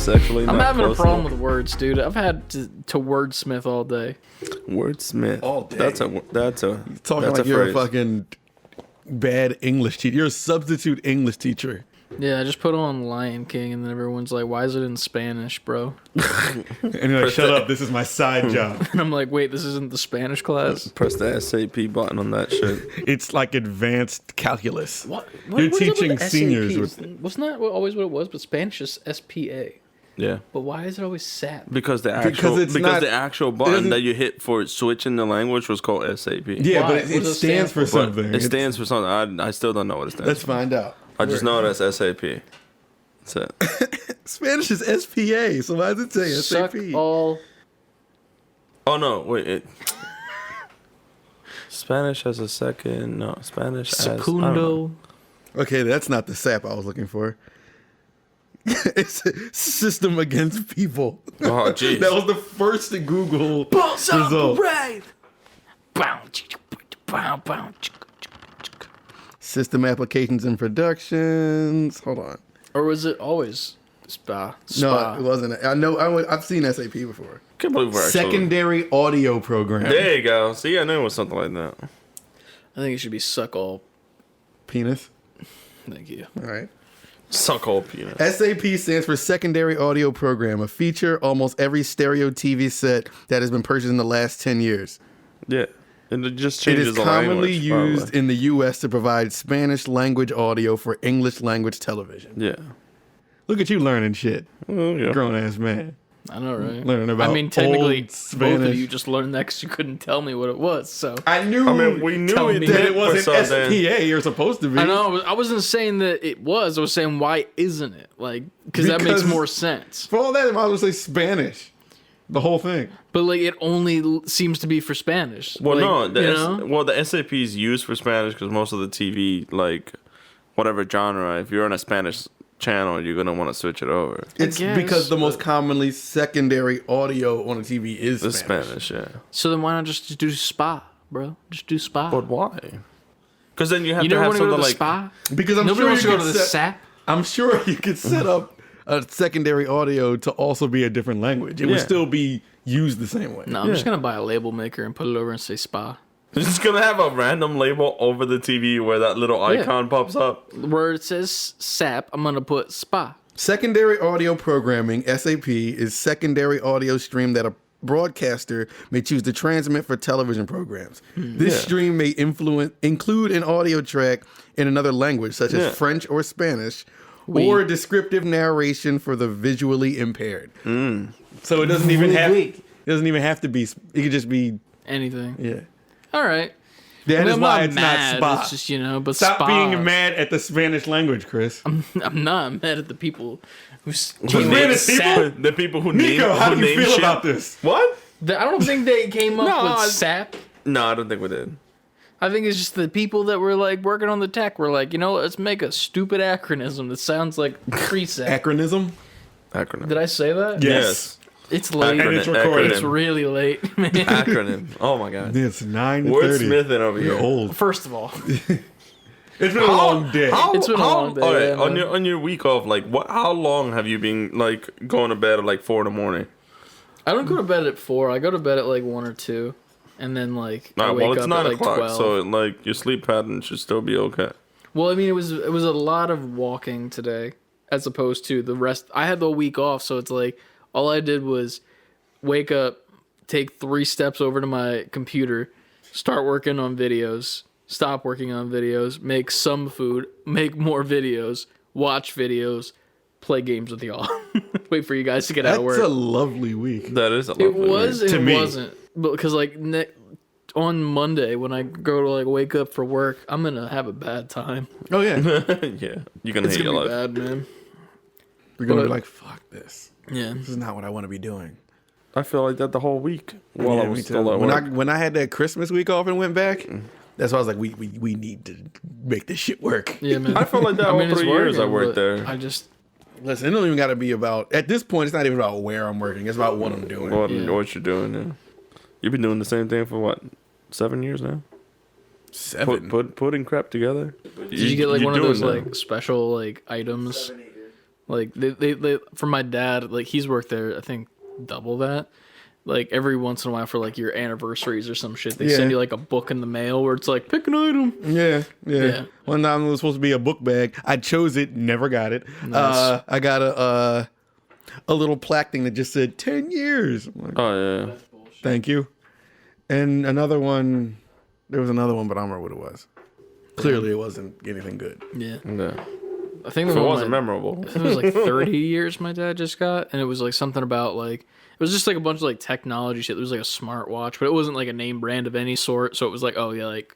sexually. I'm not having a close problem enough. with words, dude. I've had to wordsmith all day. Wordsmith. All day. That's a Talking that's like you're phrase. a fucking bad English teacher. You're a substitute English teacher. Yeah, I just put on Lion King, and then everyone's like, "Why is it in Spanish, bro?" And you're like, shut up, this is my side job. And I'm like, "Wait, this isn't the Spanish class." Press the SAP button on that shit. It's like advanced calculus. What You're is up with teaching the seniors SAPs? with... Wasn't that always what it was? But Spanish is SPA. Yeah. But why is it always SAP? Because the actual it button doesn't- that you hit for switching the language was called SAP. Yeah, Why? but What it does it stands for But something. it stands for something. I still don't know what it stands Let's for. find out. I just know it as SAP. That's it. Spanish is SPA, so why does it say Suck SAP? all. Oh no, wait. Spanish has a second. No, Spanish has. I don't know. Segundo. Okay, that's not the SAP I was looking for. It's a system against people. Oh jeez. That was the first Google result. System applications and productions. Hold on. Or was it always SPA? No, it wasn't. I've seen SAP before. Can't believe we're actually. Secondary audio program. There you go. See, I knew it was something like that. I think it should be suck all. Penis. Thank you. All right. Suck all penis. SAP stands for Secondary Audio Program, a feature almost every stereo TV set that has been purchased in the last 10 years. Yeah, and it just It changes is the commonly language. used probably. in the U.S. to provide Spanish language audio for English language television. Yeah. Look at you learning shit, Well, yeah. grown ass man. I know, right? Learning about I mean, technically, old both Spanish. of you just learned that because you couldn't tell me what it was. So I knew. I mean, we knew Tell it me that meant it wasn't for something. SPA. You're supposed to be. I know. I wasn't saying that it was. I was saying why isn't it? Like, because that makes Because- more sense. For all that, I might as well say Spanish. The whole thing. But like, it only seems to be for Spanish. Well, like, no. you know? The SAP is used for Spanish because most of the TV, like, whatever genre, if you're on a Spanish channel, you're gonna want to switch it over. It's guess, because the most commonly secondary audio on a TV is The Spanish. Spanish, yeah. So then why not just do spa, bro? Just do spa. But why? Because then you have You to never have want to go to something the like. spa? Because I'm Nobody sure wants you to go could to the set- SAP. I'm sure you could set up a secondary audio to also be a different language. It would Yeah. still be used the same way. No, I'm just gonna buy a label maker and put it over and say spa. It's just gonna have a random label over the TV where that little icon pops up. Where it says SAP, I'm gonna put spa. Secondary audio programming, SAP, is secondary audio stream that a broadcaster may choose to transmit for television programs. This Yeah. stream may include an audio track in another language, such as Yeah. French or Spanish, or descriptive narration for the visually impaired. So it doesn't even have. It doesn't even have to be. It could just be. Anything. Yeah. All right. That I mean, is I'm why not it's mad. not spa. It's just, you know, but Stop spa. being mad at the Spanish language, Chris. I'm not mad at the people who Who made named SAP. the people who name Nico, how who do you name feel shit. about this? What? I don't think they came up No, with SAP. No, I don't think we did. I think it's just the people that were like working on the tech were like, you know, let's make a stupid acronym that sounds like preset. Acronym? Acronym. Did I say that? Yes. It's late. And it's recorded. It's really late, man. Acronym. Oh my god. It's 9:30. Wordsmithing over You're here. old. First of all, It's been a long day. It's been a long day, Okay, yeah, man. on your week off, like what? How long have you been like going to bed at like 4 a.m? I don't go to bed at 4. I go to bed at like 1 or 2, and then like I Nah, wake well, it's up 9 at like o'clock, 12. so like your sleep pattern should still be okay. Well, I mean, it was a lot of walking today, as opposed to the rest. I had the week off, so it's like all I did was wake up, take 3 steps over to my computer, start working on videos, stop working on videos, make some food, make more videos, watch videos, play games with y'all. Wait for you guys to get out of That's work. a lovely week. That is a lovely It was week. and To it me. wasn't. But because like on Monday when I go to like wake up for work, I'm gonna have a bad time. Oh, yeah. Yeah, you're gonna It's hate your gonna be life. bad, man. We're going to But- be like, fuck this. Yeah. This is not what I want to be doing. I feel like that the whole week while I Yeah, was me still too. at When work. when I had that Christmas week off and went back, that's why I was like, we need to make this shit work. Yeah, man. I felt like that all it's 3 years I working, worked but there. I just Listen, it don't even got to be about, at this point, it's not even about where I'm working. It's about what I'm doing. What, Yeah. what you're doing? Yeah. You've been doing the same thing for what? 7 years now. 7. Putting crap together. did you get like You're one of those doing like special like items Like they for my dad, like he's worked there, I think double that. Like every once in a while for like your anniversaries or some shit, they send you like a book in the mail where it's like pick an item. Yeah. One time it was supposed to be a book bag. I chose it, never got it. Nice. I got a little plaque thing that just said 10 years. I'm like, Oh yeah. thank you. And another one, there was another one, but I don't remember what it was. Clearly it wasn't anything good. Yeah. Yeah. I think If it wasn't memorable. it was like 30 years my dad just got, and it was like something about like it was just like a bunch of like technology shit. It was like a smartwatch, but it wasn't like a name brand of any sort. So it was like, oh yeah, like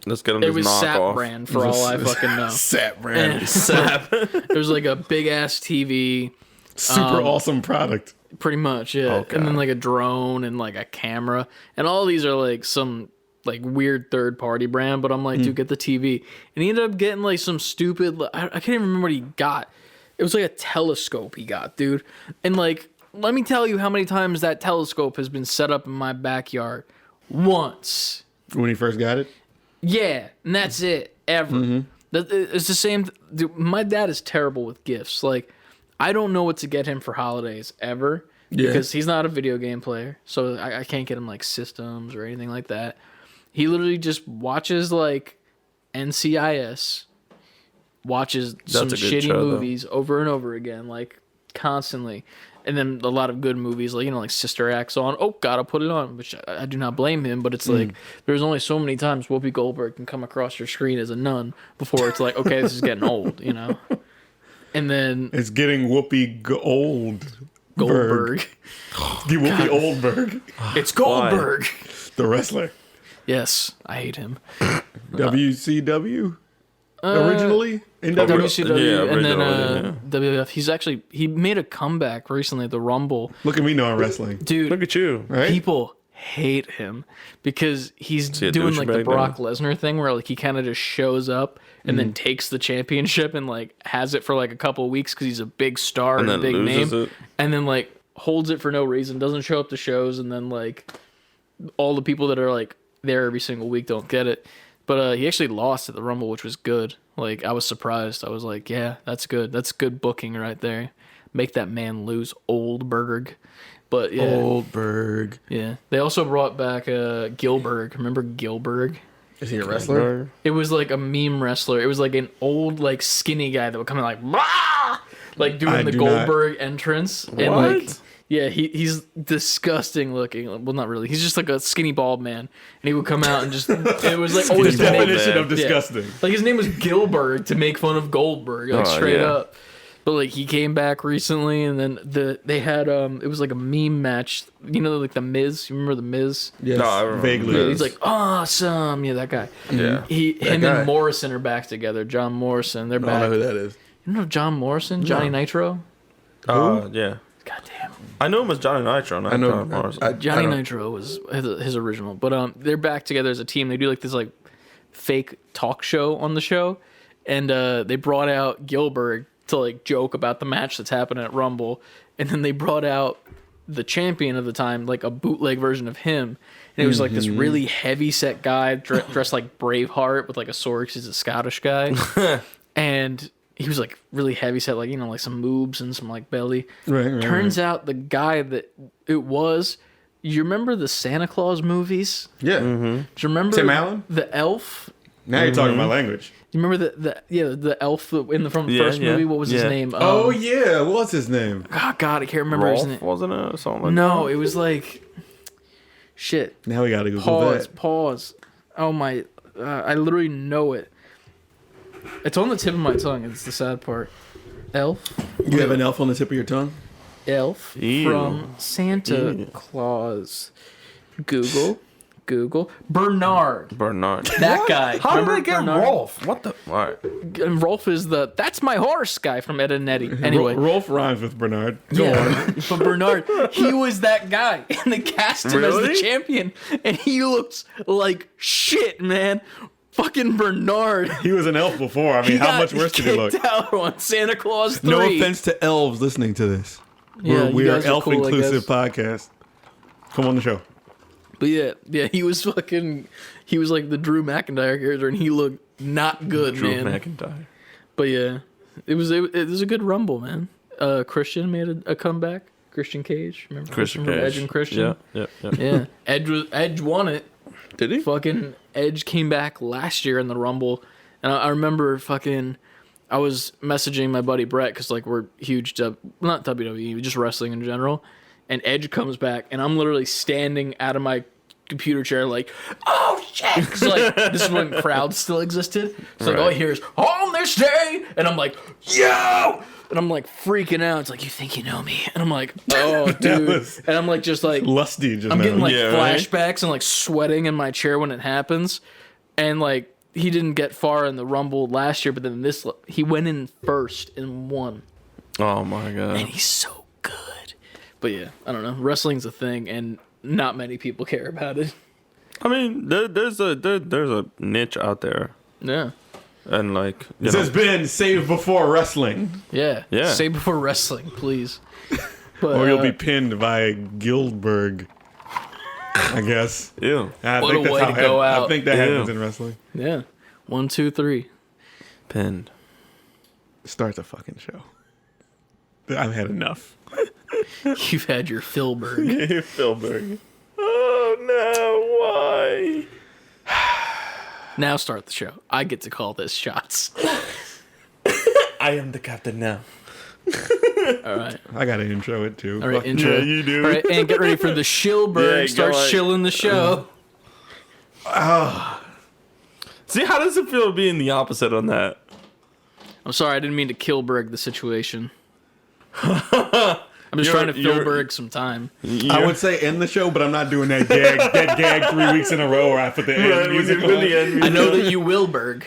Let's get them it this was SAP knockoff. brand for all I fucking know. SAP brand. And SAP. There's like a big ass TV, Super awesome product. pretty much, yeah. Okay. And then like a drone and like a camera, and all these are like some like weird third party brand. But I'm like, dude, get the TV. And he ended up getting like some stupid. I can't even remember what he got. It was like a telescope he got, dude. And like, let me tell you how many times that telescope has been set up in my backyard. Once. When he first got it? Yeah, and that's it. Ever. It's the same. Dude, my dad is terrible with gifts. Like, I don't know what to get him for holidays ever because he's not a video game player. So I can't get him like systems or anything like that. He literally just watches like NCIS, watches some a good shitty show, though. movies over and over again, like constantly. And then a lot of good movies, like, you know, like Sister Act's on. Oh, gotta put it on, which I do not blame him. But it's like, there's only so many times Whoopi Goldberg can come across your screen as a nun before it's like, okay, this is getting old, you know? And then It's getting Goldberg. Whoopi Oldberg, It's Goldberg. the wrestler. Yes, I hate him. WCW? Originally? In WCW? WCW, and then originally, WWF. He made a comeback recently at the Rumble. Look at me knowing wrestling. Dude, Look at you. Right? people hate him because he's he a doing like the douchebag Brock Lesnar thing where like he kind of just shows up and then takes the championship and like has it for like a couple of weeks because he's a big star and a then big loses name, it. and then like holds it for no reason, doesn't show up to shows, and then like all the people that are like there every single week don't get it. But he actually lost at the Rumble, which was good. Like, I was surprised. I was like, yeah, that's good. That's good booking right there. Make that man lose, Oldberg. But yeah. Oldberg. Yeah. They also brought back Gilberg. Remember Gilberg? Is he a wrestler? It was like a meme wrestler. It was like an old, like, skinny guy that would come in like, "Rah!" Like doing the Goldberg entrance. And like, yeah, he's disgusting looking. Well, not really. He's just like a skinny bald man. And he would come out and just, it was like always The the definition man. of disgusting. Like his name was Gilberg to make fun of Goldberg, like straight yeah. up. But like he came back recently, and then they had it was like a meme match. You know, like the Miz. You remember the Miz? Yes, No, I remember vaguely. Miz. He's like awesome. Yeah, that guy. Yeah. Him guy. and Morrison are back together. John Morrison. They're I don't back. know who that is. You know John Morrison? Johnny Nitro. Yeah. Goddamn. I knew him as Johnny Nitro. Not I know. John Morrison. Johnny Nitro was his original, but they're back together as a team. They do like this like fake talk show on the show, and they brought out Gilbert to like joke about the match that's happening at Rumble, and then they brought out the champion of the time, like a bootleg version of him, and it was like this really heavy set guy dressed like Braveheart with like a sword 'cause he's a Scottish guy, and he was like really heavy set, like, you know, like some moobs and some like belly. Right. Turns out the guy that it was, you remember the Santa Claus movies? Yeah. Do you remember Tim Allen? the elf? Now you're talking my language. You remember the elf in the from the Yeah, first yeah, movie? What was his yeah. name? Oh yeah, what's his name? Oh God, I can't remember his Rolf, name. wasn't it? Or something like No, that? it was like shit. Now we gotta Google that. Pause. Oh my! I literally know it. It's on the tip of my tongue. It's the sad part. Elf. You have an elf on the tip of your tongue? Elf Ew. from Santa Claus. Google. Bernard. That guy. How did Remember they get Bernard? Rolf? What the? All right. And Rolf is that's my horse guy from Ed and Eddie. Anyway. Rolf rhymes with Bernard. Go Yeah, on. but Bernard, he was that guy, and they cast him as the Really? champion, and he looks like shit, man. Fucking Bernard. He was an elf before. I mean, how much worse did he look? Kicked out on Santa Claus 3. No offense to elves listening to this. Yeah, you We're guys are elf cool, I inclusive guess. podcast. Come on the show. But yeah, he was like the Drew McIntyre character, and he looked not good, Drew man. McIntyre. But yeah, It was a good Rumble, man. Christian made a comeback. Christian Cage, remember? Christian From Cage. Edge and Christian. Yeah. Yeah. Edge won it. Did he? Fucking Edge came back last year in the Rumble, and I remember I was messaging my buddy Brett because like we're huge, not WWE, just wrestling in general, and Edge comes back, and I'm literally standing out of my computer chair like, oh shit, 'cause like this is when crowds still existed, so like all I hear is on this day, and I'm like, yo. And I'm like freaking out. It's like, you think you know me? And I'm like, oh, dude. And I'm like, just like, lusty. Just I'm getting like right? flashbacks and like sweating in my chair when it happens. And like, he didn't get far in the Rumble last year, but then he went in first and won. Oh my god. And he's so good. But yeah, I don't know. Wrestling's a thing, and not many people care about it. I mean, there's a niche out there, Yeah. and like This has been Save Before Wrestling. Yeah. Yeah. Say before wrestling, please. But, Or you'll be pinned by Gildberg, I guess. ew. I What think a way that's to how go I out. think that happens Ew. in wrestling. Yeah. 1, 2, 3. Pinned. Start the fucking show. I've had enough. You've had your Philberg. Philberg. Oh no! Why? Now start the show. I get to call this shots. I am the captain now. All right. I gotta intro it too. All right, Fuck. intro. Yeah, you do. All right, and get ready for the Shillberg. Yeah, Start go on. shilling the show. See, how does it feel being the opposite on that? I'm sorry, I didn't mean to Killberg the situation. I'm just trying to Philberg some time. I would say end the show, but I'm not doing that gag 3 weeks in a row where I put the end music on. I know that you will Berg.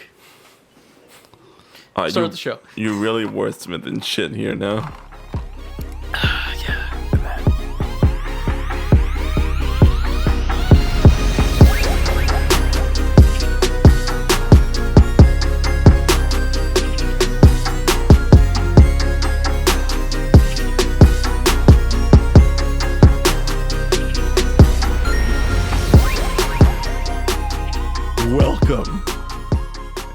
Start you, the show. You really wordsmithing shit here now. Yeah. Welcome,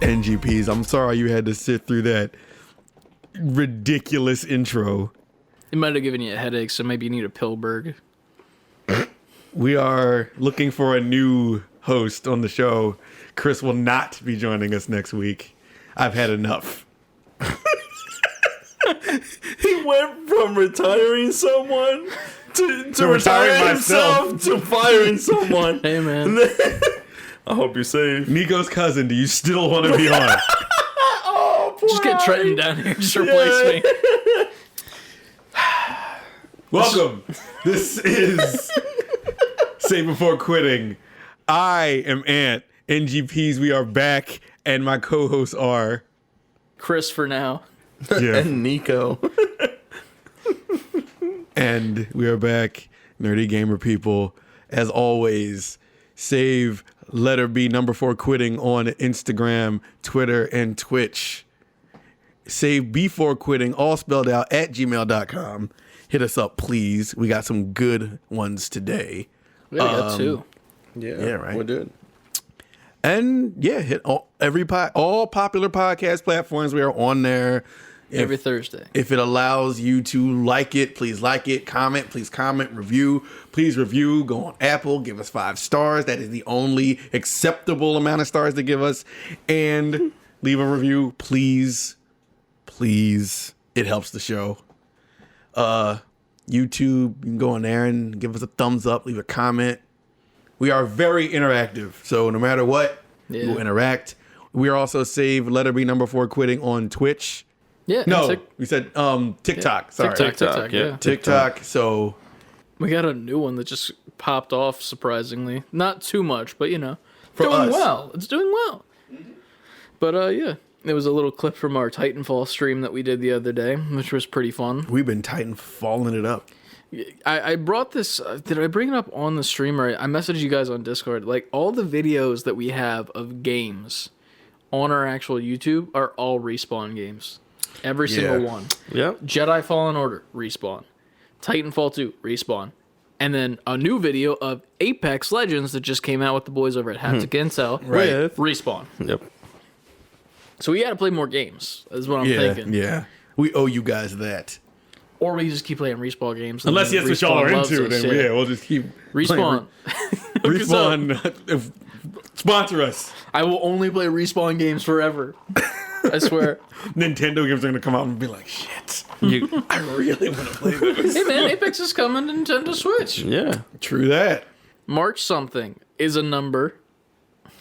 NGPs. I'm sorry you had to sit through that ridiculous intro. It might have given you a headache, so maybe you need a Pillberg. We are looking for a new host on the show. Chris will not be joining us next week. I've had enough. He went from retiring someone to retiring retiring myself. himself to firing someone. Hey, man. I hope you're safe. Nico's cousin, do you still want to be on? Oh, poor Just get Trenton down here. Just replace me. Welcome. This is Save Before Quitting. I am Ant. NGPs, we are back, and my co-hosts are Chris for now. Jeff. And Nico. And we are back, nerdy gamer people. As always, save letter B number 4 quitting on Instagram, Twitter, and Twitch. Save before quitting, all spelled out, at gmail.com. Hit us up, please. We got some good ones today. We already got two. Yeah, right. We did. And yeah, hit all popular podcast platforms. We are on there. Every Thursday. If it allows you to like it, please like it. Comment, please comment. Review, please review. Go on Apple, give us 5 stars. That is the only acceptable amount of stars to give us. And leave a review, please. Please. It helps the show. YouTube, you can go on there and give us a thumbs up, leave a comment. We are very interactive. So no matter what, we'll interact. We are also save letter B number 4 quitting on Twitch. Yeah. No, we said TikTok. Sorry. TikTok, yeah. TikTok. So We got a new one that just popped off, surprisingly. Not too much, but, you know. For doing us. well. It's doing well. But, yeah. It was a little clip from our Titanfall stream that we did the other day, which was pretty fun. we've been Titan falling it up. I brought this... did I bring it up on the stream? Or I messaged you guys on Discord. Like, all the videos that we have of games on our actual YouTube are all Respawn games. Every single one. Yep. Jedi Fallen Order, Respawn. Titanfall 2, Respawn. And then a new video of Apex Legends that just came out with the boys over at Haptic Intel. Right. With- Respawn. Yep. So we got to play more games. Is what I'm Yeah, thinking. yeah. We owe you guys that. Or we just keep playing Respawn games. Unless that's what y'all are into, then we'll just keep Respawn. Respawn, sponsor us. I will only play Respawn games forever. I swear. Nintendo games are going to come out and be like, shit, I really want to play this. Hey man, Apex is coming to Nintendo Switch. Yeah. True that. March something is a number.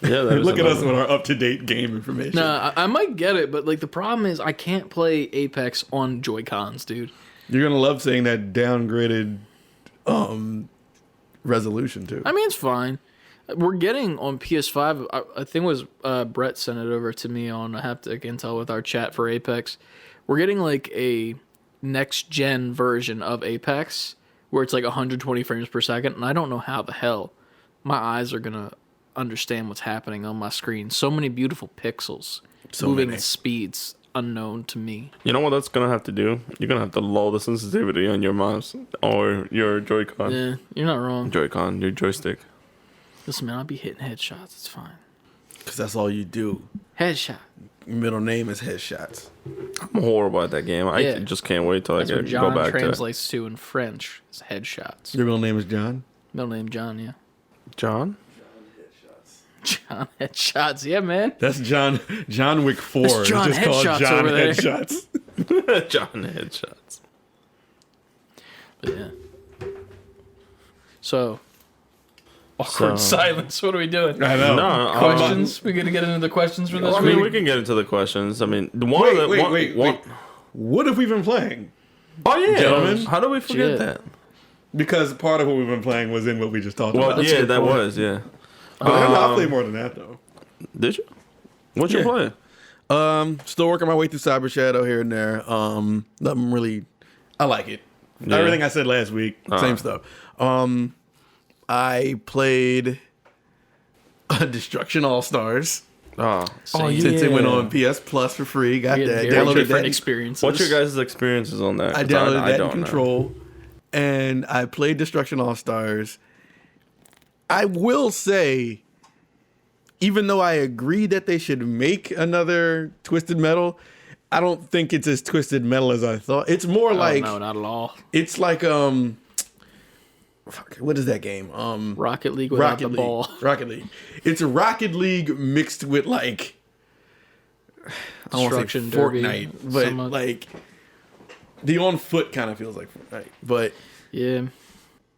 Yeah, that is Look at us another- with our up-to-date game information. Nah, I might get it, but like the problem is I can't play Apex on Joy-Cons, dude. You're going to love saying that downgraded resolution, too. I mean, it's fine. We're getting on PS5. I think it was Brett sent it over to me on Haptic Intel with our chat for Apex. We're getting like a next gen version of Apex where it's like 120 frames per second, and I don't know how the hell my eyes are gonna understand what's happening on my screen. So many beautiful pixels moving many. at speeds unknown to me. You know what that's gonna have to do? You're gonna have to lower the sensitivity on your mouse or your Joy-Con. Yeah, you're not wrong. Joy-Con, your joystick. Listen, man, I'll be hitting headshots. It's fine. Because that's all you do. Headshot. Your middle name is Headshots. I'm horrible at that game. I Yeah. just can't wait till That's I what go John back translates to in French. Is headshots. Your middle name is John? Middle name John, yeah. to John. John Headshots, yeah, man. That's John Wick 4. That's John It's just called Headshots John over there. Headshots. John headshots. But yeah. So, awkward So- silence. What are we doing? I know. No, Questions? We gonna get into the questions for this I mean, week? we can get into the questions. I mean, the one of the Wait. What have we been playing? Oh yeah, Gentlemen? how do we forget Shit. that? Because part of what we've been playing was in what we just talked Well, about. yeah, good that point. was yeah. I played more than that, though. Did you? What you Yeah. play? Still working my way through Cyber Shadow here and there. Nothing really. I like it. Yeah. Everything I said last week, same stuff. I played Destruction All Stars Oh, Same. since it went yeah. on PS Plus for free. Got We had that. very Downloaded different that. experiences. What's your guys' experiences on that? I 'Cause downloaded that in don't know. Control, and I played Destruction All Stars. I will say, even though I agree that they should make another Twisted Metal, I don't think it's as Twisted Metal as I thought. It's more like no, not at all. it's like what is that game? Rocket League without the ball. Rocket League. It's a Rocket League mixed with like I don't want to say Destruction Derby, Fortnite, but somewhat. like the on foot kind of feels like Fortnite, but. Yeah.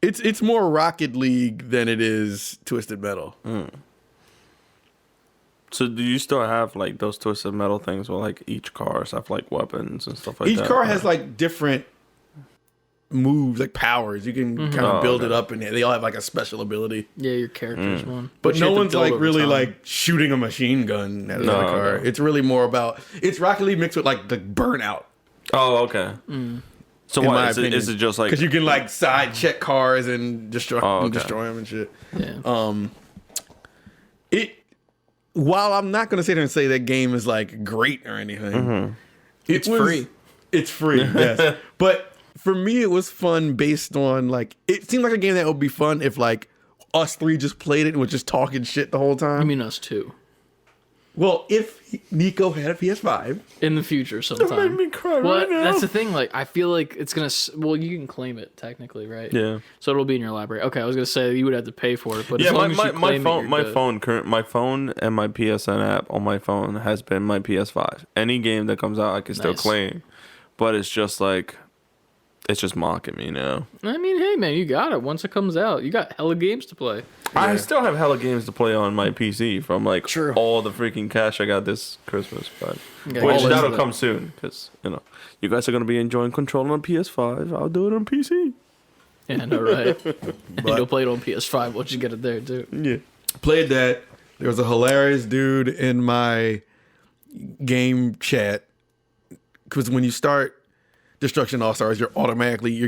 It's more Rocket League than it is Twisted Metal. So do you still have like those Twisted Metal things where like each cars have like weapons and stuff like Each that? car has like different moves, like powers. You can kind of build it up, and they all have like a special ability. Yeah, your character's one. But you no have to one's build like over really time. like shooting a machine gun at another car. no. It's really more about it's Rocket League mixed with like the Burnout. Oh, okay. So In my what opinion. is it? Just like Because you can like side check cars and destroy okay. them and shit. Yeah. While I'm not gonna sit here and say that game is like great or anything, It's free. It's free, yes. But for me, it was fun based on like it seemed like a game that would be fun if like us three just played it and was just talking shit the whole time. I mean, us too. Well, if Nico had a PS5, In the future, sometime. me cry Well, right now. that's the thing. Like, I feel like it's gonna. Well, you can claim it technically, right? Yeah. So it'll be in your library. Okay, I was gonna say you would have to pay for it, but Yeah, as long as my you claim it, you're my good. phone and my PSN app on my phone has been my PS5. Any game that comes out, I can still Nice. claim, but it's just like, it's just mocking me now. I mean, hey man, you got it. Once it comes out, you got hella games to play. I still have hella games to play on my PC from like True. all the freaking cash I got this Christmas, but Okay, which all that'll of it. come soon because you guys are gonna be enjoying controlling on PS5. I'll do it on PC. Yeah, I know, right? And you'll play it on PS5 once you get it there too. Yeah. played that. There was a hilarious dude in my game chat because when you start Destruction All Stars, your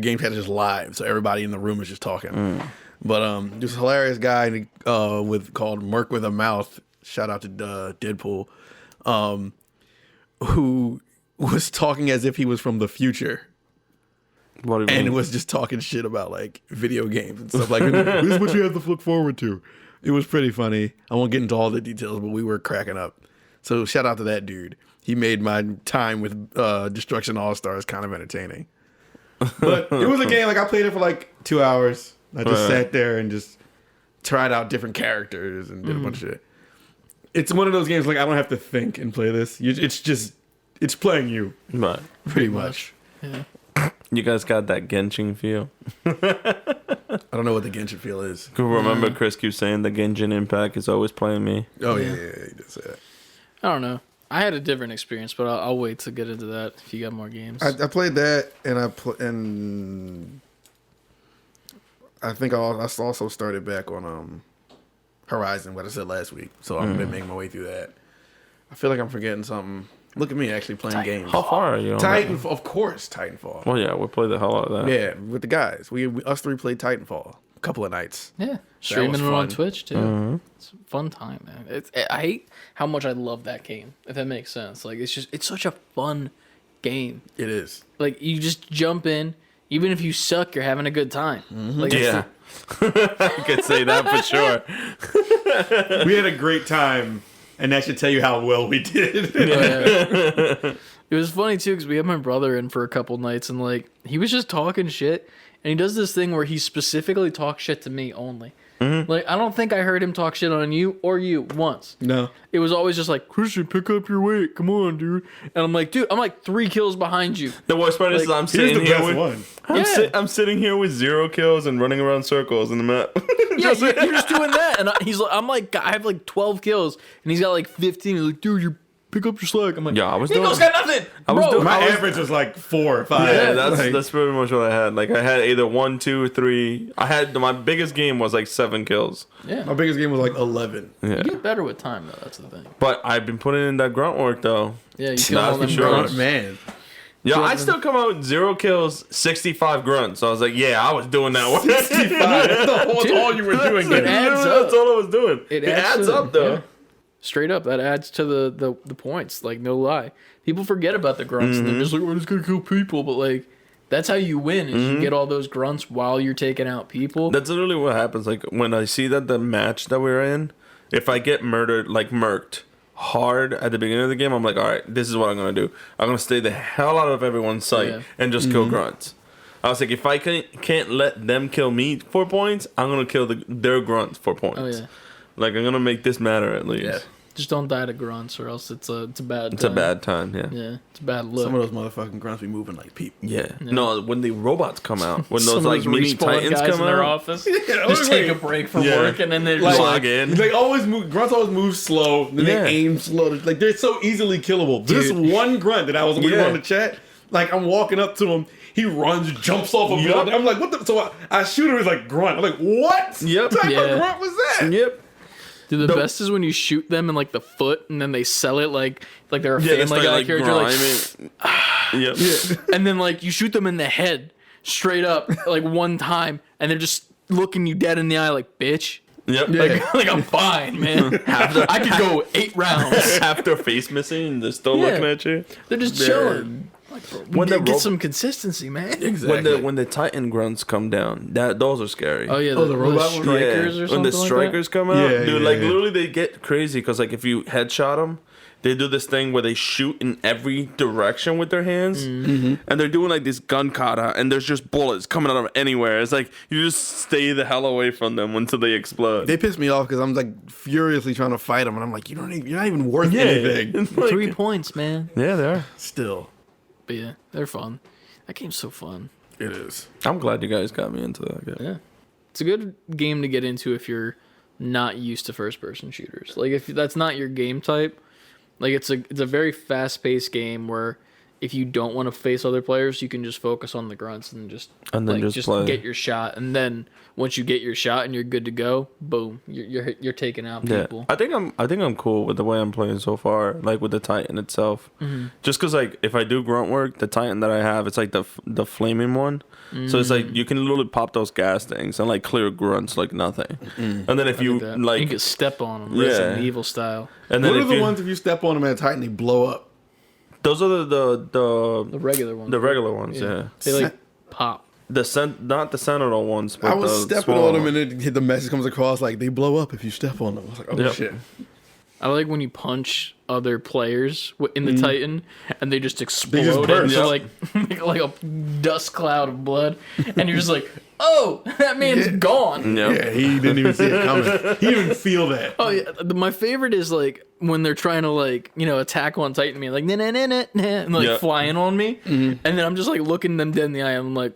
game chat is just live, so everybody in the room is just talking. But there's a hilarious guy called Merc with a Mouth. Shout out to Deadpool, who was talking as if he was from the future. What do you And mean? was just talking shit about like video games and stuff like this is what you have to look forward to. It was pretty funny. I won't get into all the details, but we were cracking up. So shout out to that dude. He made my time with Destruction All Stars kind of entertaining. But it was a game, like I played it for like 2 hours. I just sat there and just tried out different characters and did a bunch of shit. It's one of those games like I don't have to think and play this. It's playing you. Right. Pretty much. Yeah. You guys got that Genshin feel. I don't know what the Genshin feel is. Remember Chris keeps saying the Genshin Impact is always playing me. Oh yeah, he did say that. I don't know. I had a different experience, but I'll wait to get into that if you got more games. I played that, and I think I also started back on Horizon, what I said last week. So I've been making my way through that. I feel like I'm forgetting something. Look at me actually playing games. How far are you on Titanfall, of course, Titanfall. Well, yeah, we played the hell out of that. Yeah, with the guys. Us three played Titanfall a couple of nights. Yeah, streaming it fun. on Twitch too. It's a fun time, man. I hate how much I love that game. If that makes sense, like it's such a fun game. It is. Like you just jump in, even if you suck, you're having a good time. Like, Yeah. I could say that for sure. We had a great time, and that should tell you how well we did. It was funny too because we had my brother in for a couple nights, and like he was just talking shit, and he does this thing where he specifically talks shit to me only. Like I don't think I heard him talk shit on you or you once. No. It was always just like, Christian, pick up your weight. Come on, dude. And I'm like, dude, I'm like 3 kills behind you. The worst part is I'm Here's sitting the here best with one. I'm sitting here with 0 kills and running around circles in the map. Yeah, you're just doing that. And I have like 12 kills, and he's got like 15. He's like, dude, you pick up your slack. I'm like, Yeah, I was Nico's doing- got nothing. I was Bro, doing- My I was- average was like 4 or 5. Yeah, Like, that's pretty much what I had. Like I had either 1, 2, 3. I had my biggest game was like 7 kills. Yeah. my biggest game was like 11. Yeah, You get better with time, though. That's the thing. but I've been putting in that grunt work though. Yeah, you kill all for them sure. grunts. Man. Yeah, I still come out with 0 kills, 65 grunts. So I was like, yeah, I was doing that one. That's all you were doing. It adds up. That's all I was doing. It adds to- up though. yeah. Straight up, that adds to the points. Like, no lie. People forget about the grunts, and they're just like, we're just going to kill people. But, like, that's how you win, is you get all those grunts while you're taking out people. That's literally what happens. Like when I see that the match that we're in, if I get murdered, like murked hard at the beginning of the game, I'm like, all right, this is what I'm gonna do. I'm gonna stay the hell out of everyone's sight Yeah. and just kill grunts. I was like, if I can't let them kill me for points, I'm gonna kill their grunts for points. Oh, yeah. Like I'm gonna make this matter at least. Yeah. Just don't die to grunts, or else it's a bad It's a bad time. Yeah. Yeah, it's a bad look. Some of those motherfucking grunts be moving like people. Yeah. No, when the robots come out, when Some those of like mini respawn titans guys come in their out, office. Just take a break from Yeah. work, and then they're Like, just log in. They always move. Grunts always move slow. Then Yeah. they aim slow. Like they're so easily killable. This one grunt that I was Yeah. on the chat. Like I'm walking up to him, he runs, jumps off a building. I'm like, what the? So I shoot him. He's like grunt. I'm like, what? Yep. What type Yeah. of grunt was that? Yep. Dude, the best is when you shoot them in like the foot, and then they sell it like they're a Yeah, they Family start Guy like character, like, grinding. Yep. and then like you shoot them in the head straight up like one time, and they're just looking you dead in the eye, like bitch. Yep. Like I'm fine, man. I could go 8 rounds. Half their face missing and they're still Yeah. looking at you. They're just chilling. When the Get some consistency, man. Exactly. when the Titan grunts come down, those are scary. Oh yeah, the robot ones? strikers or When something the like strikers come out, Yeah, dude, yeah, like yeah. literally they get crazy because like if you headshot them, they do this thing where they shoot in every direction with their hands, and they're doing like this gun kata, and there's just bullets coming out of anywhere. It's like you just stay the hell away from them until they explode. They piss me off because I'm like furiously trying to fight them, and I'm like, you're not even worth anything. It's like- 3 points, man. yeah, they are. Still, But yeah, they're fun. That game's so fun. it is. I'm glad you guys got me into that. Yeah. It's a good game to get into if you're not used to first person shooters. Like if that's not your game type, like it's a very fast paced game where if you don't want to face other players, you can just focus on the grunts and just just play. get your shot. And then once you get your shot and you're good to go, boom, you're taking out Yeah, people. I think I'm cool with the way I'm playing so far, like with the Titan itself. Just because like if I do grunt work, the Titan that I have, it's like the flaming one, so it's like you can literally pop those gas things and like clear grunts like nothing. And then if you That. like, you can step on them, Yeah. Resident Evil style. and then What are if the you, ones if you step on them at Titan, they blow up? those are the The regular ones. the regular ones, yeah. They like pop. Not the Sentinel ones, but I was the stepping small on them, ones. and the message comes across like they blow up if you step on them. I was like, oh Yep. shit. I like when you punch other players in the Titan and they just explode burst. into like a dust cloud of blood, and you're just like, oh, that man's gone. Yep. Yeah, he didn't even see it coming. He didn't even feel that. Oh yeah, my favorite is like when they're trying to like attack on Titan me like nah, nah, nah, nah, nah, and like flying on me, and then I'm just like looking them dead in the eye. And I'm like,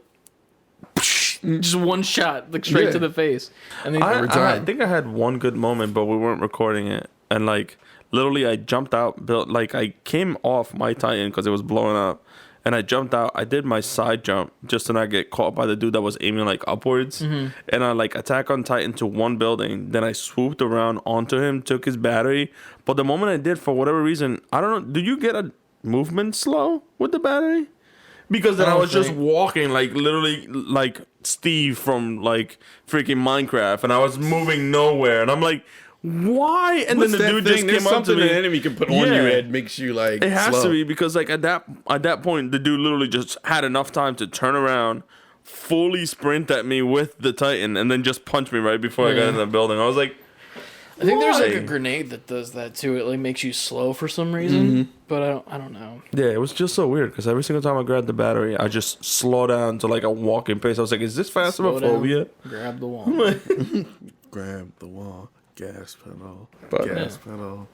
just one shot like straight to the face. And they I think I had one good moment, but we weren't recording it, and like literally I jumped out, I came off my Titan because it was blowing up. And I jumped out. I did my side jump just to not get caught by the dude that was aiming like upwards. And I like attack on Titan to one building. Then I swooped around onto him, took his battery. But the moment I did, for whatever reason, I don't know. Do you get a movement slow with the battery? Because then I was just walking like literally like Steve from like freaking Minecraft, and I was moving nowhere. And I'm like, why? And then the dude just came up to me. An enemy can put on you that makes you like. It has slow. to be because like at that point, the dude literally just had enough time to turn around, fully sprint at me with the Titan, and then just punch me right before I got into the building. I was like, I think there's like a grenade that does that too. It like makes you slow for some reason, but I don't know. Yeah, it was just so weird because every single time I grabbed the battery, I just slow down to like a walking pace. I was like, is this phasmophobia? Grab the wall. Grab the wall. Gas pedal. But, Gas pedal.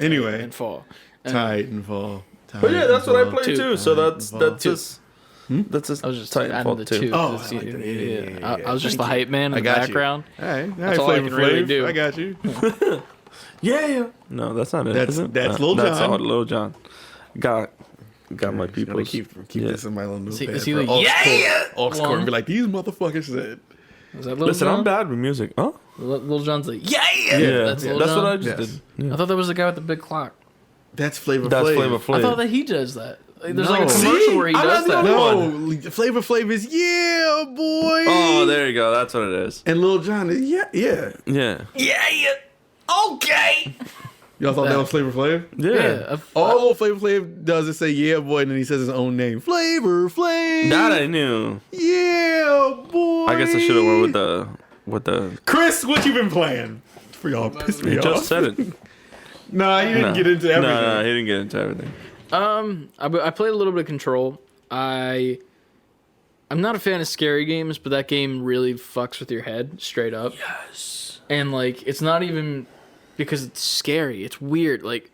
Anyway, And fall. Titanfall. But yeah, that's what I played Two. too. So that's Two. just that's just I was just adding Titanfall the 2. two. Oh, to I see- like that. Yeah. I was just the hype man in I the got background. you. All right. That's all I can really do. I got you. Yeah. No, that's not it. That's- is it? that's No, Lil That's Jon. all Lil Jon. Got my people. Gotta keep this in my little notepad. Is he for like, aux cord one? and be like, these motherfuckers said. Was that Lil Listen, Jon? I'm bad with music. Huh? Lil Jon's like, yeah. That's Lil what Jon? I just Yes. did. Yeah. I thought that was the guy with the big clock. That's Flavor That's Flav. Flavor Flav. I thought that he does that. Like, there's like a No. commercial See? where he I'm does not the that. only No, Flavor Flav is yeah, boy. Oh, there you go. That's what it is. And Lil Jon is yeah. Yeah. Yeah. Okay. Y'all thought that was Flavor Flav? Yeah. All Lil Flavor Flav does is say yeah, boy, and then he says his own name. Flavor Flav. That I knew. Yeah, boy. I guess I should have went with the. Chris, what you been playing? For y'all piss me You off. just said it. Nah, you didn't get into everything. No, he didn't get into everything. I played a little bit of Control. I'm not a fan of scary games, but that game really fucks with your head straight up. Yes. And like, it's not even because it's scary. It's weird. Like,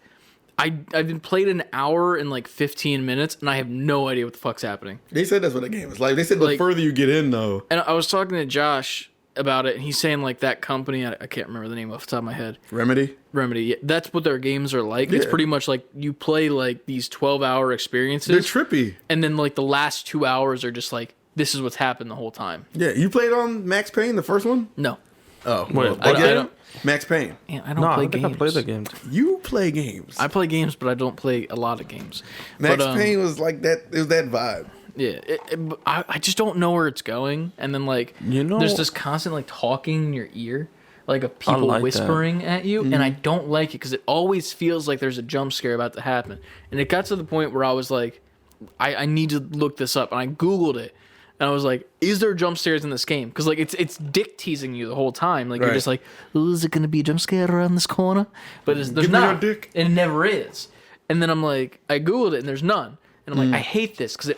I've been played an hour and like 15 minutes, and I have no idea what the fuck's happening. They said that's what the game is like. They said the Like- further you get in, though. And I was talking to Josh about it, and he's saying like that company, I can't remember the name off the top of my head. Remedy? Remedy. Yeah, that's what their games are like. It's Yeah. pretty much like you play like these 12-hour experiences. They're trippy. And then like the last 2 hours are just like, this is what's happened the whole time. Yeah, you played on Max Payne, the first one? No. Oh, Wait, I what get game? it. Max Payne. Man, I don't No, play I think games. I played the game. You play games. I play games, but I don't play a lot of games. Max But, Payne was like that. It was that vibe. Yeah, I just don't know where it's going. And then like, there's this constant like talking in your ear, like of people like that. whispering at you, and I don't like it because it always feels like there's a jump scare about to happen. And it got to the point where I was like, I need to look this up, and I Googled it. And I was like, is there jump scares in this game? Because like it's dick teasing you the whole time. Like you're Right. just like, oh, is it going to be a jump scare around this corner? But there's Give me your not. dick. It never is. And then I'm like, I Googled it and there's none. And I'm like, I hate this because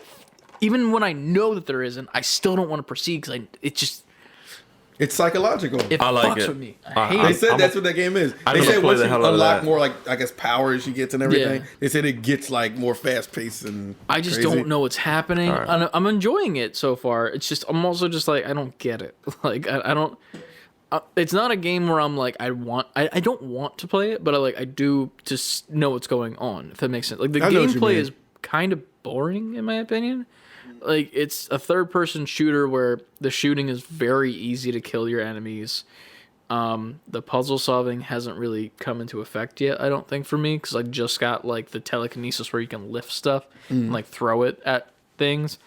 even when I know that there isn't, I still don't want to proceed because it just It's psychological. it I like fucks it. with me. I hate They it. said that's what that game is. I'm They gonna said play once the you hell out of unlock that. more, like I guess powers she gets and everything. Yeah. They said it gets like more fast paced and. I just crazy. don't know what's happening. All right. I'm enjoying it so far. It's just I'm also just like I don't get it. Like I don't. It's not a game where I'm like I don't want to play it, but I do just know what's going on. If that makes sense. Like the I know what you gameplay mean. is kind of boring in my opinion. Like it's a third-person shooter where the shooting is very easy to kill your enemies. The puzzle solving hasn't really come into effect yet, I don't think, for me, because I just got like the telekinesis where you can lift stuff and like throw it at things,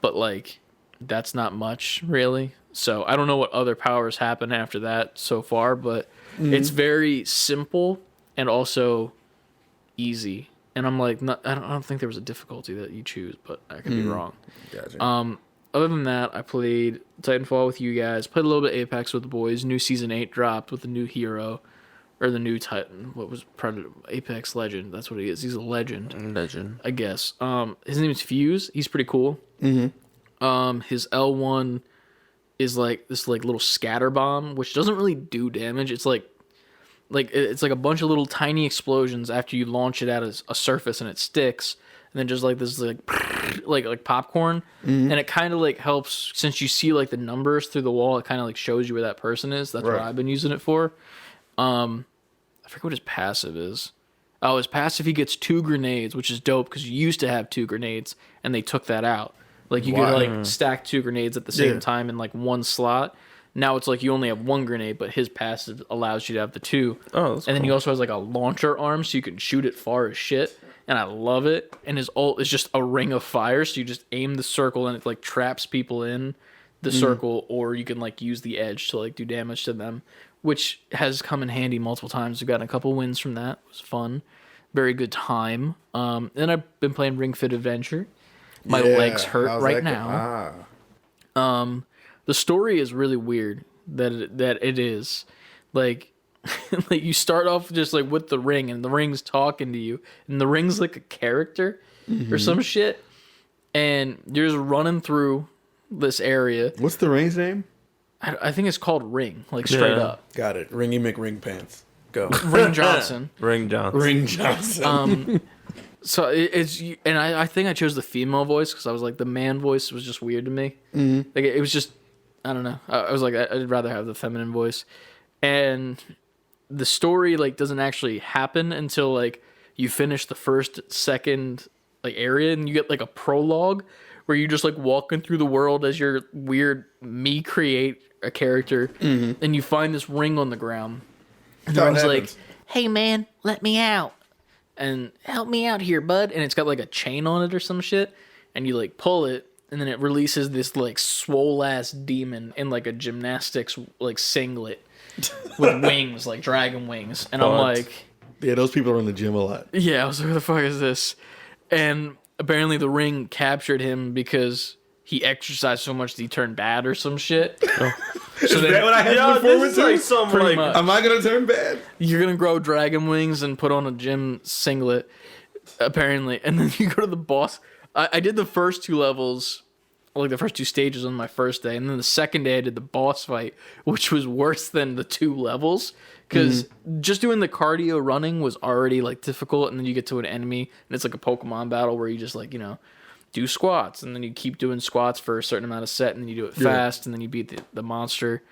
but like that's not much really. So I don't know what other powers happen after that so far, but it's very simple and also easy. And I'm like, I don't think there was a difficulty that you choose, but I could be wrong. Gotcha. Other than that, I played Titanfall with you guys. Played a little bit Apex with the boys. New Season 8 dropped with a new hero or the new Titan. What was Predator? Apex Legend. That's what he is. He's a legend. Legend. I guess. His name is Fuse. He's pretty cool. Mm-hmm. His L1 is like this like little scatter bomb, which doesn't really do damage. It's like it's like a bunch of little tiny explosions after you launch it at a surface and it sticks, and then just like this like popcorn, and it kind of like helps since you see like the numbers through the wall. It kind of like shows you where that person is. That's what I've been using it for. I forget what his passive is. Oh, his passive, he gets 2 grenades, which is dope because you used to have 2 grenades and they took that out. Like you could like stack 2 grenades at the same time in like one slot. Now it's like you only have 1 grenade, but his passive allows you to have the 2. Oh, that's and then he also has like a launcher arm, so you can shoot it far as shit. And I love it. And his ult is just a ring of fire, so you just aim the circle and it like traps people in the circle, or you can like use the edge to like do damage to them, which has come in handy multiple times. We've gotten a couple wins from that. It was fun. Very good time. And I've been playing Ring Fit Adventure. My legs hurt right now. The story is really weird that it is. Like, like you start off just like with the ring and the ring's talking to you and the ring's like a character or some shit. And you're just running through this area. What's the ring's name? I think it's called Ring, like straight up. Got it. Ringy McRing Pants. Go. Ring Johnson. Ring Johnson. Ring Johnson. So it's, and I think I chose the female voice because I was like, the man voice was just weird to me. Mm-hmm. Like it was just, I don't know. I was like, I'd rather have the feminine voice. And the story like doesn't actually happen until like you finish the second like area, and you get like a prologue where you're just like walking through the world as your weird me create a character, and you find this ring on the ground. And the ring's like, "Hey man, let me out, and help me out here, bud." And it's got like a chain on it or some shit, and you like pull it, and then it releases this like swole ass demon in like a gymnastics like singlet with wings, like dragon wings. And I'm like, yeah, those people are in the gym a lot. Yeah, I was like, "What the fuck is this?" And apparently the ring captured him because he exercised so much that he turned bad or some shit. Oh. So is that what I had to look forward to? Like some, like, am I going to turn bad? You're going to grow dragon wings and put on a gym singlet, apparently. And then you go to the boss. I did the first 2 levels, like the first 2 stages on my first day. And then the second day I did the boss fight, which was worse than the 2 levels. Because just doing the cardio running was already like difficult. And then you get to an enemy and it's like a Pokemon battle where you just like, you know, do squats, and then you keep doing squats for a certain amount of set, and then you do it fast, and then you beat the monster.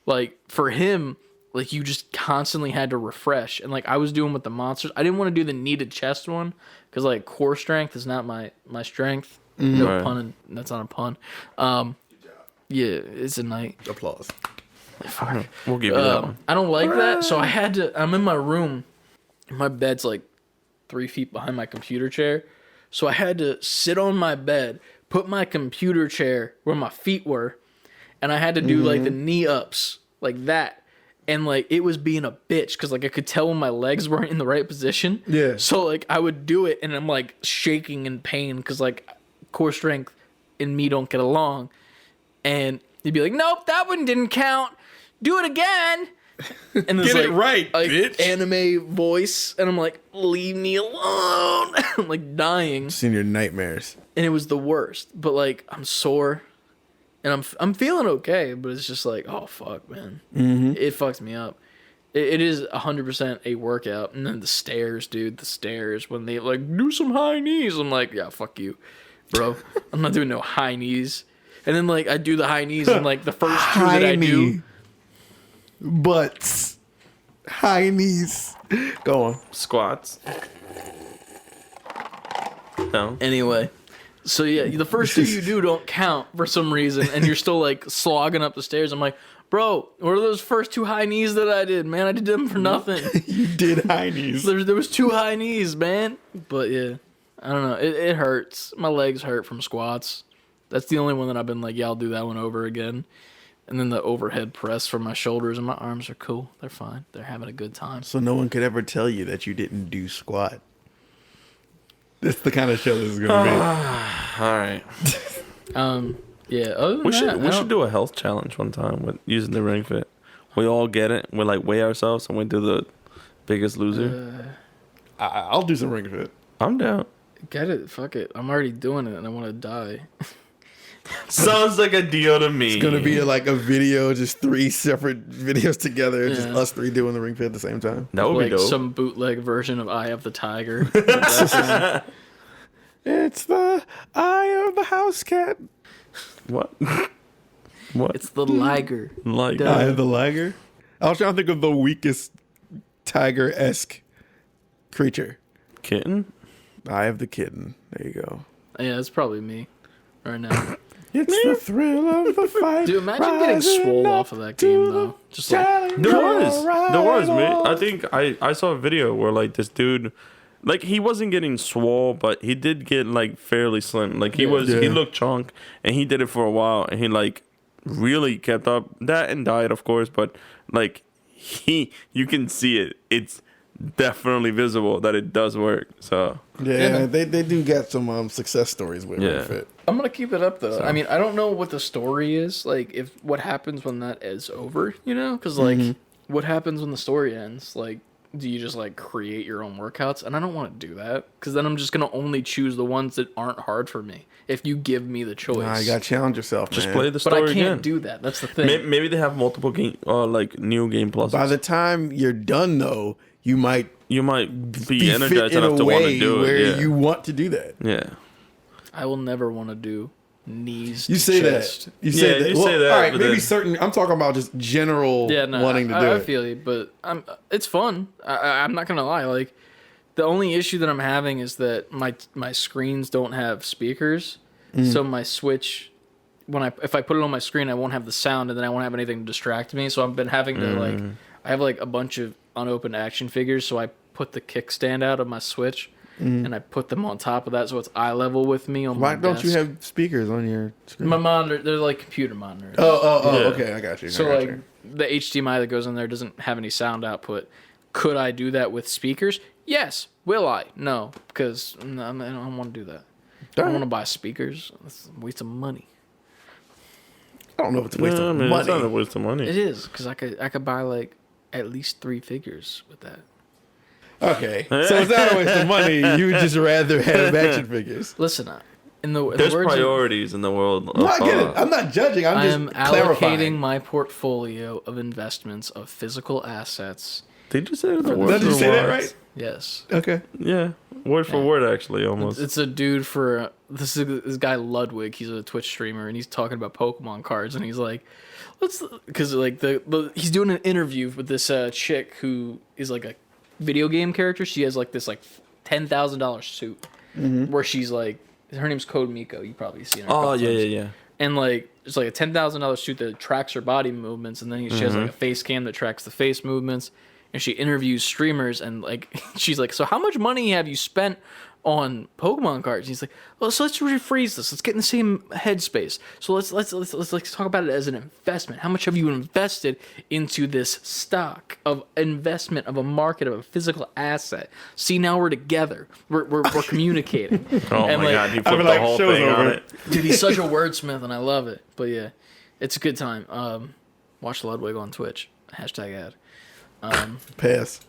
Like for him, like you just constantly had to refresh, and like I was doing with the monsters, I didn't want to do the needed chest one because like core strength is not my strength. No pun, that's not a pun. Yeah, it's a night. Applause. Fuck. We'll give you that one. I don't like that, so I had to. I'm in my room. My bed's like 3 feet behind my computer chair. So I had to sit on my bed, put my computer chair where my feet were, and I had to do like the knee ups like that. And like it was being a bitch because like I could tell when my legs weren't in the right position. Yeah. So like I would do it and I'm like shaking in pain because like core strength and me don't get along. And he'd be like, "Nope, that one didn't count. Do it again." And get it right, bitch. Anime voice, and I'm like, "Leave me alone." I'm like dying. Just in your nightmares. And it was the worst. But like I'm sore, and I'm feeling okay, but it's just like, oh fuck, man, it fucks me up. It is 100% a workout. And then the stairs, dude, when they like do some high knees, I'm like, yeah, fuck you, bro. I'm not doing no high knees. And then like I do the high knees, and like the first 2 that I do. Butts. High knees. Go on. Squats. No. Anyway. So yeah, the first 2 you do don't count for some reason, and you're still like slogging up the stairs. I'm like, bro, what are those first 2 high knees that I did, man? I did them for nothing. You did high knees. There was 2 high knees, man. But yeah, I don't know. It hurts. My legs hurt from squats. That's the only one that I've been like, yeah, I'll do that one over again. And then the overhead press for my shoulders and my arms are cool. They're fine. They're having a good time. So no one could ever tell you that you didn't do squat. That's the kind of show this is going to be. All right. Yeah. Other than we should do a health challenge one time with using the Ring Fit. We all get it. We like weigh ourselves and we do Biggest Loser. I'll do some Ring Fit. I'm down. Get it. Fuck it. I'm already doing it and I want to die. Sounds like a deal to me. It's gonna be like a video, just 3 separate videos together, just Yeah. us 3 doing the Ring Fit at the same time. That would Like be dope. some bootleg version of Eye of the Tiger. It's the eye of the house cat. What? What? It's the liger. Like Duh. Eye of the liger. I was trying to think of the weakest tiger-esque creature. kitten? Eye of the kitten. There you go. Yeah, it's probably me right now. It's the thrill of the fight. Dude, imagine getting swole off of that game, though. Just like, There was, man. I think I saw a video where like this dude, like he wasn't getting swole, but he did get like fairly slim. Like he Yeah. looked chunk, and he did it for a while, and he like really kept up that and died, of course, but like you can see it. It's definitely visible that it does work. So Yeah, they do get some success stories with Ring Yeah. Fit. I'm gonna keep it up though. So- I mean, I don't know what the story is. Like, if what happens when that is over, you know? Because like, what happens when the story ends? Like, do you just like create your own workouts? And I don't want to do that because then I'm just gonna only choose the ones that aren't hard for me. If you give me the choice, Nah, you gotta challenge yourself, just man. play the but story I can't again. do that. That's the thing. Maybe they have multiple game, like new game pluses. By the time you're done, though, you might You might be be fit energized in a enough to want to way do where it. Yeah. you want to do that. Yeah. I will never want to do knees. You to say chest. that. You say Yeah, that. you say that, All right, but maybe then- certain. I'm talking about just general Yeah, no, wanting to do I it. feel you, but it's fun. I'm not gonna lie. Like, the only issue that I'm having is that my screens don't have speakers, so my Switch, if I put it on my screen, I won't have the sound, and then I won't have anything to distract me. So I've been having to like, I have like a bunch of unopened action figures, so I put the kickstand out of my Switch. And I put them on top of that, so it's eye level with me on Why my don't you desk. have speakers on your screen? My monitor? They're like computer monitors. Oh, Yeah. okay, I got you. So I got like you. the HDMI that goes in there doesn't have any sound output. Could I do that with speakers? Yes. Will I? No, because I don't want to do that. I don't want to buy speakers. That's a waste of money. I don't know if it's a waste Yeah, I of mean, money. it's not a waste of money. It is, because I could buy like at least 3 figures with that. Okay, so it's not a waste of money. You would just rather have action figures. Listen, in the There's words of, priorities in the world. No, I get it. I'm not judging. I'm I just am clarifying. allocating my portfolio of investments of physical assets. Did you say the word? Did you for say that word? right? Yes. Okay. Yeah, word for Yeah. word, actually, almost. It's a dude for this guy Ludwig. He's a Twitch streamer, and he's talking about Pokemon cards, and he's like, because like he's doing an interview with this chick who is like a video game character. She has like this like $10,000 suit where she's like, her name's Code Miko. You probably seen her. a Oh couple yeah, times. yeah. And like it's like a $10,000 suit that tracks her body movements, and then she has like a face cam that tracks the face movements. And she interviews streamers, and like she's like, "So how much money have you spent on Pokemon cards?" And he's like, "Well, so let's rephrase this. Let's get in the same headspace. So let's talk about it as an investment. How much have you invested into this stock of investment of a market of a physical asset? See, now we're together. We're communicating." Oh And, my like, god, he I'd put be the like, whole show's thing on over. it. Dude, he's such a wordsmith, and I love it. But yeah, it's a good time. Watch Ludwig on Twitch. Hashtag ad. Pass.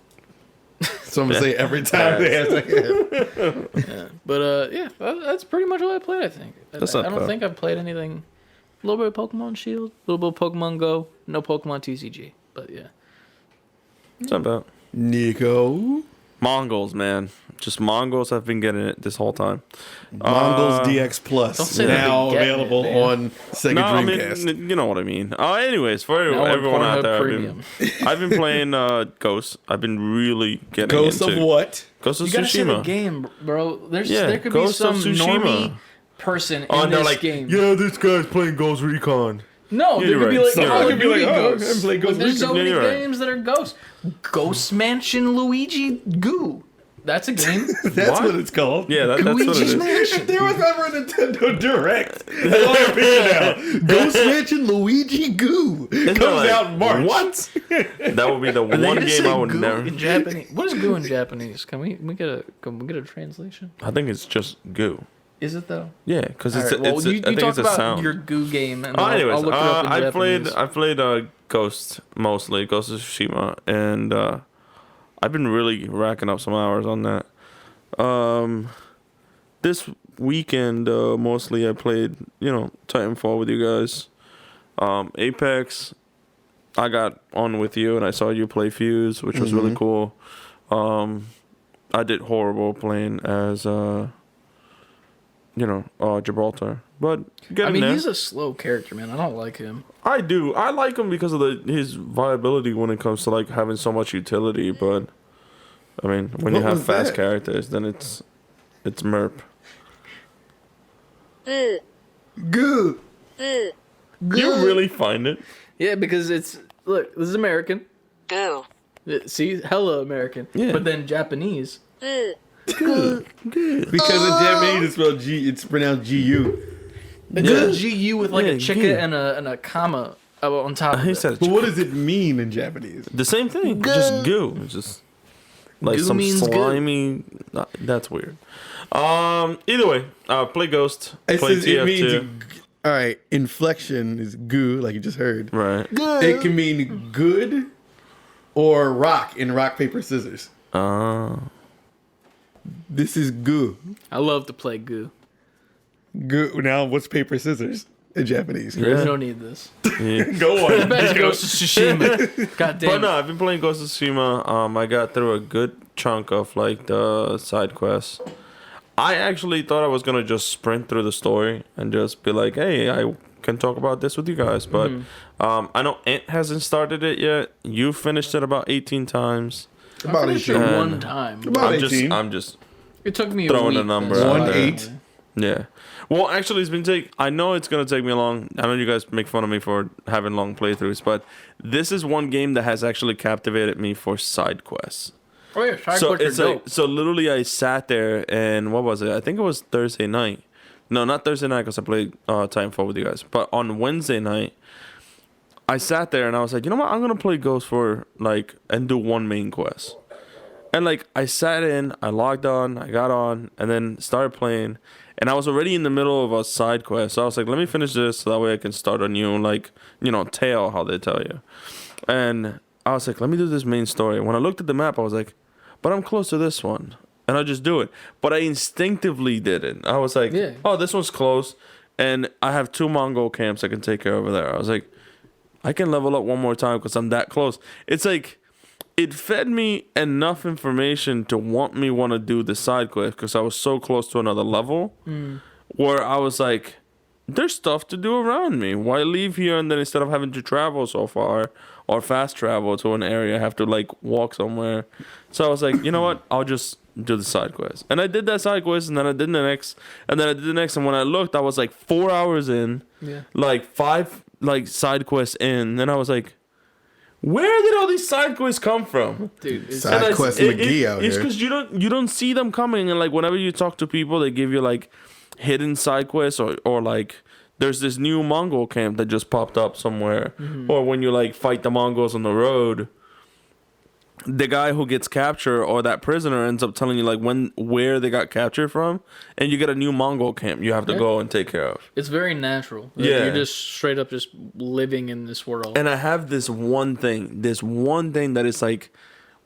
So I'm gonna say every time they have to. Yeah. But yeah, that's pretty much all I played. I think. That's I not don't bad. think I've played anything. A little bit of Pokemon Shield, a little bit of Pokemon Go, no Pokemon TCG. But yeah, It's not bad. Nico. Mongols, man. Just Mongols have been getting it this whole time. Mongols DX Plus don't say that now they get it, available man. on Sega No, I Dreamcast. mean, you know what I mean. Anyways, for Now on everyone out Pornhub there, Premium. I've been playing Ghosts. I've been really getting Ghost into of what? Ghost of you gotta say the Tsushima. game, bro. Yeah, there could Ghost be of some Tsushima. normie person in Oh, and they're this like, game. yeah, this guy's playing Ghost Recon. No, Yeah, there could be you're like right. Call Someone of could be like, Duty oh, I Ghosts. haven't played But Ghost there's so Recon. many Yeah, you're right. games that are ghosts. Ghost Mansion Luigi Goo. That's a game. That's what it's called. Yeah, that's what it Luigi's is. Mansion. If there was ever a Nintendo Direct, that's all I'm picturing now. Ghost Mansion Luigi Goo Isn't comes that out in March. What? That would be the Are they one gonna game say I would goo never. in Japanese. What is goo in Japanese? Can we get a translation? I think it's just goo. Is it though? Yeah, because All it's right, well, I you think talk it's a about sound. your goo game, and Oh, anyways, I'll look it up in I played Japanese. Ghost mostly, Ghost of Tsushima, and I've been really racking up some hours on that. This weekend, mostly I played, Titanfall with you guys. Apex, I got on with you, and I saw you play Fuse, which was really cool. I did horrible playing as, Gibraltar. But he's a slow character, man. I don't like him. I do. I like him because of his viability when it comes to like having so much utility. But I mean, when you have fast characters, then it's merp. Goo. You really find it? Yeah, because look, this is American. Goo. See, hella American. Yeah. But then Japanese. Because in Japanese it's spelled G. It's pronounced G-U. It's a G-U with like Yeah, a chicka G. and a comma on top of He it. said But what does it mean in Japanese? the same thing. Just goo. It's just like Goo some means good. slimy. That's weird. Either way, play Ghost. Play It means TF2. all right. Inflection is goo, like you just heard. Right. It can mean good or rock in rock paper scissors. This is goo. I love to play Goo. Goo. Now what's paper scissors in Japanese? Yeah. We don't need this. Yeah. Go on. Best Ghost of Tsushima. God But damn no, it. I've been playing Ghost of Tsushima. I got through a good chunk of like the side quests. I actually thought I was gonna just sprint through the story and just be like, "Hey, I can talk about this with you guys." But I know Ant hasn't started it yet. You finished it about 18 times. About I finished it 18. one time. About I'm 18. I'm just It took me throwing a a week. number to out start there. 1-8. Yeah. Well, actually, I know it's gonna take me long. I know you guys make fun of me for having long playthroughs, but this is one game that has actually captivated me for side quests. Oh yeah, side So quests it's are like, dope. so literally, I sat there and what was it? I think it was Thursday night. No, not Thursday night because I played Titanfall with you guys. But on Wednesday night, I sat there and I was like, you know what? I'm gonna play Ghost and do one main quest. And like I sat in, I logged on, I got on, and then started playing. And I was already in the middle of a side quest, so I was like, let me finish this so that way I can start a new tale, how they tell you. And I was like, let me do this main story. When I looked at the map, I was like, but I'm close to this one. And I'll just do it. But I instinctively did it. I was like, Yeah. oh, this one's close. And I have 2 Mongol camps I can take care over there. I was like, I can level up one more time because I'm that close. It's like, it fed me enough information to want to do the side quest because I was so close to another level where I was like, there's stuff to do around me. Why leave here and then instead of having to travel so far or fast travel to an area, I have to like walk somewhere. So I was like, you know what? I'll just do the side quest. And I did that side quest and then I did the next and then I did the next. And when I looked, I was like 4 hours in, like 5 like side quests in. And I was like, where did all these side quests come from? Dude, it's Side quest McGee out It's here. because you don't see them coming, and like whenever you talk to people, they give you like hidden side quests or like there's this new Mongol camp that just popped up somewhere, or when you like fight the Mongols on the road, the guy who gets captured or that prisoner ends up telling you like where they got captured from, and you get a new Mongol camp you have to go and take care of. It's very natural. Like, Yeah. You're just straight up just living in this world. And I have this one thing that is like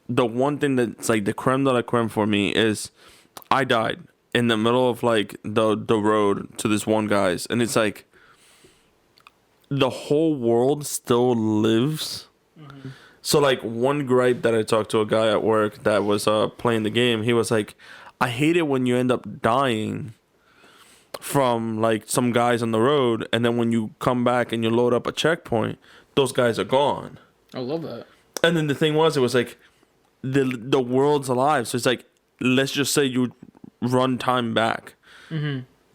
the one thing that's like the creme de la creme for me is I died in the middle of like the road to this one guy's, and it's like the whole world still lives. So like one gripe that I talked to a guy at work that was playing the game, he was like, I hate it when you end up dying from like some guys on the road, and then when you come back and you load up a checkpoint, those guys are gone. I love that. And then the thing was, it was like the world's alive. So it's like, let's just say you run time back.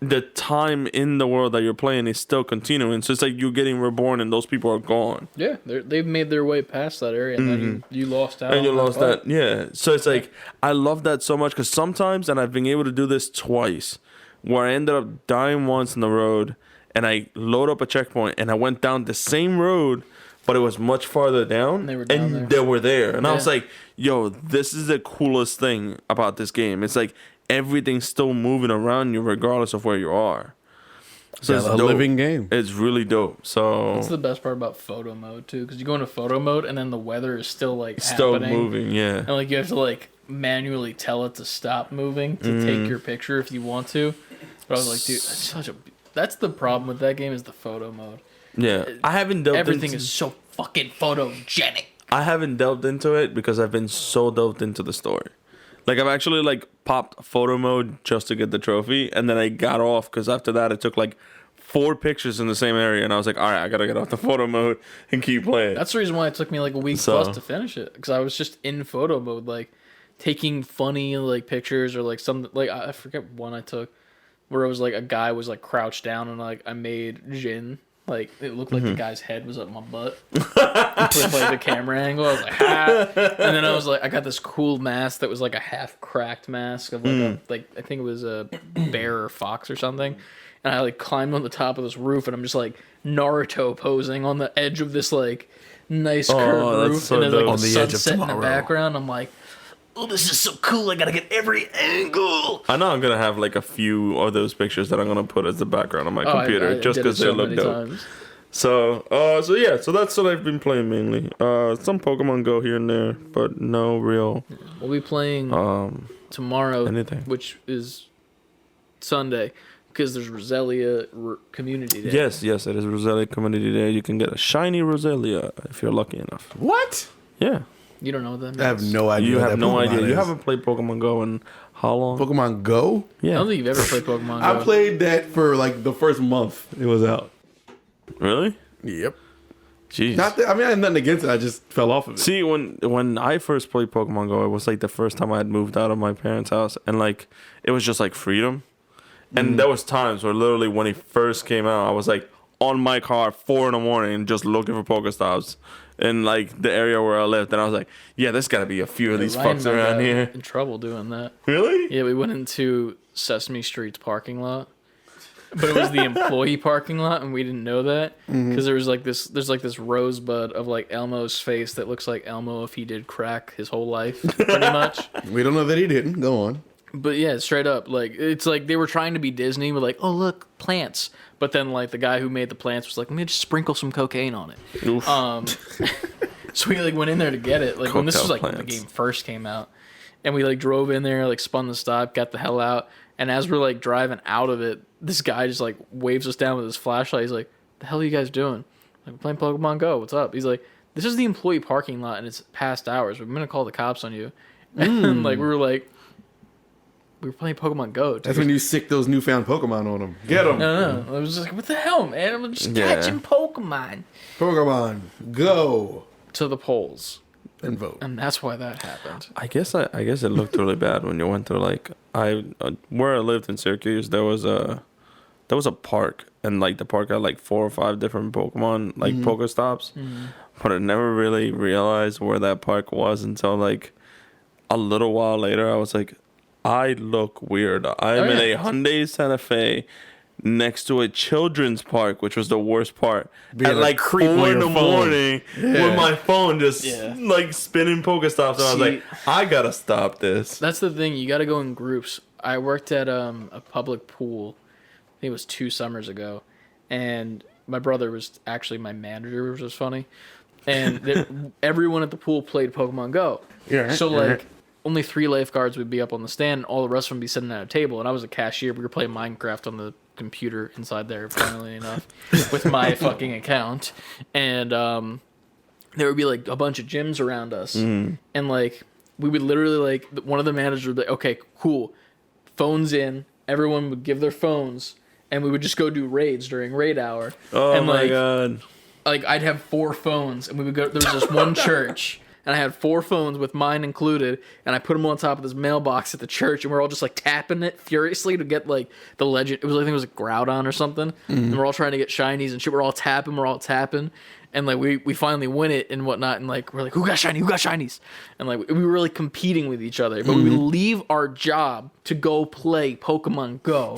The time in the world that you're playing is still continuing. So it's like you're getting reborn and those people are gone. Yeah, they've made their way past that area, and then you lost out. And you on lost fight. that. Yeah. So it's like, I love that so much because sometimes, and I've been able to do this twice, where I ended up dying once in the road and I load up a checkpoint and I went down the same road, but it was much farther down. They were down and there. they were there. And I was Yeah. like, yo, this is the coolest thing about this game. It's like everything's still moving around you regardless of where you are. So it's a dope. living game. It's really dope. So That's the best part about photo mode too, because you go into photo mode and then the weather is still like still happening, moving, yeah. and like you have to like manually tell it to stop moving to take your picture if you want to. But I was like, dude, that's the problem with that game is the photo mode. Yeah, I haven't delved Everything into, is so fucking photogenic. I haven't delved into it because I've been so delved into the story. Like I've actually like popped photo mode just to get the trophy, and then I got off because after that it took like 4 pictures in the same area, and I was like, all right, I gotta get off the photo mode and keep playing. That's the reason why it took me like a week plus to finish it, because I was just in photo mode, like taking funny like pictures or like some like I forget one I took where it was like a guy was like crouched down and like I made Jin. Like, it looked like the guy's head was up my butt. With, like, the camera angle. I was like, ha! And then I was like, I got this cool mask that was, like, a half-cracked mask of, like, I think it was a bear or fox or something. And I, like, climbed on the top of this roof, and I'm just, like, Naruto posing on the edge of this, like, nice curved roof. So and there's, like, on the the edge of sunset in the tomorrow. background. I'm like, oh, this is so cool. I gotta get every angle. I know I'm gonna have like a few of those pictures that I'm gonna put as the background on my computer I just did it because they so look many dope. times. So that's what I've been playing mainly. Some Pokemon Go here and there, but no real We'll be playing tomorrow, anything. which is Sunday, because there's Roselia Community Day. Yes, it is Roselia Community Day. You can get a shiny Roselia if you're lucky enough. What? Yeah. You don't know what that means? I have no idea. You what have that no Pokemon idea. is. You haven't played Pokemon Go in how long? Pokemon Go? I Yeah. don't think you've ever played Pokemon Go. I played that for like the first month it was out. Really? Yep. Jeez. I mean, I had nothing against it. I just fell off of it. See, when I first played Pokemon Go, it was like the first time I had moved out of my parents' house, and like it was just like freedom. And there was times where literally when it first came out, I was like on my car 4 a.m. just looking for Pokestops in like the area where I lived, and I was like, yeah, there's got to be a few of these Ryan fucks and I around got here. in trouble doing that. Really? Yeah, we went into Sesame Street's parking lot, but it was the employee parking lot, and we didn't know that because there's like this rosebud of like Elmo's face that looks like Elmo if he did crack his whole life, pretty much. We don't know that he didn't. Go on. But yeah, straight up, like it's like they were trying to be Disney with like, oh look, plants. But then like the guy who made the plants was like, let me just sprinkle some cocaine on it. Oof. So we like went in there to get it. Like when this was like when the Plants. game first came out, and we like drove in there, like spun the stop, got the hell out. And as we're like driving out of it, this guy just like waves us down with his flashlight. He's like, "The hell are you guys doing?" Like, we're playing Pokemon Go. What's up? He's like, "This is the employee parking lot, and it's past hours. We're gonna call the cops on you." And like we were playing Pokemon Go. Dude. That's when you sick those newfound Pokemon on them. Get them. No. I was just like, what the hell, man? I'm just catching Pokemon. Pokemon Go To the polls. and vote. And that's why that happened. I guess it looked really bad when you went to like where I lived in Syracuse. There was a park, and like the park had like 4 or 5 different Pokemon like Pokestops, but I never really realized where that park was until like a little while later. I was like, I look weird. I'm in a Hyundai Santa Fe next to a children's park, which was the worst part. Being At a like creep 4 on in your the phone. morning with my phone just like spinning Pokestops, and I was See- like, I gotta stop this. That's the thing. You got to go in groups. I worked at a public pool. I think it was 2 summers ago. And my brother was actually my manager, which was funny. And everyone at the pool played Pokemon Go. Yeah. So like only 3 lifeguards would be up on the stand, and all the rest of them would be sitting at a table. And I was a cashier. We were playing Minecraft on the computer inside there, funnily enough, with my fucking account. And there would be like a bunch of gyms around us, and like we would literally like one of the managers would be like, okay, cool, phones in. Everyone would give their phones, and we would just go do raids during raid hour. Oh and my like, god. like I'd have 4 phones, and we would go. There was this one church, and I had 4 phones with mine included, and I put them on top of this mailbox at the church, and we're all just like tapping it furiously to get like the legend. It was I think it was a Groudon or something, and we're all trying to get shinies and shit. We're all tapping, and like we finally win it and whatnot, and like we're like, who got shinies? And like we were really competing with each other, but we would leave our job to go play Pokemon Go.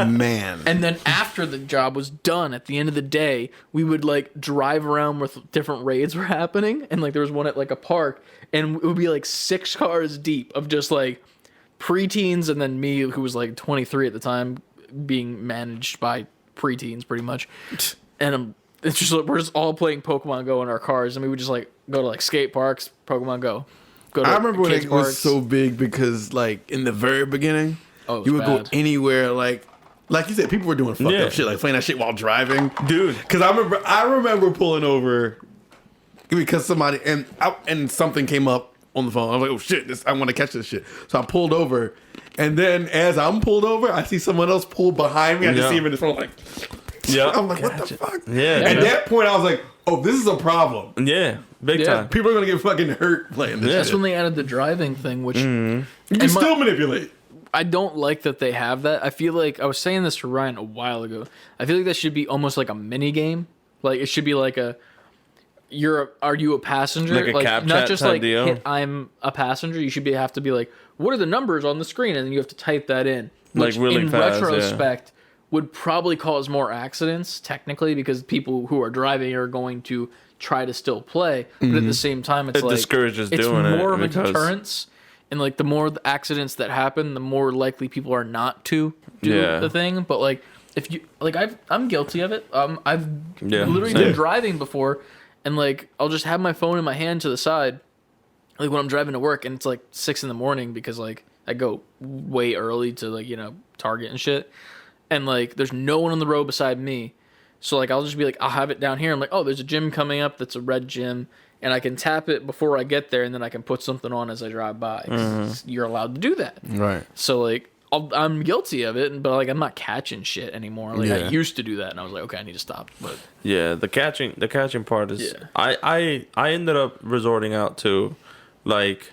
Man. And then after the job was done, at the end of the day, we would like drive around with different raids were happening. And like there was one at like a park, and it would be like 6 cars deep of just like preteens, and then me, who was like 23 at the time, being managed by preteens pretty much, and it's just like, we're just all playing Pokemon Go in our cars, and we would just like go to like skate parks, Pokemon Go. Go to I remember when kids' it parks. was so big because like in the very beginning, Oh, it you was would bad. go anywhere like you said, people were doing fucked up shit, like playing that shit while driving, Dude. Because I remember pulling over because somebody and something came up on the phone. I was like, oh shit, I want to catch this shit. So I pulled over, and then as I'm pulled over, I see someone else pull behind me. I just see him in the front, like, I'm like, what the fuck? Yeah. At that point, I was like, oh, this is a problem. Yeah. Big time. People are gonna get fucking hurt playing this. That's shit. when they added the driving thing, which You can still manipulate. I don't like that they have that. I feel like I was saying this to Ryan a while ago. I feel like that should be almost like a mini game. Like it should be like are you a passenger? Like a cap not chat just type like deal? hit I'm a passenger. You should have to be like, what are the numbers on the screen, and then you have to type that in. Like Which really in fast, retrospect would probably cause more accidents technically because people who are driving are going to try to still play, but at the same time it's It like discourages it's doing it more of a because- deterrence. And like the more the accidents that happen, the more likely people are not to do the thing. But like if you like, I'm guilty of it. I've literally been driving before, and like I'll just have my phone in my hand to the side, like when I'm driving to work, and it's like 6 a.m. because like I go way early to like Target and shit, and like there's no one on the road beside me, so like I'll just be like I'll have it down here. I'm like, oh, there's a gym coming up that's a red gym. And I can tap it before I get there, and then I can put something on as I drive by. You're allowed to do that, Right. so like I'm guilty of it, but like I'm not catching shit anymore. Like I used to do that, and I was like, okay, I need to stop. But Yeah, the catching part is I ended up resorting out to like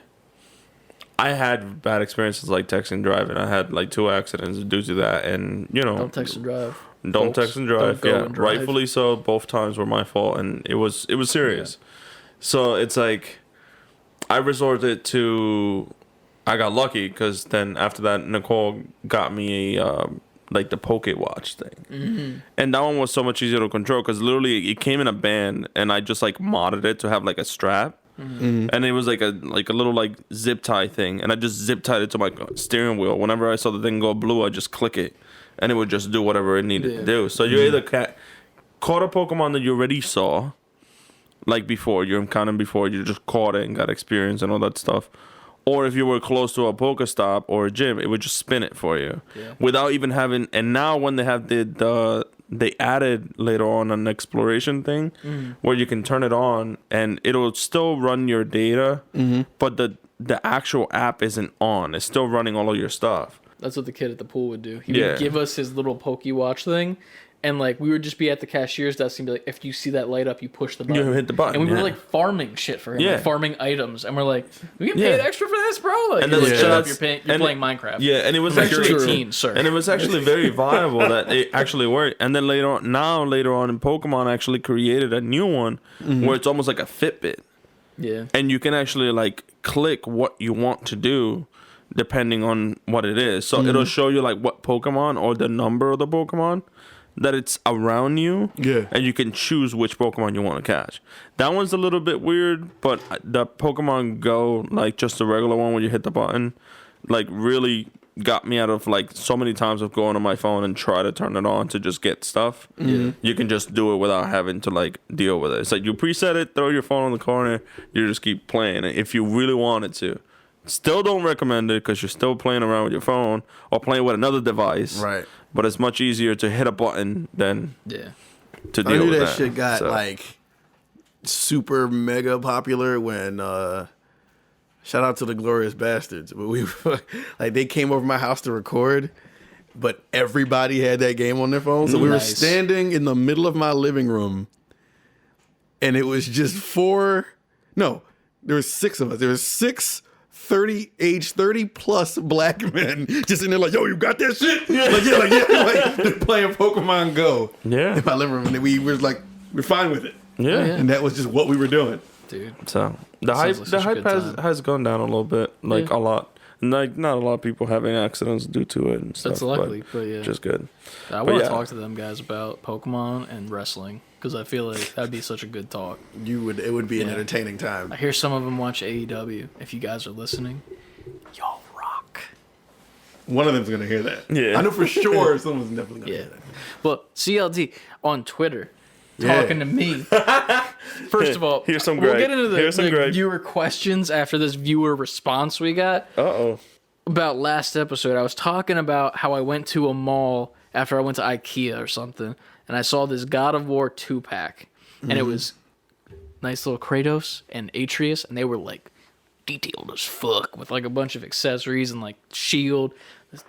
I had bad experiences like texting and driving. I had like 2 accidents due to that, and don't text and drive. Don't Folks, text and drive. don't go Yeah, and drive. rightfully so. Both times were my fault, and it was serious. Yeah. So it's like I resorted to. I got lucky because then after that, Nicole got me a like the Poke Watch thing, and that one was so much easier to control because literally it came in a band, and I just like modded it to have like a strap. And it was like a little like zip tie thing, and I just zip tied it to my steering wheel. Whenever I saw the thing go blue, I just click it, and it would just do whatever it needed to do. So you either caught a Pokemon that you already saw, like before, you encountered before, you just caught it and got experience and all that stuff. Or if you were close to a Pokestop or a gym, it would just spin it for you without even having. And now when they have they added later on an exploration thing where you can turn it on and it'll still run your data, but the actual app isn't on. It's still running all of your stuff. That's what the kid at the pool would do. He would give us his little Poke Watch thing, and like we would just be at the cashier's desk and be like, if you see that light up, you push the button. You hit the button. And we were like farming shit for him, like farming items, and we're like, we get paid extra for this, bro. Like, And then like, shut up, that's- you're playing Minecraft. Yeah, and it was Like, actually you're 18, sir. And it was actually very viable that it actually worked. And then later on in Pokemon actually created a new one where it's almost like a Fitbit. Yeah. And you can actually like click what you want to do depending on what it is. So it'll show you like what Pokemon or the number of the Pokemon that it's around you. Yeah. And you can choose which Pokemon you want to catch. That one's a little bit weird, but the Pokemon Go, like just the regular one where you hit the button, like really got me out of like so many times of going on my phone and try to turn it on to just get stuff. You can just do it without having to like deal with it. It's like you preset it, throw your phone on the corner, you just keep playing it if you really wanted to. Still don't recommend it because you're still playing around with your phone or playing with another device. Right. But it's much easier to hit a button than to deal I knew with that shit got like super mega popular when shout out to the Glorious Bastards. But we like they came over my house to record, but everybody had that game on their phone. So we were standing in the middle of my living room, and it was just there was 6 of us. There was 6 age 30 plus black men just in there like, yo, you got that shit? Like playing Pokemon Go. Yeah. In my living room, and we were like, we're fine with it. Yeah. And that was just what we were doing. Dude. So the hype has gone down a little bit, like a lot. Like not a lot of people having accidents due to it and stuff. That's luckily, but yeah. Just good. I want to talk to them guys about Pokemon and wrestling because I feel like that'd be such a good talk. It would be an entertaining time. I hear some of them watch AEW. If you guys are listening, y'all rock. one of them's gonna hear that. Yeah. I know for sure someone's definitely gonna Yeah. hear that. But CLD on Twitter talking to me. First of all, Here's some we'll Greg. get into Here's some the Greg. viewer questions after this viewer response we got. Uh-oh. About last episode, I was talking about how I went to a mall after I went to IKEA or something, and I saw this God of War 2-pack, and it was nice little Kratos and Atreus, and they were like detailed as fuck with like a bunch of accessories and like shield,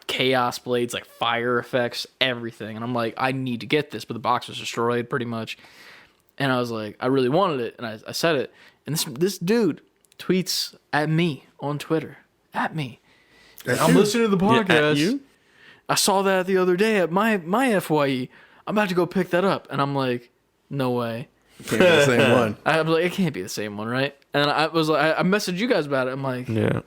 chaos blades, like fire effects, everything. And I'm like, I need to get this, but the box was destroyed pretty much. And I was like, I really wanted it, and I said it. And this dude tweets at me on Twitter, at me. I'm listening to the podcast. Yeah, at you? I saw that the other day at my FYE. I'm about to go pick that up, and I'm like, no way. Can't be the same one. I'm like, it can't be the same one, right? And I was like, I messaged you guys about it. I'm like, Yeah.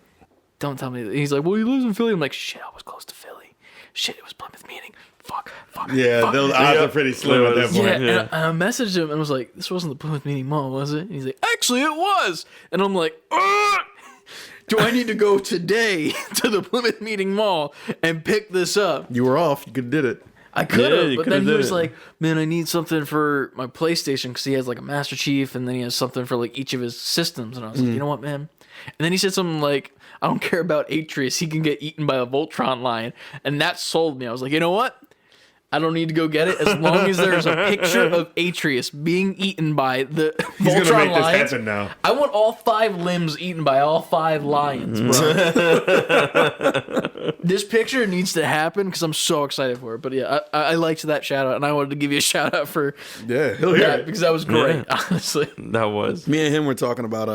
don't tell me that. He's like, well, he lives in Philly. I'm like, shit, I was close to Philly. Shit, it was Plymouth meeting. Fuck. Yeah, fuck. those odds are pretty slim at that point. Yeah, Yeah. and I messaged him and was like, this wasn't the Plymouth Meeting Mall, was it? And he's like, actually, it was. And I'm like, ugh! Do I need to go today to the Plymouth Meeting Mall and pick this up? You were off. You could did it. I could have, you but coulda then he did was it. like, man, I need something for my PlayStation because he has like a Master Chief and then he has something for like each of his systems. And I was like, you know what, man? And then he said something like, I don't care about Atreus. He can get eaten by a Voltron lion. And that sold me. I was like, you know what? I don't need to go get it as long as there's a picture of Atreus being eaten by the He's Voltron gonna make lions. this happen now. I want all 5 limbs eaten by all 5 lions, bro. This picture needs to happen because I'm so excited for it. But yeah, I liked that shout out, and I wanted to give you a shout out for Yeah, he'll hear that it. because that was great, honestly. That was. Me and him were talking about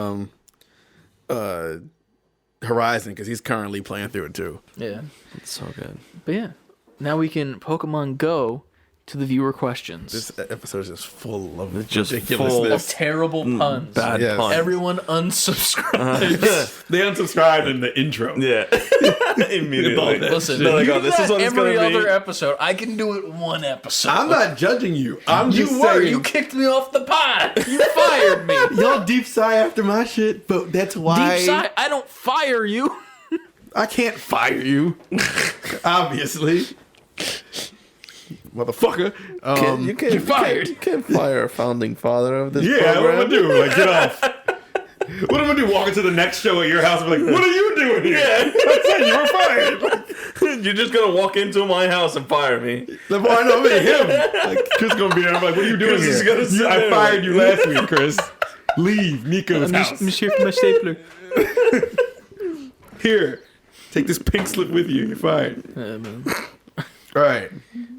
Horizon because he's currently playing through it too. Yeah, It's so good. but yeah, now we can Pokemon Go to the viewer questions. This episode is just full of just of ridiculousness. terrible puns. Bad Yes. puns. Everyone unsubscribes. They unsubscribed in the intro. Yeah. Immediately. Listen, They're like, you oh, do this is that what it's every gonna be. other episode. I can do it one episode. I'm not judging you. I'm just You were. saying. You kicked me off the pod. You fired me. Y'all deep sigh after my shit, but that's why Deep sigh. I don't fire you. I can't fire you. Obviously. Motherfucker. You're fired. You can't fire a founding father of this Yeah, what am I program. gonna do? Like, get off. What am I gonna do? Walk into the next show at your house and be like, what are you doing here? Yeah. I said you were fired. You're just gonna walk into my house and fire me. The boy, no, me, him. Like, Chris gonna be there. I'm like, what are you doing Chris is here? gonna sit I there fired like- you last week, Chris. Leave Nico's house. here for my stapler. Here, take this pink slip with you. You're fired. Yeah, man. All right.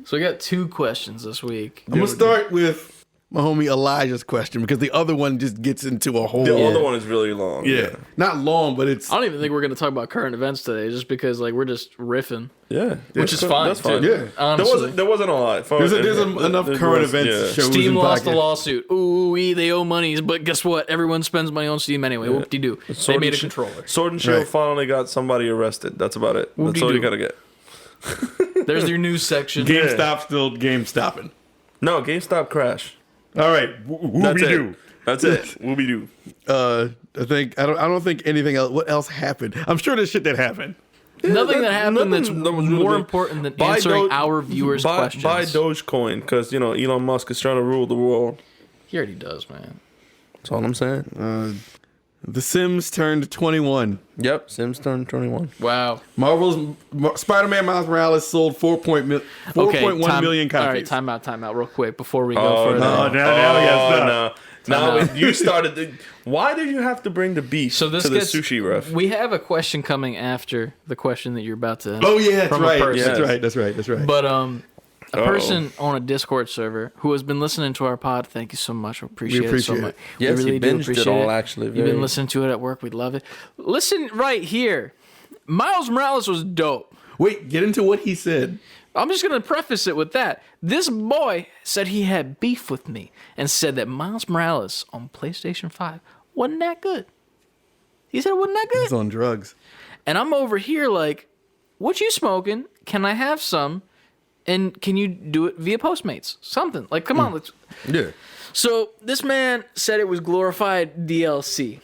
So we got 2 questions this week. I'm gonna start with my homie Elijah's question because the other one just gets into a whole. The other one is really long. Yeah, not long, but it's I don't even think we're going to talk about current events today, just because like we're just riffing, Yeah. which is fine. That's fine. too, Yeah. honestly. There wasn't a lot. there's enough current events shows. Steam and lost the podcasts. lawsuit. Ooh, they owe monies, but guess what? Everyone spends money on Steam anyway. Whoop-de-doo. They made a controller. Sword and Shield Right. finally got somebody arrested. That's about it. That's all you gotta get. There's your news section. GameStop still game stopping. No, GameStop crash. All right, That's it. do. That's it. Whoopie doo. I don't think anything else. What else happened? I'm sure there's shit that happened. Nothing that happened that's that was really more big. important than Buy answering Do- our viewers' questions. Buy Dogecoin because Elon Musk is trying to rule the world. He already does, man. That's all I'm saying. The Sims turned 21. Yep, Sims turned 21. Wow. Spider-Man Miles Morales sold 4.1 million copies. All right, time out real quick before we go Oh, further. no. now we gotta stop. Now you started. Why did you have to bring the beef So this to the gets, sushi ref? We have a question coming after the question that you're about to. Oh yeah, that's From a right. person. That's right. But a person on a Discord server who has been listening to our pod, thank you so much. We appreciate it so appreciate much. it. Yes, we really he do binged it appreciate all, it. actually, You've very- been listening to it at work. We love it. Listen right here. Miles Morales was dope. Wait, get into what he said. I'm just going to preface it with that. This boy said he had beef with me and said that Miles Morales on PlayStation 5 wasn't that good. He said it wasn't that good. He's on drugs. And I'm over here like, what you smoking? Can I have some? And can you do it via Postmates? Something. Like, come on. Let's. Yeah. So this man said it was glorified DLC,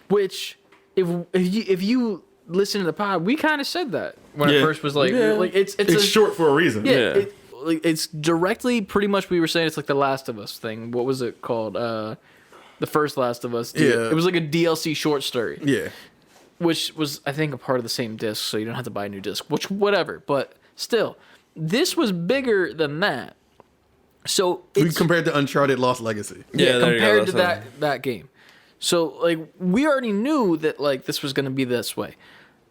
which if you listened to the pod, we kind of said that when it first was like It's short for a reason. yeah. It's directly pretty much we were saying it's like the Last of Us thing. What was it called? The first Last of Us. Yeah. It was like a DLC short story. Yeah. Which was, I think, a part of the same disc, so you don't have to buy a new disc. Which, whatever. But still, this was bigger than that. So We it's compared to Uncharted Lost Legacy. Yeah, there you go, compared to that's that game. So like we already knew that like this was going to be this way.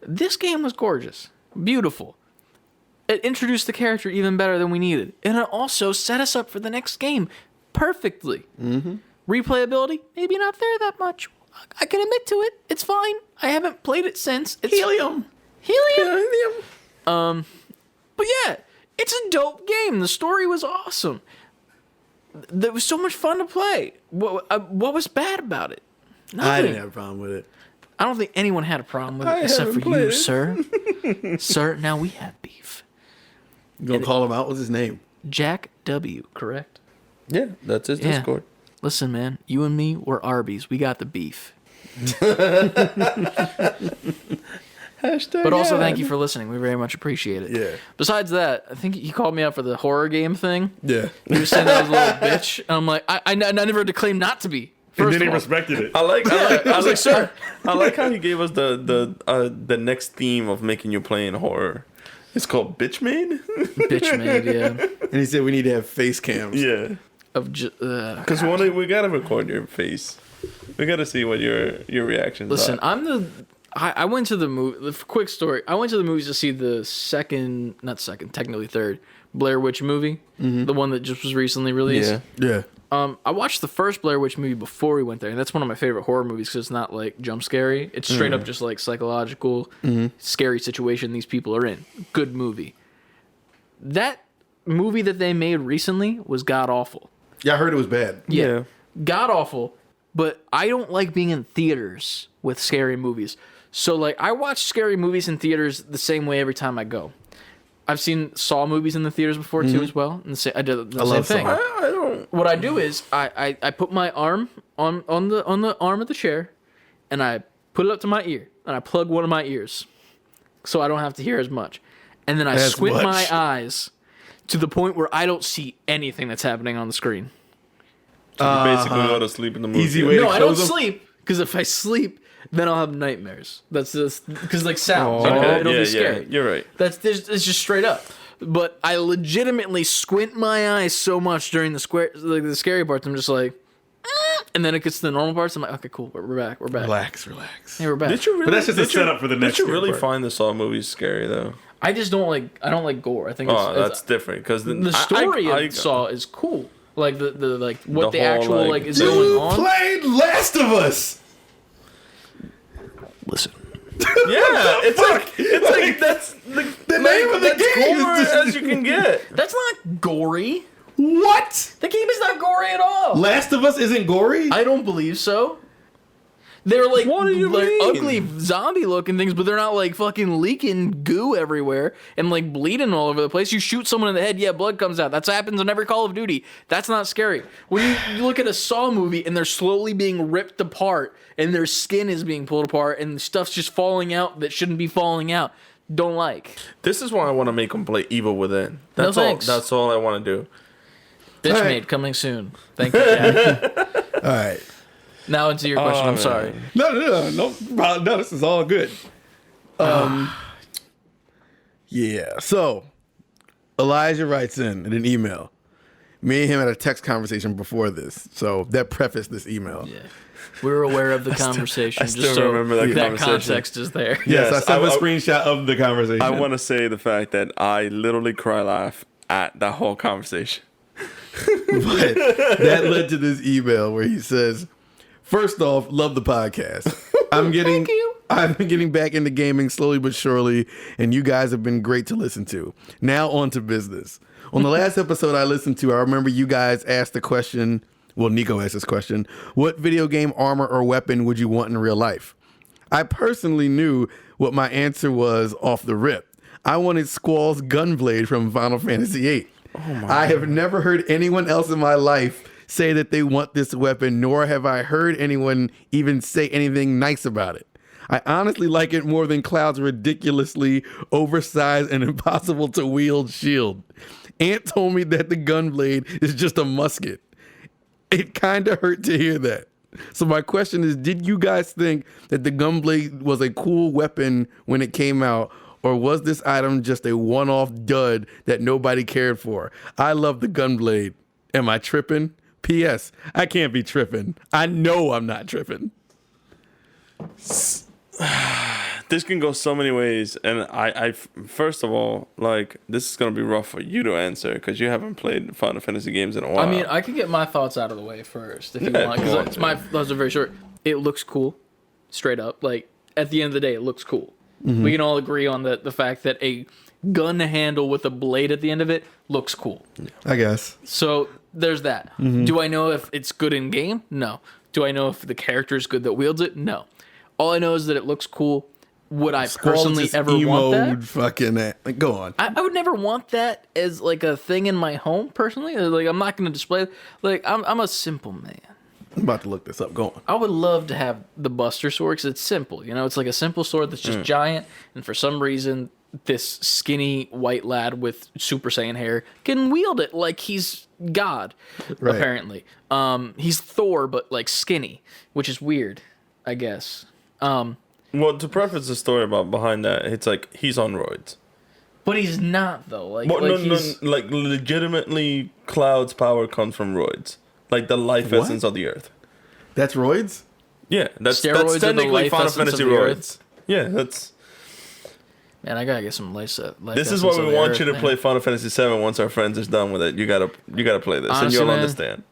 This game was gorgeous, beautiful. It introduced the character even better than we needed, and it also set us up for the next game perfectly. Mm-hmm. Replayability, maybe not there that much. I can admit to it. It's fine. I haven't played it since. It's Helium. But yeah, it's a dope game. The story was awesome. There was so much fun to play. What was bad about it? Nothing. I didn't have a problem with it. I don't think anyone had a problem with it except for you, sir. Sir, now we have beef. You gonna call him out? What's his name? Jack W, correct? Yeah, that's his Yeah. Discord. Listen, man, you and me, we're Arby's. We got the beef. But also, thank you for listening. We very much appreciate it. Yeah. Besides that, I think he called me out for the horror game thing. Yeah. He was saying I was a little bitch. And I'm like, I never had to claim not to be. And First then he of all. respected it. I like sir. I like how he gave us the next theme of making you play in horror. It's called Bitch Made. Bitch made, yeah. And he said we need to have face cams. Yeah. Because we gotta record your face. We gotta see what your reactions Listen, are. I went to the movie. Quick story. I went to the movies to see the technically third Blair Witch movie, the one that just was recently released. Yeah. I watched the first Blair Witch movie before we went there, and that's one of my favorite horror movies because it's not like jump scary. It's straight up just like psychological, scary situation these people are in. Good movie. That movie that they made recently was god awful. Yeah, I heard it was bad. Yeah. God awful, but I don't like being in theaters with scary movies. So like I watch scary movies in theaters the same way every time I go. I've seen Saw movies in the theaters before too as well. And I did the same thing. Saw. I don't. What I do is I put my arm on the arm of the chair, and I put it up to my ear, and I plug one of my ears, so I don't have to hear as much. And then I squint my eyes to the point where I don't see anything that's happening on the screen. So you basically go to sleep in the movie. Easy way. No, I don't close 'em? sleep, because if I sleep, then I'll have nightmares. That's just because like sounds, Okay, it'll be scary. You're right. It's just straight up. But I legitimately squint my eyes so much during the scary parts. I'm just like, and then it gets to the normal parts. I'm like, okay, cool, we're back. Relax. Yeah, we're back. Did you really? But that's just a setup for the next. Did you really part. find the Saw movies scary though? I just don't like gore. I think That's different because the story of Saw is cool. Like the like what the whole, actual like, is You going on. played Last of Us. Listen. Yeah, it's like that's The name of the game gore is just, as you can get. That's not gory. what? The game is not gory at all. Last of Us isn't gory. I don't believe so. They're like, What do you mean? ugly zombie looking things, but they're not like fucking leaking goo everywhere and like bleeding all over the place. You shoot someone in the head, yeah, blood comes out. That happens in every Call of Duty. That's not scary. When you look at a Saw movie and they're slowly being ripped apart and their skin is being pulled apart and stuff's just falling out that shouldn't be falling out, don't like. This is why I want to make them play Evil Within. No That's all. thanks. That's all I want to do. Bitch All right. Made coming soon. Thank you, Jack. All right. Now into your question. I'm man. sorry. No. This is all good. Yeah. So Elijah writes in an email. Me and him had a text conversation before this, so that prefaced this email. Yeah. We were aware of the conversation. I still just so remember that conversation. context is there. Yes, I Yes, sent a I- screenshot of the conversation. I want to say the fact that I literally laugh at that whole conversation. But that led to this email where he says, first off, love the podcast. I've been getting back into gaming slowly but surely, and you guys have been great to listen to. Now on to business. On the last episode I listened to, I remember you guys asked the question, well, Nico asked this question, what video game armor or weapon would you want in real life? I personally knew what my answer was off the rip. I wanted Squall's Gunblade from Final Fantasy VIII. I have never heard anyone else in my life say that they want this weapon, nor have I heard anyone even say anything nice about it. I honestly like it more than Cloud's ridiculously oversized and impossible to wield shield. Ant told me that the Gunblade is just a musket. It kind of hurt to hear that. So my question is, did you guys think that the Gunblade was a cool weapon when it came out, or was this item just a one-off dud that nobody cared for? I love the Gunblade. Am I tripping? P.S. I can't be tripping. I know I'm not tripping. This can go so many ways, and I first of all, like, this is gonna be rough for you to answer because you haven't played Final Fantasy games in a while. I mean, I can get my thoughts out of the way first if you want, because my thoughts are very short. It looks cool, straight up. Like, at the end of the day, it looks cool. Mm-hmm. We can all agree on the fact that a gun handle with a blade at the end of it looks cool. I guess. So there's that. Mm-hmm. Do I know if it's good in game? No. Do I know if the character is good that wields it? No. All I know is that it looks cool. Would I personally ever want that? Fucking like, go on. I would never want that as like a thing in my home personally. Like, I'm not going to display. Like, I'm a simple man. I'm about to look this up. Go on. I would love to have the Buster Sword because it's simple. You know, it's like a simple sword that's just giant, and for some reason, this skinny white lad with Super Saiyan hair can wield it like he's God. Right. Apparently, he's Thor but like skinny, which is weird, I guess. Well, to preface the story behind that, it's like he's on roids. But he's not though. Like, well, no, like legitimately, Cloud's power comes from roids, like the life essence of the Earth. That's roids. Yeah, that's technically Final Fantasy roids. Yeah, that's. Man, I gotta get some life. This is why we want you to play Final Fantasy VII. Once our friends is done with it, you gotta play this, honestly, and you'll understand.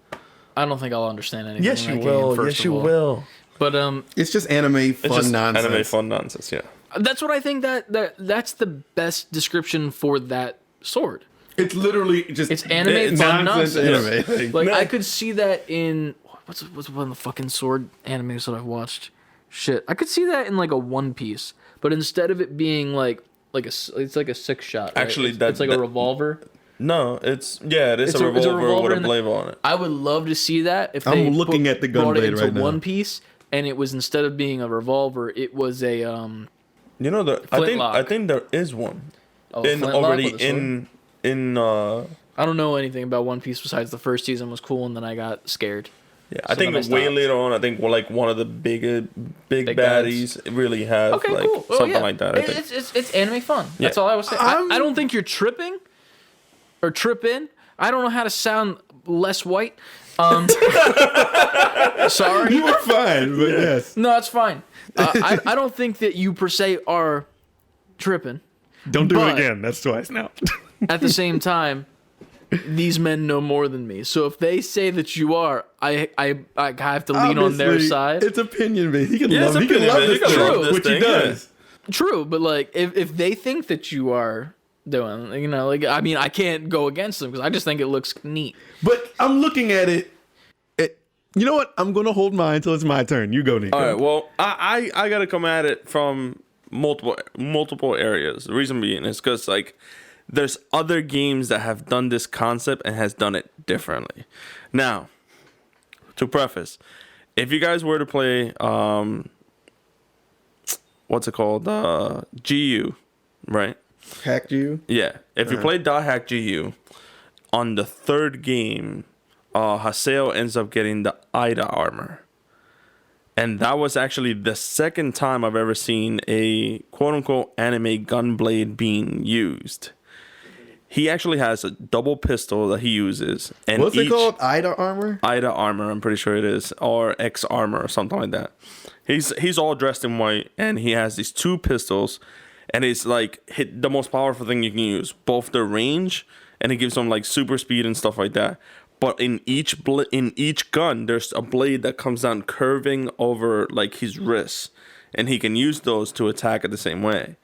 I don't think I'll understand anything. Yes, you will. Yes, you will. But it's just anime fun nonsense. Anime fun nonsense, yeah. That's what I think that's the best description for that sword. It's literally just it's anime fun nonsense. Anime. Like I could see that in what's one of the fucking sword animes that I've watched. Shit, I could see that in like a One Piece, but instead of it being it's like a 6-shot. Right? Actually, it's like a revolver. No, it is a revolver with a blade on it. I would love to see that if I'm looking at the Gunblade right now. One Piece. And it was, instead of being a revolver, it was a I think there is one in I don't know anything about One Piece besides the first season was cool, and then I got scared. Yeah, I think way later on, I think like one of the big baddies really have cool. Something like that. I think it's anime fun. Yeah. That's all I was saying. I don't think you're tripping or tripping. I don't know how to sound less white. Sorry. You were fine, but yes. No, it's fine. I don't think that you per se are tripping. Don't do it again. That's twice now. At the same time, these men know more than me. So if they say that you are, I have to lean on their side. It's opinion based. He can love this which he does. True, but like if they think that you are doing, you know, like, I mean, I can't go against them because I just think it looks neat. But I'm looking at it. You know what? I'm gonna hold mine until it's my turn. You go, Nico. All right. Well, I gotta come at it from multiple areas. The reason being is because like there's other games that have done this concept and has done it differently. Now, to preface, if you guys were to play what's it called? GU, right? Hack GU? Yeah. If you played .hack GU, on the third game, Haseo ends up getting the Ida armor. And that was actually the second time I've ever seen a quote-unquote anime gunblade being used. He actually has a double pistol that he uses. And what's it called? Ida armor? Ida armor, I'm pretty sure it is. Or X armor or something like that. He's all dressed in white, and he has these two pistols. And it's like the most powerful thing you can use. Both the range, and it gives him like super speed and stuff like that. But in each gun, there's a blade that comes down curving over like his wrists. And he can use those to attack it the same way.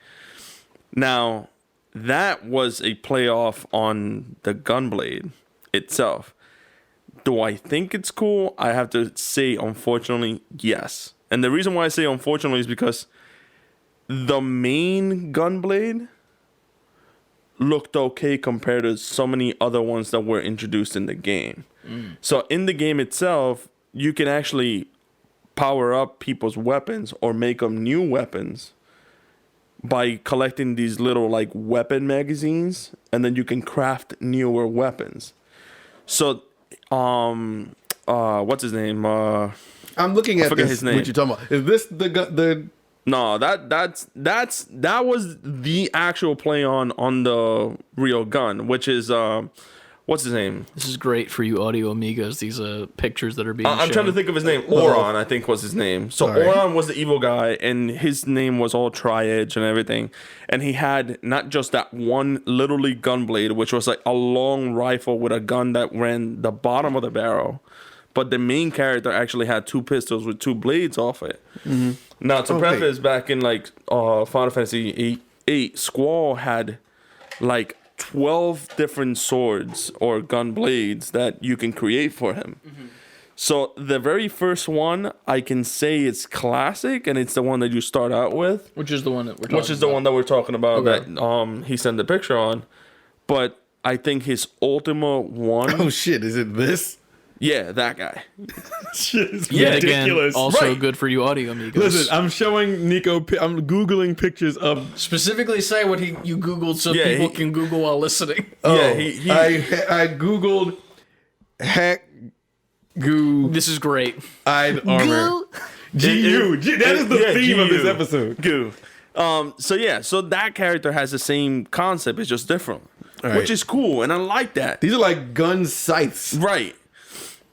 Now, that was a playoff on the Gunblade itself. Do I think it's cool? I have to say, unfortunately, yes. And the reason why I say unfortunately is because the main Gunblade looked okay compared to so many other ones that were introduced in the game. So in the game itself, you can actually power up people's weapons or make them new weapons by collecting these little like weapon magazines, and then you can craft newer weapons. So, what's his name? I'm looking at forget this. his name. What you talking about? Is this the? No, that was the actual play on the real gun, which is what's his name? This is great for you audio amigos. These pictures that are being I'm shown. trying to think of his name. Oron, I think was his name. So Sorry. Oron was the evil guy, and his name was all Tri-Edge and everything. And he had not just that one literally gunblade, which was like a long rifle with a gun that ran the bottom of the barrel, but the main character actually had 2 pistols with 2 blades off it. Mm-hmm. Now, to preface, back in like Final Fantasy 8, Squall had like 12 different swords or gun blades that you can create for him. Mm-hmm. So the very first one, I can say it's classic, and it's the one that you start out with. Which is the one that we're talking about. Which is the one that we're talking about, Okay. that he sent the picture on. But I think his Ultima one... Oh shit! Is it this? Yeah, that guy. Shit is Yet ridiculous. again, also Right. good for you audio amigos. Listen, I'm showing Nico. I'm googling pictures of. Specifically say what you Googled so Yeah, people he- can Google while listening. Yeah, he I googled hack goo This is great. eyed armor. GU. That is the theme of this GU. episode. Goo. So that character has the same concept, it's just different. Right. Which is cool, and I like that. These are like gun scythes. Right.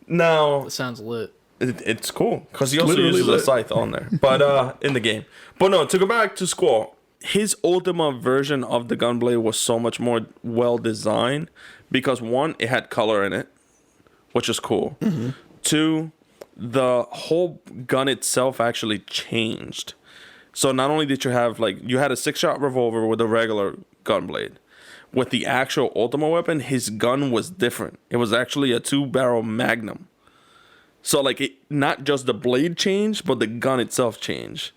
Now, That sounds lit. it's cool because he also Literally uses a lit. scythe on there, but in the game. But no, to go back to Squall, his Ultima version of the gunblade was so much more well designed because 1, it had color in it, which is cool. Mm-hmm. 2, the whole gun itself actually changed. So not only did you have you had a 6-shot revolver with a regular gunblade. With the actual Ultima weapon, his gun was different. It was actually a 2-barrel Magnum. So not just the blade changed, but the gun itself changed.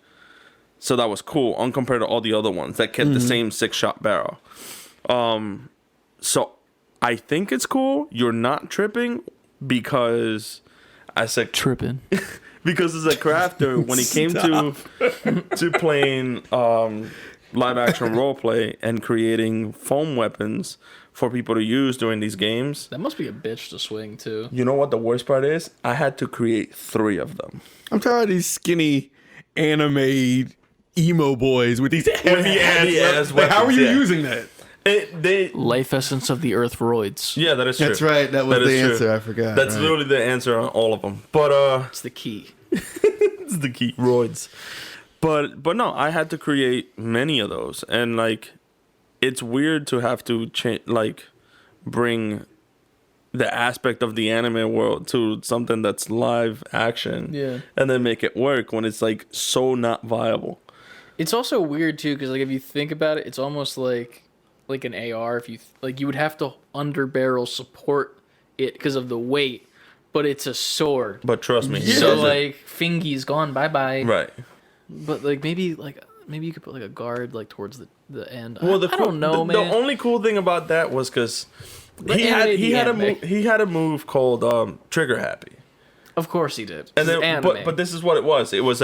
So that was cool, compared to all the other ones that kept the same 6-shot barrel. So I think it's cool. You're not tripping because I said Tripping. because as a crafter, when it came to playing live action roleplay and creating foam weapons for people to use during these games. That must be a bitch to swing too. You know what the worst part is? I had to create 3 of them. I'm tired of these skinny anime emo boys with these heavy ass weapons. How are you using that? Life essence of the earth roids. Yeah, that is true. That's right. That was That the is true. answer. I forgot. That's right. literally the answer on all of them. But It's the key. it's the key, roids. But no, I had to create many of those, and it's weird to have to bring the aspect of the anime world to something that's live action, and then make it work when it's so not viable. It's also weird too because if you think about it, it's almost like an AR. If you you would have to underbarrel support it because of the weight, but it's a sword. But trust me, So fingy's gone, bye bye. right. But maybe you could put a guard towards the end. Well, I don't know, man. The only cool thing about that was because he had a move called Trigger Happy. Of course he did. And then, anime. but this is what it was. It was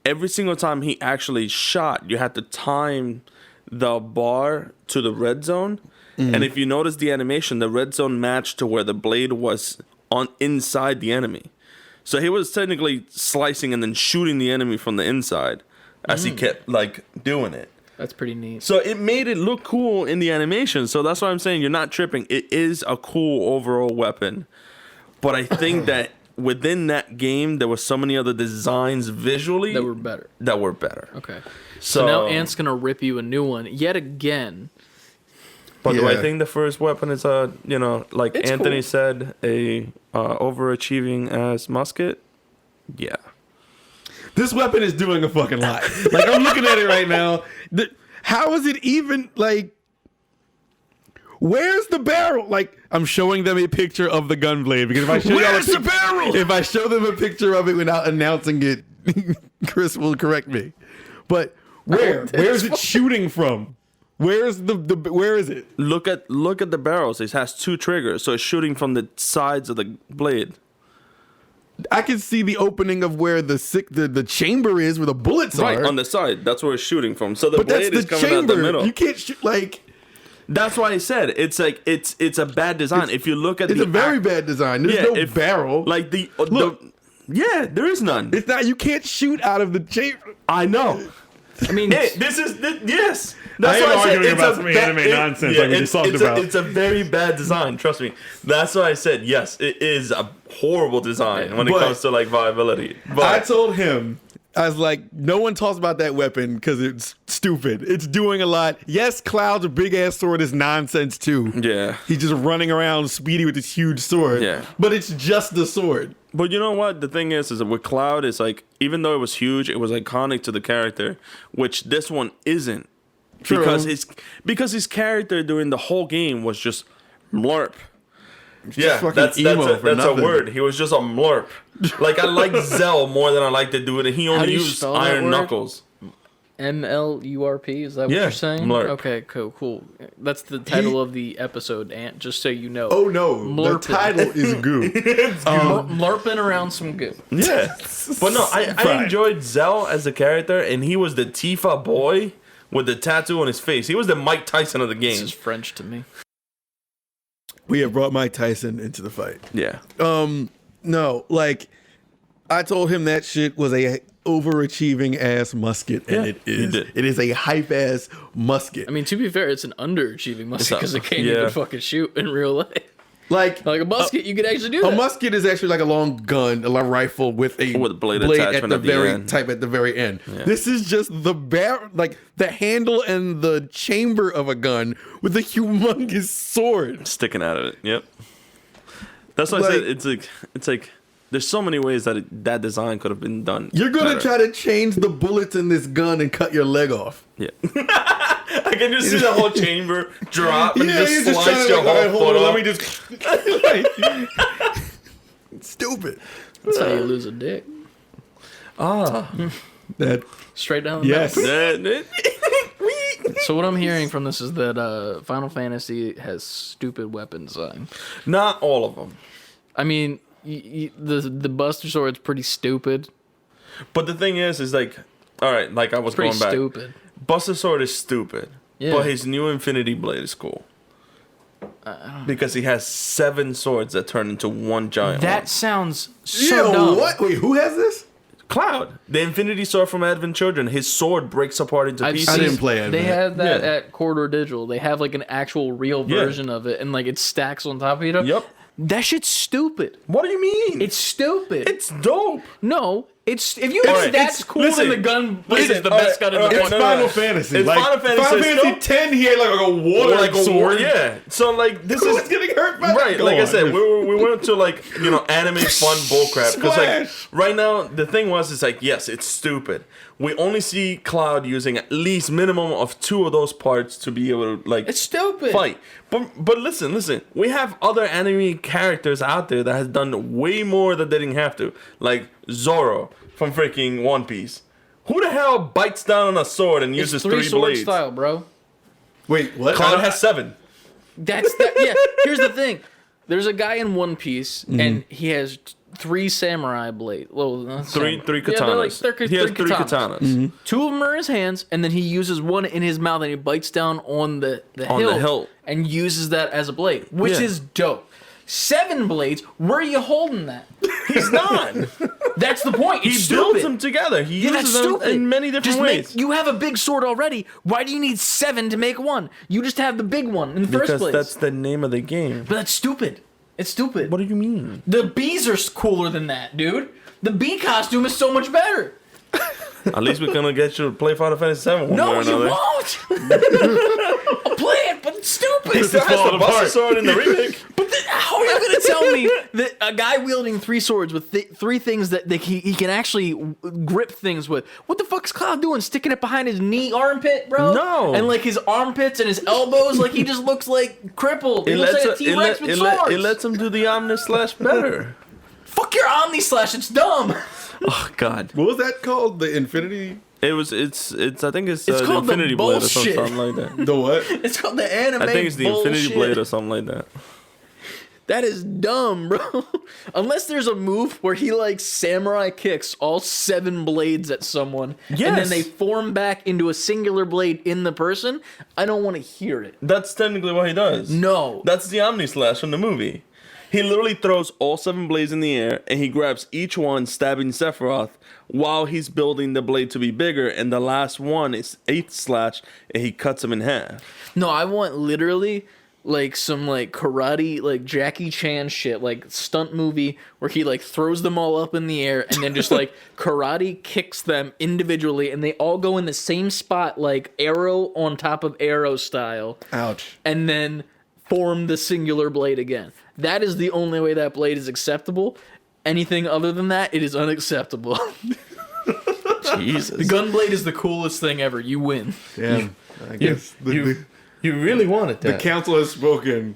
every single time he actually shot, you had to time the bar to the red zone. Mm-hmm. And if you notice the animation, the red zone matched to where the blade was on inside the enemy. So he was technically slicing and then shooting the enemy from the inside as he kept doing it. That's pretty neat. So it made it look cool in the animation. So that's why I'm saying you're not tripping. It is a cool overall weapon. But I think that within that game, there were so many other designs visually That were better. Okay. So now Ant's going to rip you a new one yet again. But do I Yeah. think the first weapon is It's Anthony cool. said, a overachieving ass musket? Yeah. This weapon is doing a fucking lot. I'm looking at it right now. How is it even where's the barrel? I'm showing them a picture of the gunblade because if I show Where's the barrel? If I show them a picture of it without announcing it, Chris will correct me. But where is it shooting from? Where's where is it? Look at the barrels. It has 2 triggers, so it's shooting from the sides of the blade. I can see the opening of where the chamber is, where the bullets Right are. on the side. That's where it's shooting from. So the but that's blade the is coming chamber. out the middle. You can't shoot like. That's why I said it's like it's a bad design. If you look at It's a very bad design. There's no barrel. Like Look. yeah, there is none. It's not. You can't shoot out of the chamber. I know. I mean, Yes. That's I am why I said arguing it's about a some anime nonsense like we just talked about. It's a very bad design. Trust me. That's why I said yes. It is a horrible design when it But- comes to like viability. But I told him, I was like, no one talks about that weapon because it's stupid. It's doing a lot. Yes, Cloud's big ass sword is nonsense too. yeah. He's just running around speedy with this huge sword. Yeah. But it's just the sword. But you know what? The thing is that with Cloud, it's like, even though it was huge, it was iconic to the character, which this one isn't. True. Because his character during the whole game was just mlurp. Yeah, fucking that's emo for a nothing. word. He was just a mlurp. Like, I like Zell more than I like the dude, and he How only do you used spell that Iron word? Knuckles. MLURP, is that what Yeah, you're saying? Mlurp. Okay, cool. That's the title of the episode, Ant, just so you know. Oh no, Mlurping. the title is Goo. Mlurping around some goo. Yeah. But no, I Fine. enjoyed Zell as a character, and he was the Tifa boy with the tattoo on his face. He was the Mike Tyson of the This game. is French to me. We have brought Mike Tyson into the fight. Yeah. No, like I told him that shit was a overachieving ass musket, and Yeah, it is. you did. It is a hype ass musket. I mean, to be fair, it's an underachieving musket because it can't yeah. even fucking shoot in real life. like Like a musket, you could actually do a that. musket is actually like a long gun, a long rifle with a With a blade at attachment the at the very end. type at the very end. This is just the like the handle and the chamber of a gun with a humongous sword. Sticking out of it. Yep. That's why I Like- said it's like there's so many ways that design could have been done. You're gonna better. try to change the bullets in this gun and cut your leg off. Yeah. I can just see the whole chamber drop and Yeah, just you're just slice trying to your like, all right, whole hold foot on, off. let me just. Stupid. That's how you lose a dick. That Straight down the yes. middle. So what I'm hearing from this is that Final Fantasy has stupid weapon design. Not all of them. I mean, the Buster Sword's pretty stupid. But the thing is like, all right, like I was Pretty going back. stupid. Buster Sword is stupid. Yeah. But his new Infinity Blade is cool. Because he has 7 swords that turn into one giant That one. sounds so Yo, dumb. what? Wait, who has this? Cloud, the Infinity Sword from Advent Children, his sword breaks apart into I've pieces. I didn't play it. They have that Yeah. at Corridor Digital. They have like an actual real Yeah. version of it, and like it stacks on top of each other. Yep. That shit's stupid. What do you mean? It's stupid. It's dope. No, it's if you All think right, that's it's- cool listen, and the gun listen, is the all best right, gun in the all right, It's world. no, no, Final no. Fantasy. It's like, Final Fantasy Fantasy still? 10, he had like a water Like a sword. war, yeah. So like this Who is was getting hurt by that? right. Go Like I on. said, we went to like anime fun bullcrap because like Splash. right now the thing was it's like yes it's stupid. We only see Cloud using at least minimum of 2 of those parts to be able to like It's stupid. fight. But listen. We have other anime characters out there that has done way more that they didn't have to. Like Zoro from freaking One Piece. Who the hell bites down on a sword and It's uses 3 3 sword blades? style, bro. Wait, what? Cloud has 7. That's that. Yeah. Here's the thing. There's a guy in One Piece, Mm-hmm. and he has 3 samurai blades. Well, not Three samurai. katanas. Yeah, they're like, they're He has 3 katanas. katanas. 2 of them are in his hands, and then he uses one in his mouth, and he bites down on the On the hilt, hilt. and uses that as a blade, which Yeah. is dope. 7 blades. Where are you holding that? He's not. That's the point. He It's builds stupid. them together. He Yeah, that's uses them stupid. in many different Just ways. you have a big sword already. Why do you need 7 to make one? You just have the big one in the first Because place. that's the name of the game. But that's stupid. It's stupid. What do you mean? The bees are cooler than that, dude. The bee costume is so much better. At least we're gonna get you to play Final Fantasy 7 one way No, or you another. won't. I'll play it, but it's stupid. He still has the Buster Sword in the remake. But how are you going to tell me that a guy wielding 3 swords with 3 things that he can actually grip things with? What the fuck's Cloud doing? Sticking it behind his knee armpit, bro? No. And like his armpits and his elbows, like he just looks like crippled. He looks like a T-Rex with swords. it lets him do the Omni Slash better. Fuck your Omni Slash, it's dumb. Oh God. What was that called? The Infinity? It's I think it's the called the Infinity Blade or bullshit. something like that. The what? It's called the anime I think it's the bullshit. Infinity Blade or something like that. That is dumb, bro. Unless there's a move where he like samurai kicks all 7 blades at someone, and then they form back into a singular blade in the person, I don't want to hear it. That's technically what he does. No. That's the Omni Slash from the movie. He literally throws all 7 blades in the air, and he grabs each one, stabbing Sephiroth, while he's building the blade to be bigger, and the last one is 8th Slash, and he cuts him in half. No, I want literally like some like karate, like Jackie Chan shit, like stunt movie where he like throws them all up in the air and then just like karate kicks them individually, and they all go in the same spot, like arrow on top of arrow style. Ouch. And then form the singular blade again. That is the only way that blade is acceptable. Anything other than that, it is unacceptable. Jesus. The Gunblade is the coolest thing ever. You win. Yeah, I guess You really wanted the that. council has spoken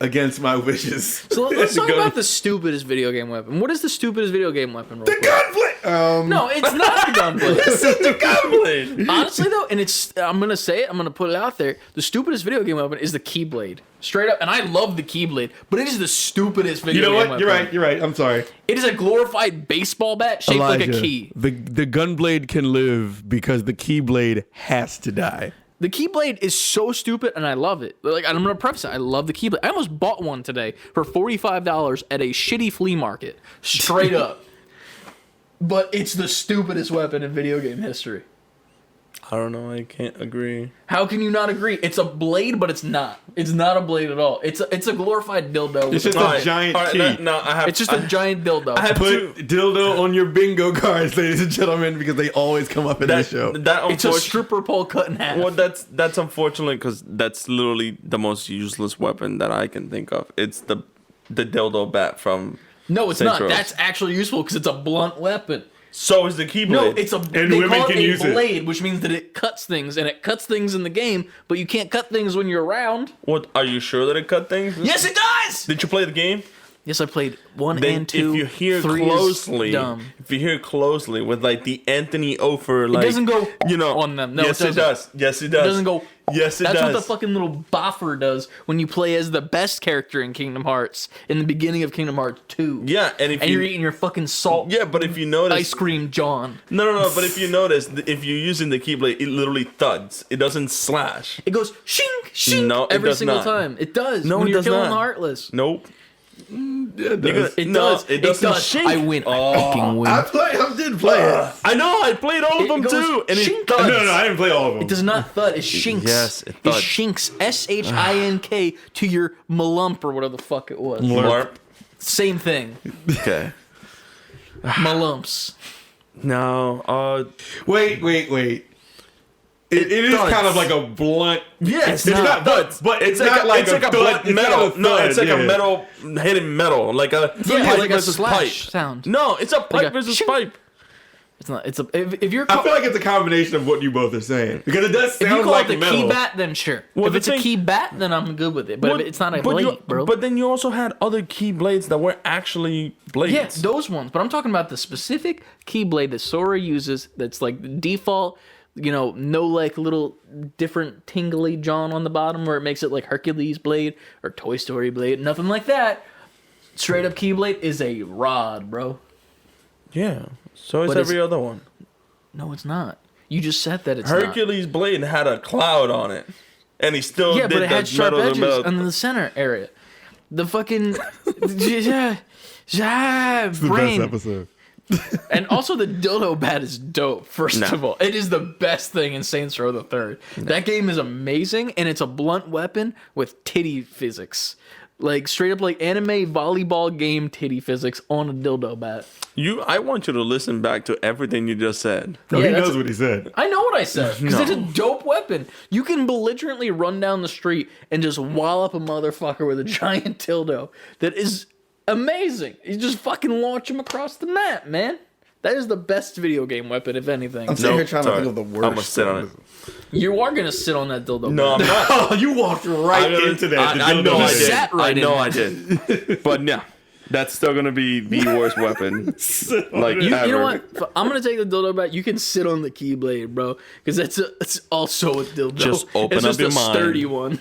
against my wishes. So let's talk about the stupidest video game weapon. What is the stupidest video game weapon? The gunblade. No, it's not the Gunblade. This is the Gunblade. Honestly, though, and I'm gonna say it. I'm gonna put it out there. The stupidest video game weapon is the Keyblade. Straight up, and I love the Keyblade, but it is the stupidest video You know game what? weapon. You're right. I'm sorry. It is a glorified baseball bat shaped like a Elijah, key. The gunblade can live because the keyblade has to die. The Keyblade is so stupid, and I love it. Like, I'm gonna preface it. I love the Keyblade. I almost bought one today for $45 at a shitty flea market. Straight up. But it's the stupidest weapon in video game history. I don't know. I can't agree. How can you not agree? It's a blade, but it's not. It's not a blade at all. It's a glorified dildo. It's just a giant key. No, I have. It's just a giant dildo. I have Put dildo on your bingo cards, ladies and gentlemen, because they always come up in this show. That It's a stripper pole cut in half. Well, that's unfortunate because that's literally the most useless weapon that I can think of. It's the dildo bat from. No, it's Saints not. Row. That's actually useful because it's a blunt weapon. So is the Keyblade. No, it's a. And they women call can it use a it. blade, which means that it cuts things, and it cuts things in the game, but you can't cut things when you're around. What? Are you sure that it cut things? Yes, it does. Did you play the game? Yes, I played 1 Then and 2. if you hear 3 is closely, dumb. if you hear closely with like the Anthony Ofer, like It doesn't go you know on them. No, yes, it it does. Yes, it does. It doesn't go. Yes, it That's does. what the fucking little boffer does when you play as the best character in Kingdom Hearts in the beginning of Kingdom Hearts 2. Yeah, and if You're eating your fucking salt yeah, but if you notice, ice cream, John. no. But if you notice, if you're using the Keyblade, it literally thuds. It doesn't slash. It goes shink, shink No, it every does single not. time. It does. No, when it you're does killing not. the Heartless. Nope. It does. It No, does. it doesn't shink. I win. I fucking win. I did play it. I know. I played all of It them goes too, and it shink. thuds. No, I didn't play all of them. It does not thud. It shinks. Yes, it It thuds. shinks. SHINK to your malump or whatever the fuck it was. Larp. Same thing. Okay. Malumps. No. Wait. It is thuds. kind of like a blunt. Yes, It's not, but it's not like a black thud. It's metal. not a No, thud, it's like yeah. a metal hitting metal, like a Yeah, pipe like a versus slash pipe sound. No, it's a pipe Like a versus shing. pipe. It's not. It's a. If you're. I feel like it's a combination of what you both are saying because it does if you sound call like it the metal. key bat, then sure. Well, if the it's a thing- key bat, then I'm good with it. But if it's not a blade, bro. But then you also had other key blades that were actually blades. yeah, those ones. But I'm talking about the specific keyblade that Sora uses. That's like the default. You know, no like little different tingly John on the bottom where it makes it like Hercules blade or Toy Story blade. Nothing like that. Straight up keyblade is a rod, bro. Yeah. So is But every other one. No, it's not. You just said that it's not. Hercules blade had a cloud on it, and he still Yeah, did but it had the sharp metal to edges metal. in the center area. The fucking The best brain. episode. And also the dildo bat is dope, first No. of all. It is the best thing in Saints Row the Third. That game is amazing, and it's a blunt weapon with titty physics. Like, straight up like anime volleyball game titty physics on a dildo bat. I want you to listen back to everything you just said. No, Yeah, he that's- knows what he said. I know what I said, because it's a dope weapon. You can belligerently run down the street and just wallop a motherfucker with a giant dildo that is amazing. You just fucking launch him across the map, man. That is the best video game weapon, if anything. I'm sitting No, here trying sorry. to think of the worst. I'm gonna sit on it. You are gonna sit on that dildo. No, I'm bat. not. Oh, you walked right into that. I know I You did. sat right I know in I did. But yeah, that's still gonna be the worst weapon. Like You ever. know what? I'm gonna take the dildo bat. You can sit on the keyblade, bro, because it's also a dildo. Just open it's up just your a mind. sturdy one.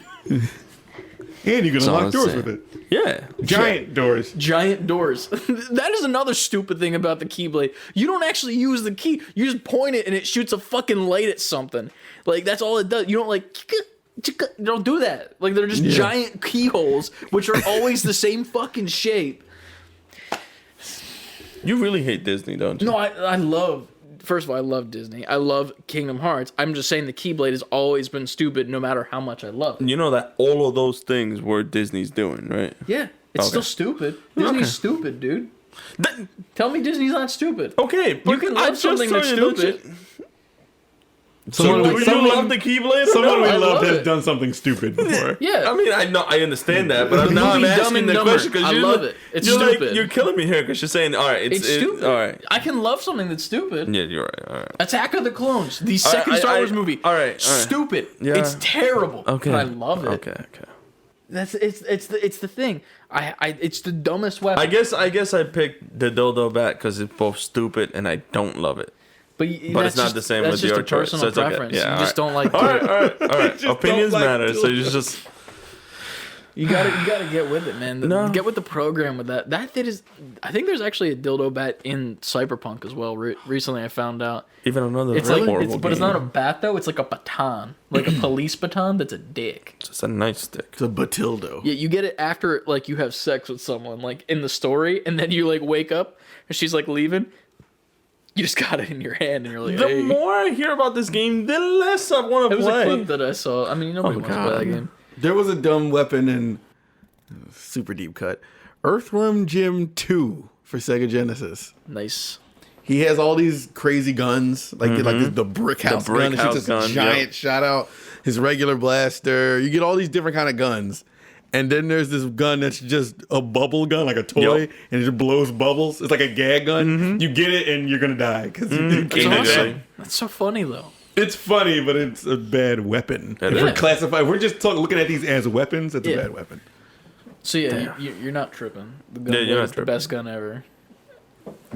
And you can So unlock I'm doors saying- with it. Yeah. Giant doors. Giant doors. That is another stupid thing about the Keyblade. You don't actually use the key. You just point it and it shoots a fucking light at something. Like, that's all it does. You don't like... You don't do that. Like, they're just giant keyholes, which are always the same fucking shape. You really hate Disney, don't you? No, I love... First of all, I love Disney. I love Kingdom Hearts. I'm just saying the Keyblade has always been stupid no matter how much I love it. You know that all of those things were Disney's doing, right? Yeah, it's Okay. still stupid. Disney's stupid, dude. Tell me Disney's not stupid. Okay, but You can I love just something told that's you, don't stupid. you- Someone, do you someone, love the Keyblade? Or someone no? we I loved love has it. done something stupid before. Yeah. I mean, I know, I understand that, but The now I'm movie Dumb asking and the Dumber. question because I you're love it. It's you're stupid. Like, you're killing me here because you're saying, all right, It's stupid. All right, I can love something that's stupid. yeah, you're right. All right. Attack of the Clones, the right, second Star Wars movie. all right. Stupid. Yeah. It's terrible. Okay, But I love it. Okay. It's the thing. It's the dumbest weapon. I guess I picked the dildo bat because it's both stupid and I don't love it. But it's not the same that's with just your a choice, personal so it's okay. preference. Yeah, You just don't like. All right. just Opinions don't like matter, so you dildos. just You gotta get with it, man. No. Get with the program with that. That is. I think there's actually a dildo bat in Cyberpunk as well. Recently, I found out. even another It's horrible like, but it's game. not a bat though. It's like a baton, like a police baton. That's a dick. It's a nice stick. It's a Batildo. Yeah, you get it after like you have sex with someone, like in the story, and then you like wake up and she's like leaving. You just got it in your hand and you're like, The hey. more I hear about this game, the less I want to It was play. a clip that I saw. I mean, nobody wants to play that game. There was a dumb weapon in super deep cut. Earthworm Jim 2 for Sega Genesis. Nice. He has all these crazy guns, like the brick house brick gun. It house shoots gun, a giant yep. shot out. His regular blaster. You get all these different kind of guns. And then there's this gun that's just a bubble gun, like a toy, Yep. and it just blows bubbles. It's like a gag gun. You get it and you're gonna die because you That's can't awesome. die. That's so funny though. It's funny, but it's a bad weapon. It If we're is. classified, we're just looking at these as weapons. It's Yeah. a bad weapon. So yeah, you're not tripping. The gun Yeah, you're not the tripping. best gun ever.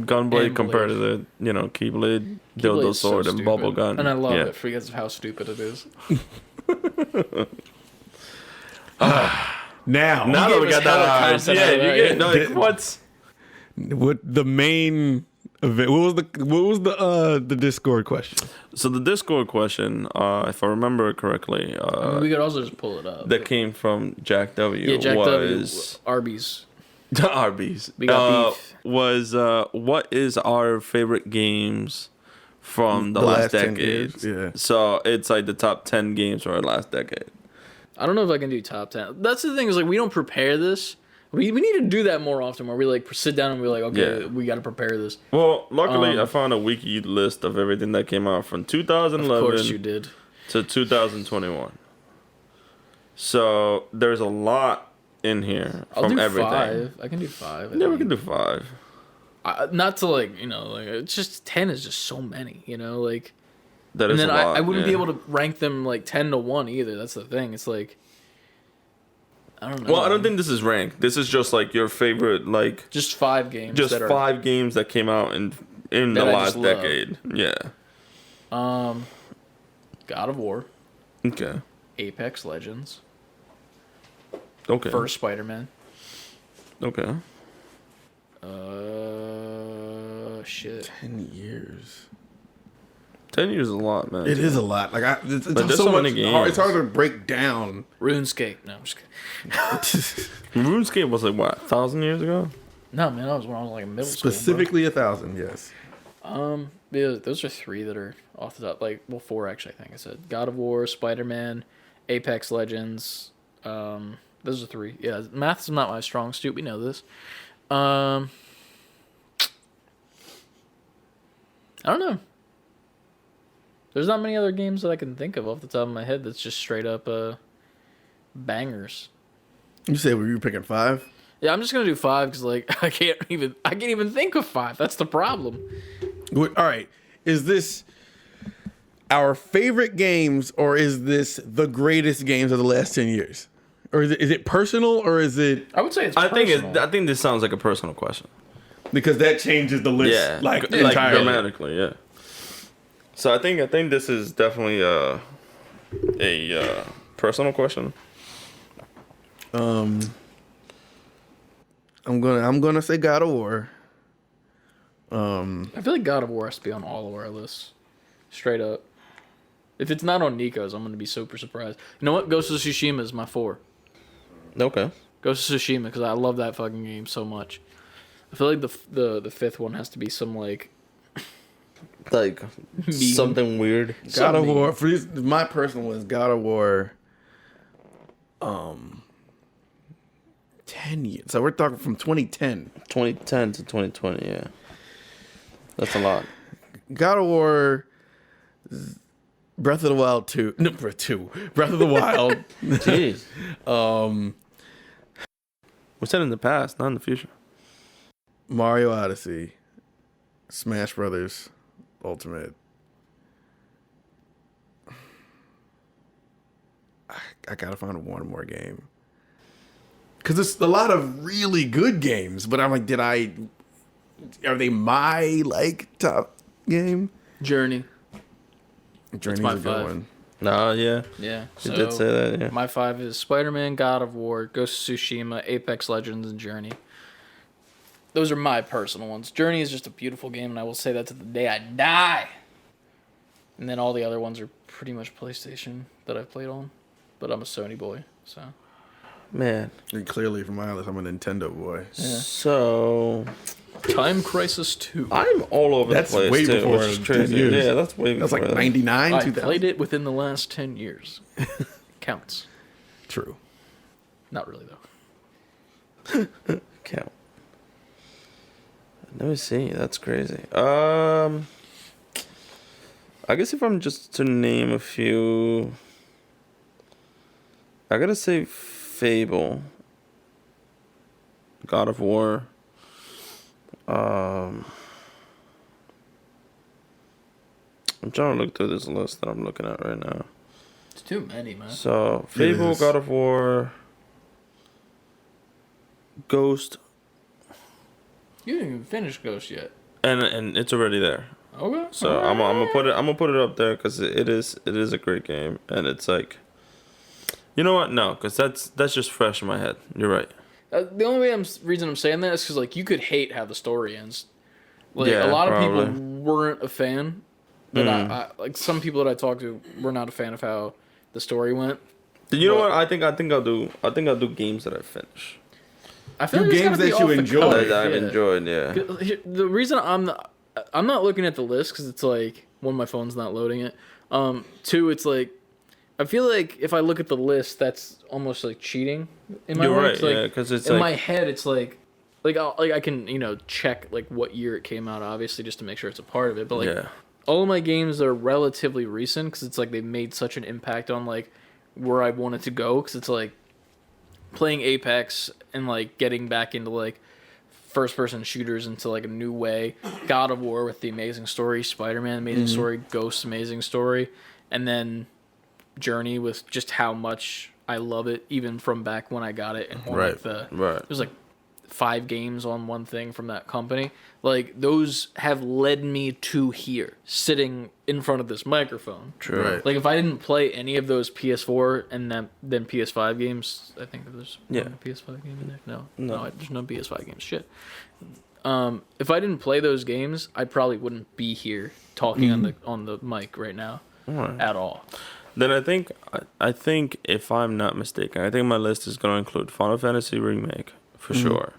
Gunblade And compared to the Keyblade, dildo Keyblade's so sword, and stupid. bubble gun. And I love Yeah. it because of how stupid it is. Now, Now that gave we us got hella that, content yeah, out of you that, get yeah. no, like, what's what the main event? What was the Discord question? so the Discord question? If I remember correctly, I mean, we could also just pull it up. that came from Jack W. yeah, Jack was W. Arby's. Arby's. We got beef. Was what is our favorite games from the last 10 decade? years, yeah. So it's like the top 10 games from our last decade. I don't know if I can do top 10. That's the thing is like we don't prepare this. We need to do that more often where we like sit down and we're like, okay, Yeah. we got to prepare this. Well, luckily I found a wiki list of everything that came out from Of course you 2011 did. to 2021. So there's a lot in here I'll from do everything. 5. I can do 5. Yeah, we can do 5. Not to like, like it's just 10 is just so many, like. That And is then a lot. I wouldn't be yeah. able to rank them like 10 to 1 either. That's the thing. It's like I don't know. Well, I don't think this is ranked. This is just like your favorite, like just 5 games. just that are, 5 games that came out in the That I last just love. decade. Yeah. God of War, Okay. Apex Legends, Okay. first Spider-Man. Okay. Shit. 10 years. 10 years is a lot, man. It is a lot. Like it's there's so so much many hard. It's games. hard to break down. RuneScape. No, I'm just kidding. RuneScape was like what, 1,000 years ago? No, man, I was when I was like in middle school. Specifically 1,000. Yes. Yeah, those are 3 that are off the top. Like, well, 4 actually. I think I said God of War, Spider-Man, Apex Legends. Those are 3. Yeah, math's not my strong suit. We know this. I don't know. There's not many other games that I can think of off the top of my head that's just straight up bangers. You say were you picking 5? Yeah, I'm just gonna do 5 because like I can't even think of 5. That's the problem. All right. Is this our favorite games, or is this the greatest games of the last 10 years? Or is it personal, or is it I would say it's. I personal. think this sounds like a personal question. because that changes the list Yeah. like like entirely? dramatically, yeah. So I think this is definitely a personal question. I'm gonna say God of War. I feel like God of War has to be on all of our lists. Straight up. If it's not on Nico's, I'm going to be super surprised. You know what? Ghost of Tsushima is my 4. Okay. Ghost of Tsushima, because I love that fucking game so much. I feel like the fifth one has to be some, like something weird. God of War. For my personal one is God of War. 10 years. So we're talking from 2010. 2010 to 2020, yeah. That's a lot. God of War, Breath of the Wild 2. No, Breath of the Wild. Jeez. We said in the past, not in the future. Mario Odyssey, Smash Brothers Ultimate. I gotta find one more game. Because there's a lot of really good games, but I'm like, are they my, like, top game? Journey. Journey's my a good 5. one. No, yeah. Yeah. You did say that, yeah. My 5 is Spider-Man, God of War, Ghost of Tsushima, Apex Legends, and Journey. Those are my personal ones. Journey is just a beautiful game, and I will say that to the day I die. And then all the other ones are pretty much PlayStation that I've played on. But I'm a Sony boy, so. Man. And clearly, from my list, I'm a Nintendo boy. Yeah. So... Time Crisis 2. I'm all over That's the place, way too, before which is 10 crazy. years. Yeah, that's way before That's like that. 99, I 2000. played it within the last 10 years. Counts. True. Not really, though. Count. Let me see. That's crazy. I guess if I'm just to name a few, I gotta say Fable, God of War. I'm trying to look through this list that I'm looking at right now. It's too many, man. So Fable, God of War, Ghost. You didn't even finish Ghost yet. And it's already there. Okay. So I'm gonna put it up there because it is a great game, and it's like, you know what? No, because that's just fresh in my head. You're right. The only reason I'm saying that is because, like, you could hate how the story ends. Like, Yeah, a lot of probably. people weren't a fan. But I like some people that I talked to were not a fan of how the story went. You know what? I think I'll do games that I finish. I feel Do like it's games gotta be that you off the enjoy. cuff, That I've yeah. enjoyed, yeah. The reason I'm not looking at the list because it's like, one, my phone's not loading it. Two, it's like, I feel like if I look at the list, that's almost like cheating in my You're mind. right, It's like, yeah, because it's in like my head, it's like I can check like what year it came out, obviously, just to make sure it's a part of it. But like yeah, all of my games are relatively recent because it's like they made such an impact on like where I wanted to go. Because it's like playing Apex and like getting back into like first-person shooters into like a new way. God of War with the amazing story, Spider-Man amazing story, Ghost amazing story, and then Journey with just how much I love it, even from back when I got it. And Right. right. It was like 5 games on one thing from that company. Like, those have led me to here, sitting in front of this microphone. True. Right. Like, if I didn't play any of those PS4 and then PS5 games, I think there's one PS5 game in there. No, there's no PS5 games. Shit. If I didn't play those games, I probably wouldn't be here talking on the mic right now at all. Then I think if I'm not mistaken, I think my list is gonna include Final Fantasy Remake for sure,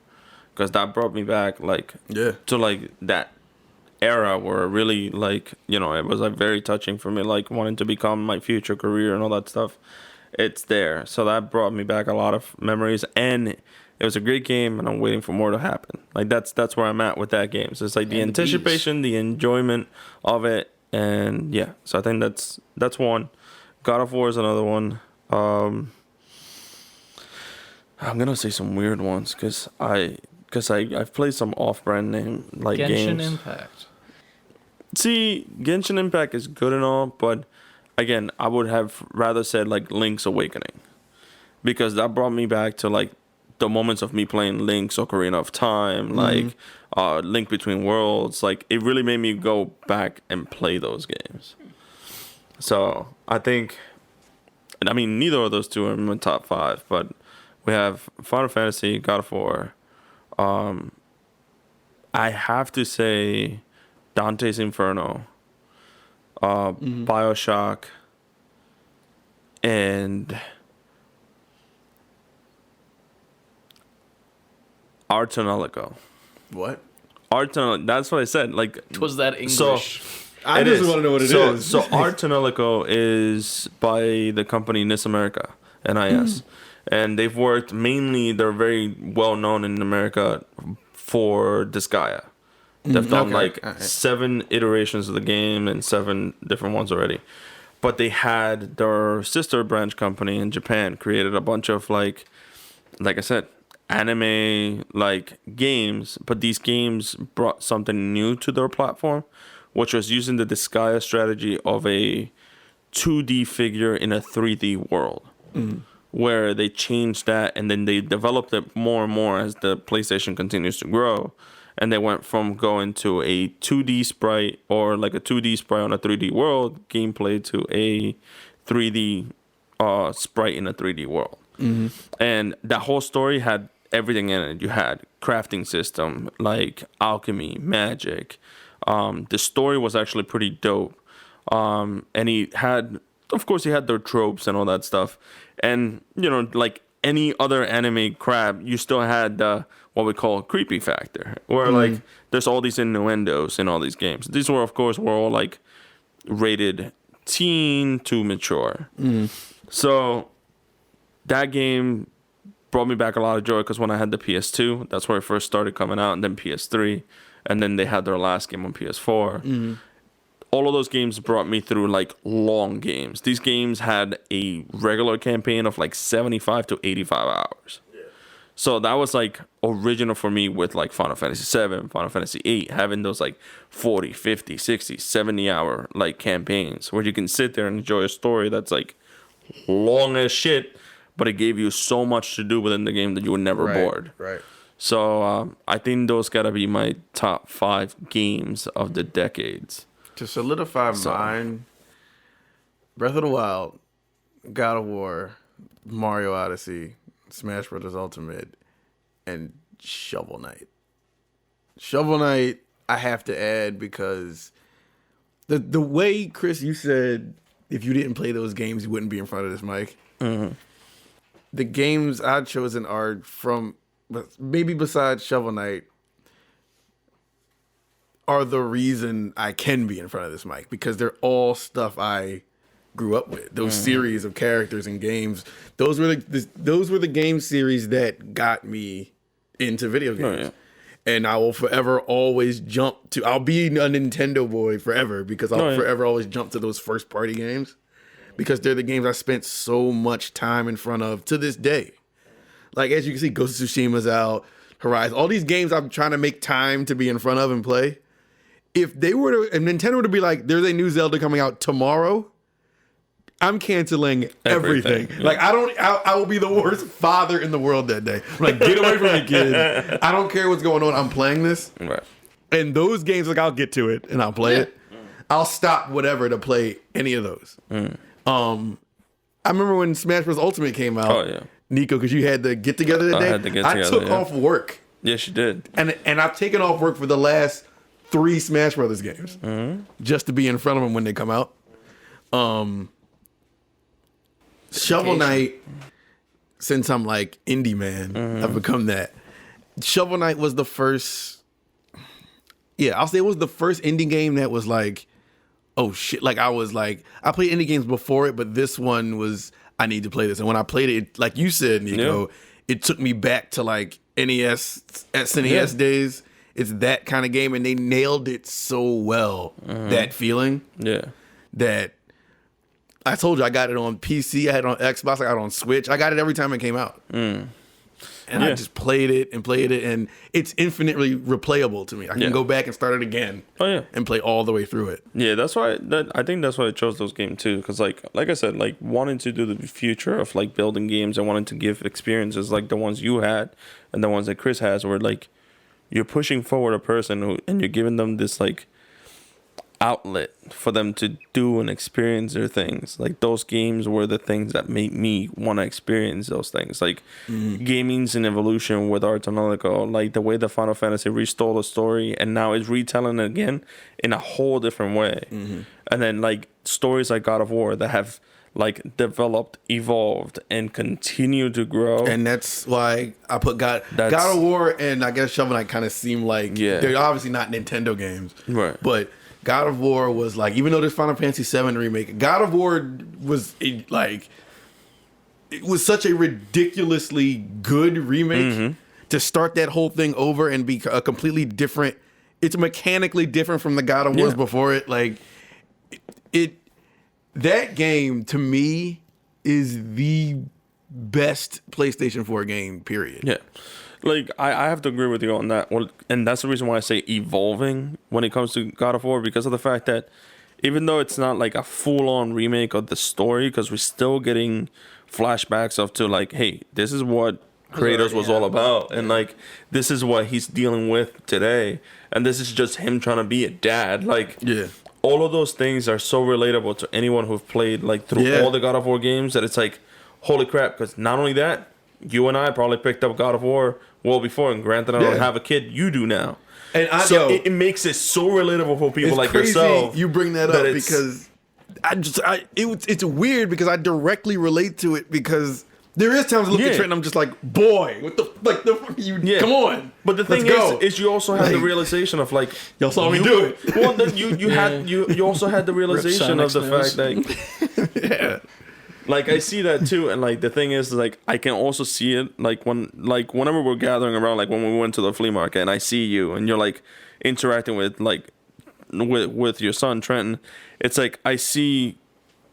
because that brought me back like to like that era where really like it was like very touching for me, like wanting to become my future career and all that stuff. It's there, so that brought me back a lot of memories, and it was a great game, and I'm waiting for more to happen. Like that's where I'm at with that game. So it's like the anticipation, the enjoyment of it, and yeah. So I think that's one. God of War is another one. I'm gonna say some weird ones because I've played some off-brand name like Genshin games. Impact. See, Genshin Impact is good and all, but again, I would have rather said like Link's Awakening, because that brought me back to like the moments of me playing Link's Ocarina of Time, like Link Between Worlds. Like it really made me go back and play those games. So I think, and I mean, neither of those two are in my top 5, but We have Final Fantasy, God of War. I have to say Dante's Inferno, BioShock, and Artonelico. What? That's what I said. Like, Was that English? I just want to know what it is. So Artonelico is by the company NIS America, NIS. And they've worked mainly, they're very well known in America for Disgaea. They've done 7 iterations of the game and 7 different ones already. But they had their sister branch company in Japan created a bunch of like I said, anime like games, but these games brought something new to their platform, which was using the Disgaea strategy of a 2D figure in a 3D world. Where they changed that and then they developed it more and more as the PlayStation continues to grow. And they went from going to a 2D sprite or like a 2D sprite on a 3D world gameplay to a 3D sprite in a 3D world. And that whole story had everything in it. You had crafting system, like alchemy, magic. The story was actually pretty dope. And he had their tropes and all that stuff. And, you know, like any other anime crap, you still had the what we call creepy factor, where like there's all these innuendos in all these games. These were, of course, all like rated teen to mature. So that game brought me back a lot of joy because when I had the PS2, that's where it first started coming out, and then PS3, and then they had their last game on PS4. All of those games brought me through like long games. These games had a regular campaign of like 75 to 85 hours. So that was like original for me with like Final Fantasy 7, Final Fantasy 8, having those like 40, 50, 60, 70 hour like campaigns where you can sit there and enjoy a story that's like long as shit, but it gave you so much to do within the game that you were never bored. Right. So I think those gotta be my top 5 games of the decades. To solidify mine, Breath of the Wild, God of War, Mario Odyssey, Smash Bros. Ultimate, and Shovel Knight. Shovel Knight, I have to add because the way, Chris, you said if you didn't play those games, you wouldn't be in front of this mic. The games I've chosen are from, maybe besides Shovel Knight, are the reason I can be in front of this mic because they're all stuff I grew up with. Those series of characters and games. Those were the game series that got me into video games. And I will forever always jump to. I'll be a Nintendo boy forever because I'll forever always jump to those first party games because they're the games I spent so much time in front of to this day. Like as you can see, Ghost of Tsushima's out, Horizon, all these games I'm trying to make time to be in front of and play. If Nintendo were to be like, there's a new Zelda coming out tomorrow, I'm canceling everything. Like I will be the worst father in the world that day. I'm like, get away from me, kid. I don't care what's going on. I'm playing this. Right. And those games, like I'll get to it and I'll play it. I'll stop whatever to play any of those. I remember when Smash Bros. Ultimate came out, Nico, because you had the get together that day. I took off work. Yes, you did. And I've taken off work for the last 3 Smash Brothers games just to be in front of them when they come out. Shovel Knight, since I'm like indie man, I've become that. Shovel Knight was the first. Yeah, I'll say it was the first indie game that was like, oh shit! Like I was like, I played indie games before it, but this one was I need to play this. And when I played it, like you said, Nico, it took me back to like NES, SNES days. It's that kind of game, and they nailed it so well. That feeling, that I told you I got it on PC, I had it on Xbox, I got it on Switch. I got it every time it came out, and I just played it, and it's infinitely replayable to me. I can go back and start it again, and play all the way through it. Yeah, that's why. I think that's why I chose those games too, because like I said, like wanting to do the future of like building games and wanting to give experiences like the ones you had and the ones that Chris has, where like. You're pushing forward a person and you're giving them this like outlet for them to do and experience their things. Like those games were the things that made me want to experience those things. Like gaming's an evolution with Art Analytical, like the way the Final Fantasy restole the story and now is retelling it again in a whole different way. And then like stories like God of War that have like developed, evolved, and continue to grow. And that's why I put God of War and I guess Shovel Knight kind of seem like they're obviously not Nintendo games, right? But God of War was like, even though there's Final Fantasy VII remake, God of War was like, it was such a ridiculously good remake to start that whole thing over and be a completely different. It's mechanically different from the God of Wars before it. Like that game to me is the best PlayStation 4 game, period. Yeah. Like, I have to agree with you on that. Well, and that's the reason why I say evolving when it comes to God of War, because of the fact that even though it's not like a full-on remake of the story, because we're still getting flashbacks of to like, hey, this is what Kratos was all about. And like, this is what he's dealing with today. And this is just him trying to be a dad. Like, all of those things are so relatable to anyone who've played like through all the God of War games that it's like, holy crap, because not only that, you and I probably picked up God of War well before, and granted I don't have a kid, you do now. And it makes it so relatable for people like yourself. You bring that up because it's weird because I directly relate to it But because there is times I look at Trent and I'm just like, boy, what the fuck are you? Come on. But the thing is you also have the realization of like, y'all saw me do it. Well, then you also had the realization of the fact that like I see that too, and like the thing is like I can also see it like whenever we're gathering around, like when we went to the flea market and I see you and you're like interacting with with your son Trenton, it's like I see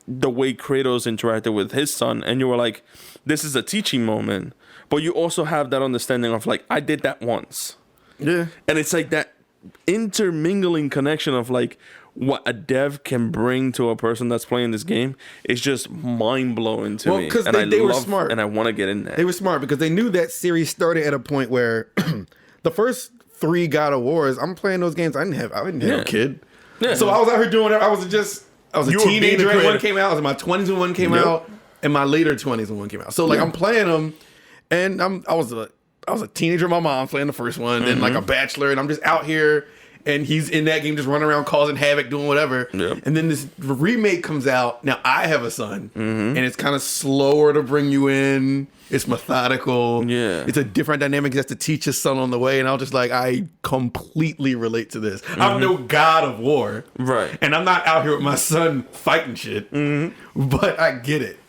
the way Kratos interacted with his son, and you were like, this is a teaching moment, but you also have that understanding of like, I did that once. And it's like that intermingling connection of like what a dev can bring to a person that's playing this game is just mind-blowing to me. Because they were smart. And I want to get in there. They were smart because they knew that series started at a point where the first 3 God of Wars, I'm playing those games, I didn't have a kid. So I was out here doing it. I was a teenager when one came out. I was in my 20s when one came out, and my later 20s when one came out. So like I'm playing them, and I was a teenager with my mom playing the first one, and like a bachelor, and I'm just out here, and he's in that game just running around causing havoc, doing whatever. And then this remake comes out. Now I have a son, and it's kind of slower to bring you in. It's methodical. It's a different dynamic. He has to teach his son on the way. And I was just like, I completely relate to this. I'm no God of War. Right. And I'm not out here with my son fighting shit. But I get it.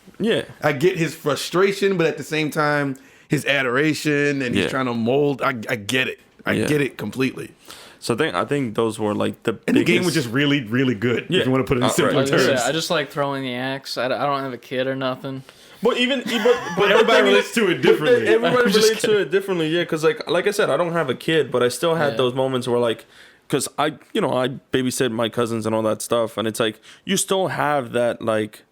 I get his frustration, but at the same time, his adoration, and he's trying to mold. I get it. I get it completely. So I think those were like the and the game was just really, really good. If you want to put it in simpler terms. I just like throwing the axe. I don't have a kid or nothing. But but everybody relates to it differently. Everybody relates to it differently, because like I said, I don't have a kid, but I still had those moments where like, because I babysit my cousins and all that stuff, and it's like you still have that like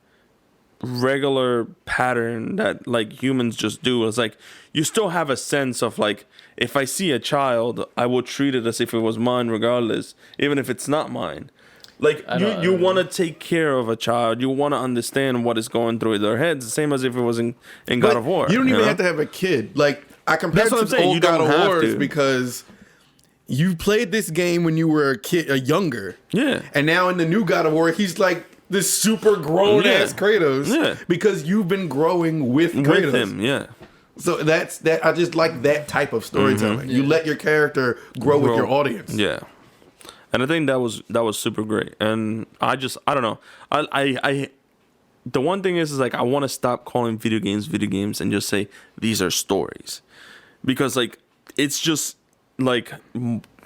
regular pattern that like humans just do. It's like you still have a sense of like, if I see a child, I will treat it as if it was mine regardless, even if it's not mine. Like, you want to take care of a child. You want to understand what is going through their heads. The same as if it was in God of War. You don't even have to have a kid. Like, I compared it to old God of Wars because you played this game when you were younger. And now in the new God of War, he's like this super grown-ass Kratos because you've been growing with Kratos. With him, So that's that. I just like that type of storytelling. You let your character grow with your audience. And I think that was super great. And I don't know. I the one thing is like I want to stop calling video games and just say these are stories, because like it's just like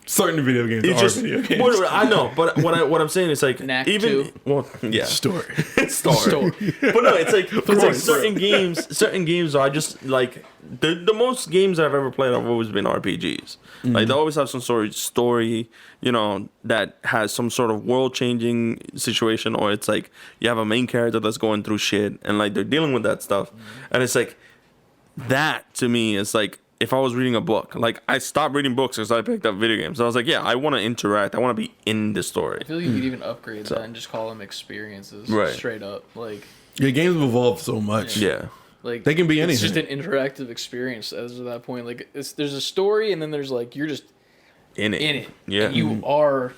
certain video games are video games. I know, but what I'm saying is like story. But no, it's like certain games are just like the most games I've ever played have always been RPGs. Like they always have some sort of story, that has some sort of world changing situation, or it's like you have a main character that's going through shit and like they're dealing with that stuff, and it's like that to me is like if I was reading a book. Like, I stopped reading books because I picked up video games. I was like, yeah, I want to interact. I want to be in the story. I feel like you could even upgrade that and just call them experiences. Right. Straight up. Like, Your games have evolved so much. Yeah. like They can be It's anything. just an interactive experience as of that point. Like, there's a story, and then there's like you're just In it. in it. Yeah. And you are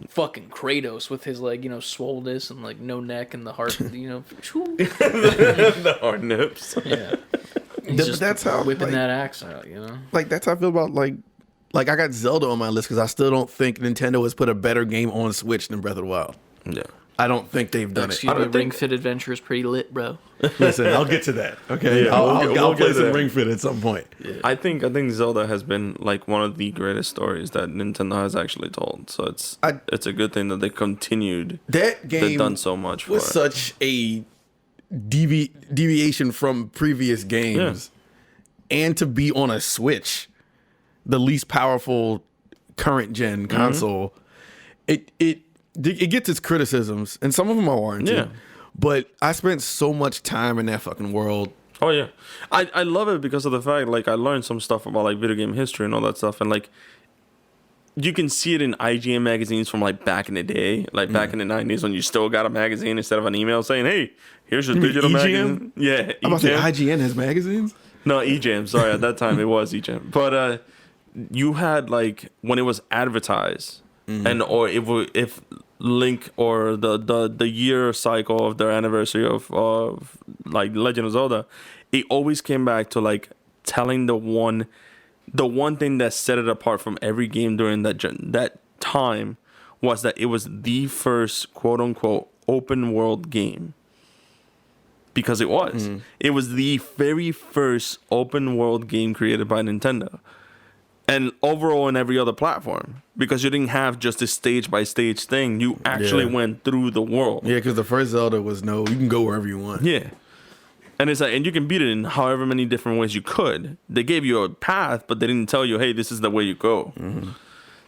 fucking Kratos with his like swollenness and like no neck and the heart. The hard nips. Yeah. He's But just that's how, whipping like- that axe out. Like that's how I feel about like I got Zelda on my list because I still don't think Nintendo has put a better game on Switch than Breath of the Wild. Yeah. I don't think they've done it. Excuse me, don't Ring think- Fit Adventure is pretty lit, bro. Listen, I'll get to that. Okay, Yeah, I'll we'll play get some there. Ring Fit at some point. I think Zelda has been like one of the greatest stories that Nintendo has actually told. So it's a good thing that they continued. That They've game done so much for was it. such a deviation from previous games, and to be on a Switch, the least powerful current gen console, it gets its criticisms, and some of them are warranted. Yeah. But I spent so much time in that fucking world. Oh yeah, I love it because of the fact like I learned some stuff about like video game history and all that stuff, and like you can see it in IGN magazines from like back in the day, like back in the 90s when you still got a magazine instead of an email saying, "Hey, here's your digital EGM? magazine." Yeah, I'm about to say EGM. IGN has magazines. No, EGM. Sorry, at that time it was EGM. But you had like when it was advertised, and or if Link or the year cycle of their anniversary of like Legend of Zelda, it always came back to like telling the one thing that set it apart from every game during that time was that it was the first quote unquote open world game. Because it was. It was the very first open world game created by Nintendo. And overall in every other platform. Because you didn't have just this stage by stage thing. You actually went through the world. Yeah, because the first Zelda was you can go wherever you want. Yeah. And it's like, and you can beat it in however many different ways you could. They gave you a path, but they didn't tell you, hey, this is the way you go.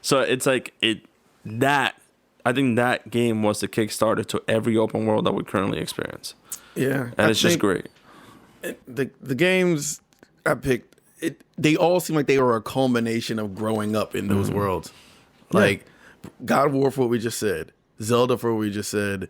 So it's like I think that game was the Kickstarter to every open world that we currently experience. Yeah, And it's just great. The games I picked, they all seem like they were a culmination of growing up in those worlds. Like God of War for what we just said, Zelda for what we just said,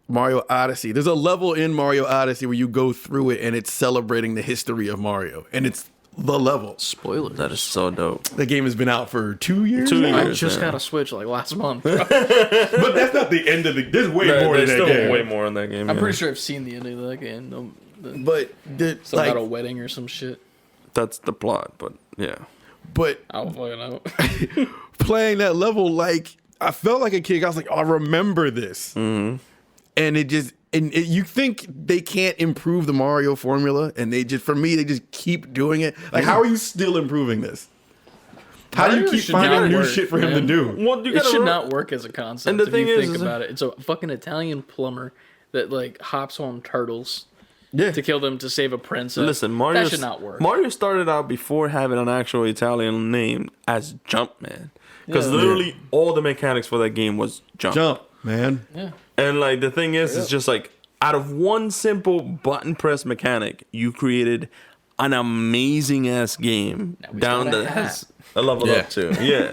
Mario Odyssey. There's a level in Mario Odyssey where you go through it and it's celebrating the history of Mario, and it's the level. Spoilers. That is so dope. The game has been out for 2 years. 2 now? I years. just Yeah. got a Switch like last month. But that's not the end of the. There's way more to There's that still game. way more in that game. I'm yeah. pretty sure I've seen the end of that game. No, But some about a wedding or some shit. That's the plot, but yeah. but I don't fucking know. playing that level, like I felt like a kid. I was like, oh, I remember this, and you think they can't improve the Mario formula, and they just keep doing it. Like, how are you still improving this? How do you Mario keep should finding not new work, shit for him to man. do? Well, you It gotta should re- not work as a concept. And the if thing you is, think is about it, it's a fucking Italian plumber that like hops on turtles Yeah, to kill them to save a princess. Listen, Mario that should not work. Mario started out before having an actual Italian name as Jumpman. Because Yeah. literally all the mechanics for that game was jump, man. Yeah. And like the thing is, it's just like out of one simple button press mechanic, you created an amazing ass game we down got a that hat. has a level up to. Yeah.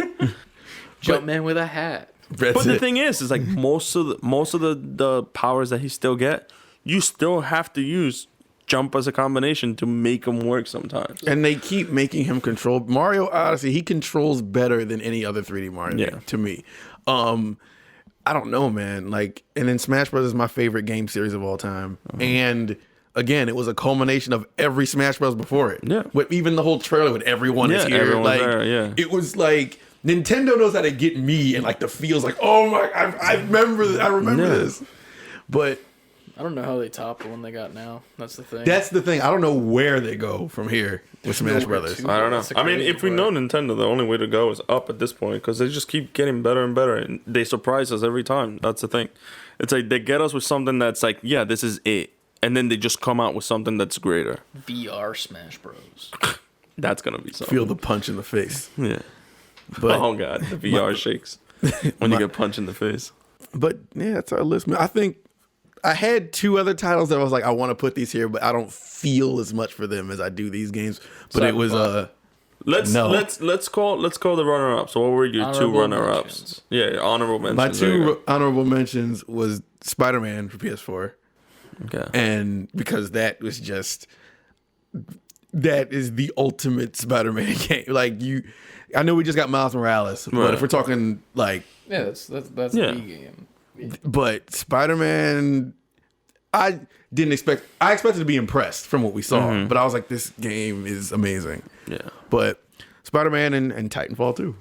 Jumpman with a hat. That's But the it. thing is like most of the powers that he still get, you still have to use jump as a combination to make them work sometimes. And they keep making him control Mario Odyssey. He controls better than any other 3D Mario game to me. I don't know, man. Like, and then Smash Bros is my favorite game series of all time. And again, it was a culmination of every Smash Bros before it. Yeah. With even the whole trailer with everyone is Yeah, here. everyone's Like, there, yeah. It was like Nintendo knows how to get me and like the feels like, oh my, I remember this. But I don't know how they top the one they got now. That's the thing. that's the thing. I don't know where they go from here with Smash nowhere Brothers. to. I don't know. That's the I mean, crazy if we part. know Nintendo, the only way to go is up at this point because they just keep getting better and better, and they surprise us every time. That's the thing. It's like they get us with something that's like, yeah, this is it, and then they just come out with something that's greater. VR Smash Bros. That's gonna be something. Feel the punch in the face. Yeah. But Oh god, the VR shakes when you get punched in the face. But yeah, that's our list. Man, I think I had two other titles that I was like, I want to put these here, but I don't feel as much for them as I do these games. But it was let's call the runner up. So what were your two runner ups? Yeah, honorable mentions. My two honorable mentions was Spider-Man for PS4. Okay. And because that is the ultimate Spider-Man game. Like I know we just got Miles Morales, but if we're talking like that's the game. But Spider-Man, I expected to be impressed from what we saw, but I was like, this game is amazing. Yeah. But Spider-Man and Titanfall too.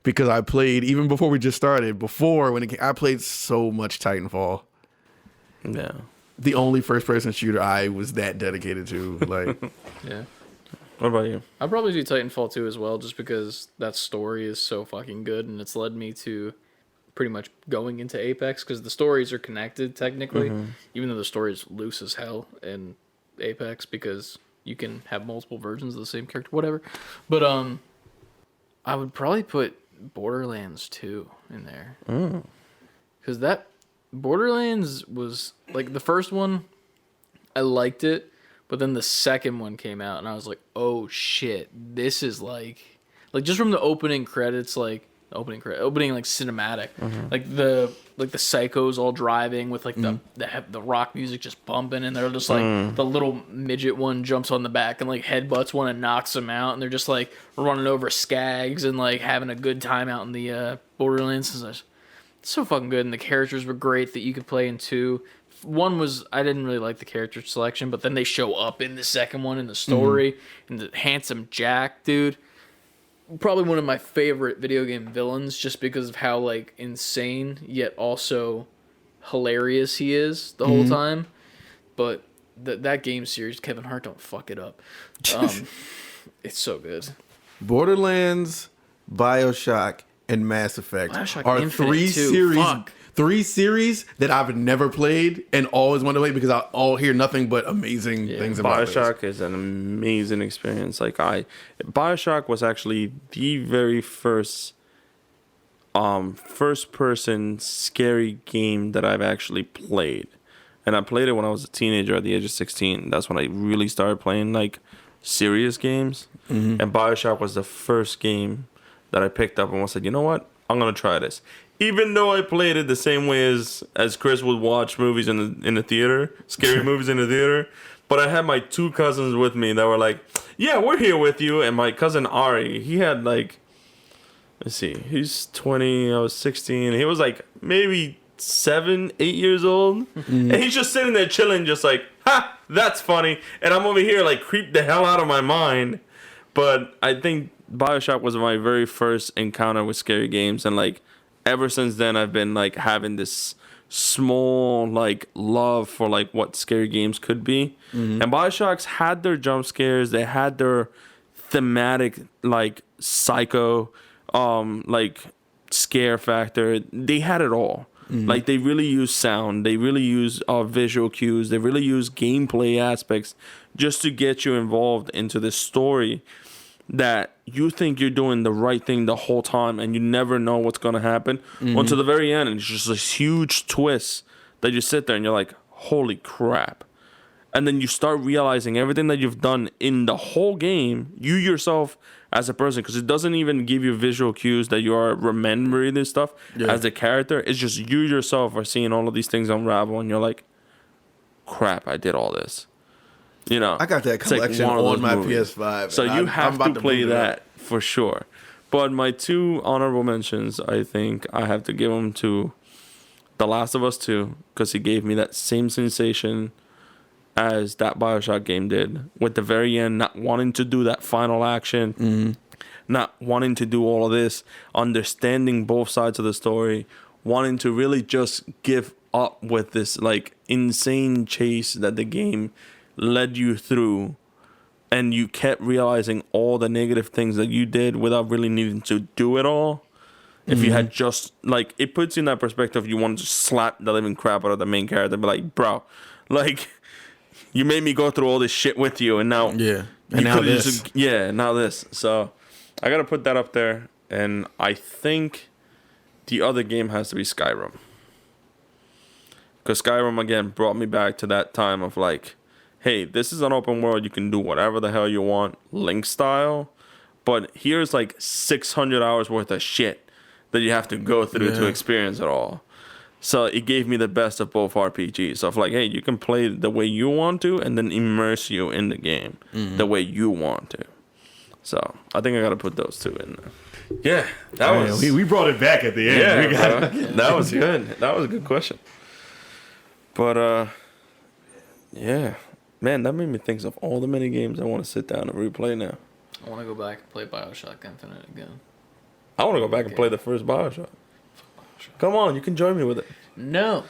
Because I played, even before we just started, I played so much Titanfall. Yeah. The only first-person shooter I was that dedicated to. Like, yeah. What about you? I'd probably do Titanfall 2 as well, just because that story is so fucking good, and it's led me to pretty much going into Apex, because the stories are connected, technically, even though the story is loose as hell in Apex, because you can have multiple versions of the same character, whatever. But I would probably put Borderlands 2 in there. Because that Borderlands was, like, the first one, I liked it, but then the second one came out, and I was like, oh shit, this is like just from the opening credits, like, opening like cinematic, like the psychos all driving with like the rock music just bumping, and they're just like the little midget one jumps on the back and like headbutts one and knocks them out, and they're just like running over skags and like having a good time out in the Borderlands. It's so fucking good, and the characters were great that you could play in two. One was, I didn't really like the character selection, but then they show up in the second one in the story, and the handsome Jack, dude. Probably one of my favorite video game villains, just because of how like insane yet also hilarious he is the whole time. But that game series, Kevin Hart, don't fuck it up. It's so good. Borderlands, BioShock, and Mass Effect BioShock are Infinite three series that I've never played and always want to play because I all hear nothing but amazing things about BioShock is an amazing experience. Like BioShock was actually the very first person scary game that I've actually played. And I played it when I was a teenager at the age of 16. That's when I really started playing like serious games. And BioShock was the first game that I picked up and said, you know what? I'm going to try this. Even though I played it the same way as Chris would watch movies in the theater, scary movies in the theater. But I had my two cousins with me that were like, yeah, we're here with you. And my cousin Ari, he had like, let's see, he's 20, I was 16. He was like maybe 7, 8 years old. And he's just sitting there chilling, just like, ha, that's funny. And I'm over here like creeped the hell out of my mind. But I think BioShock was my very first encounter with scary games. And like, ever since then, I've been like having this small like love for like what scary games could be. And BioShocks had their jump scares, they had their thematic like psycho like scare factor. They had it all. Like they really use sound, they really use visual cues, they really use gameplay aspects just to get you involved into this story that you think you're doing the right thing the whole time and you never know what's going to happen until the very end. And it's just this huge twist that you sit there and you're like, holy crap. And then you start realizing everything that you've done in the whole game, you yourself as a person, because it doesn't even give you visual cues that you are remembering this stuff as a character. It's just you yourself are seeing all of these things unravel and you're like, crap, I did all this. You know, I got that collection on my PS5. So you have to play that for sure. But my two honorable mentions, I think I have to give them to The Last of Us 2, because it gave me that same sensation as that BioShock game did. With the very end, not wanting to do that final action, not wanting to do all of this, understanding both sides of the story, wanting to really just give up with this like insane chase that the game led you through, and you kept realizing all the negative things that you did without really needing to do it all. If you had just like, it puts you in that perspective, you want to slap the living crap out of the main character and be like, bro, like you made me go through all this shit with you, and now now this. So I gotta put that up there. And I think the other game has to be Skyrim, Because Skyrim, again, brought me back to that time of like, hey, this is an open world. You can do whatever the hell you want, Link style. But here's like 600 hours worth of shit that you have to go through to experience it all. So it gave me the best of both RPGs. Of like, hey, you can play the way you want to and then immerse you in the game the way you want to. So I think I got to put those two in there. Yeah, that was... We brought it back at the end. Yeah, that was good. That was a good question. But, yeah. Man, that made me think of all the mini games I want to sit down and replay now. I want to go back and play Bioshock Infinite again. I want to go back and play the first Bioshock. Come on, you can join me with it. No,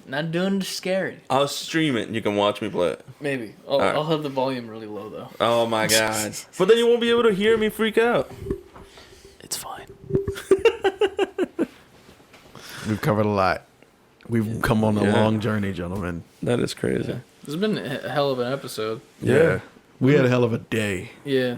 not doing the scary. I'll stream it and you can watch me play it. Maybe. I'll have the volume really low, though. Oh, my God. But then you won't be able to hear me freak out. It's fine. We've covered a lot. We've come on a long journey, gentlemen. That is crazy. Yeah. This has been a hell of an episode. Yeah. We had a hell of a day. Yeah.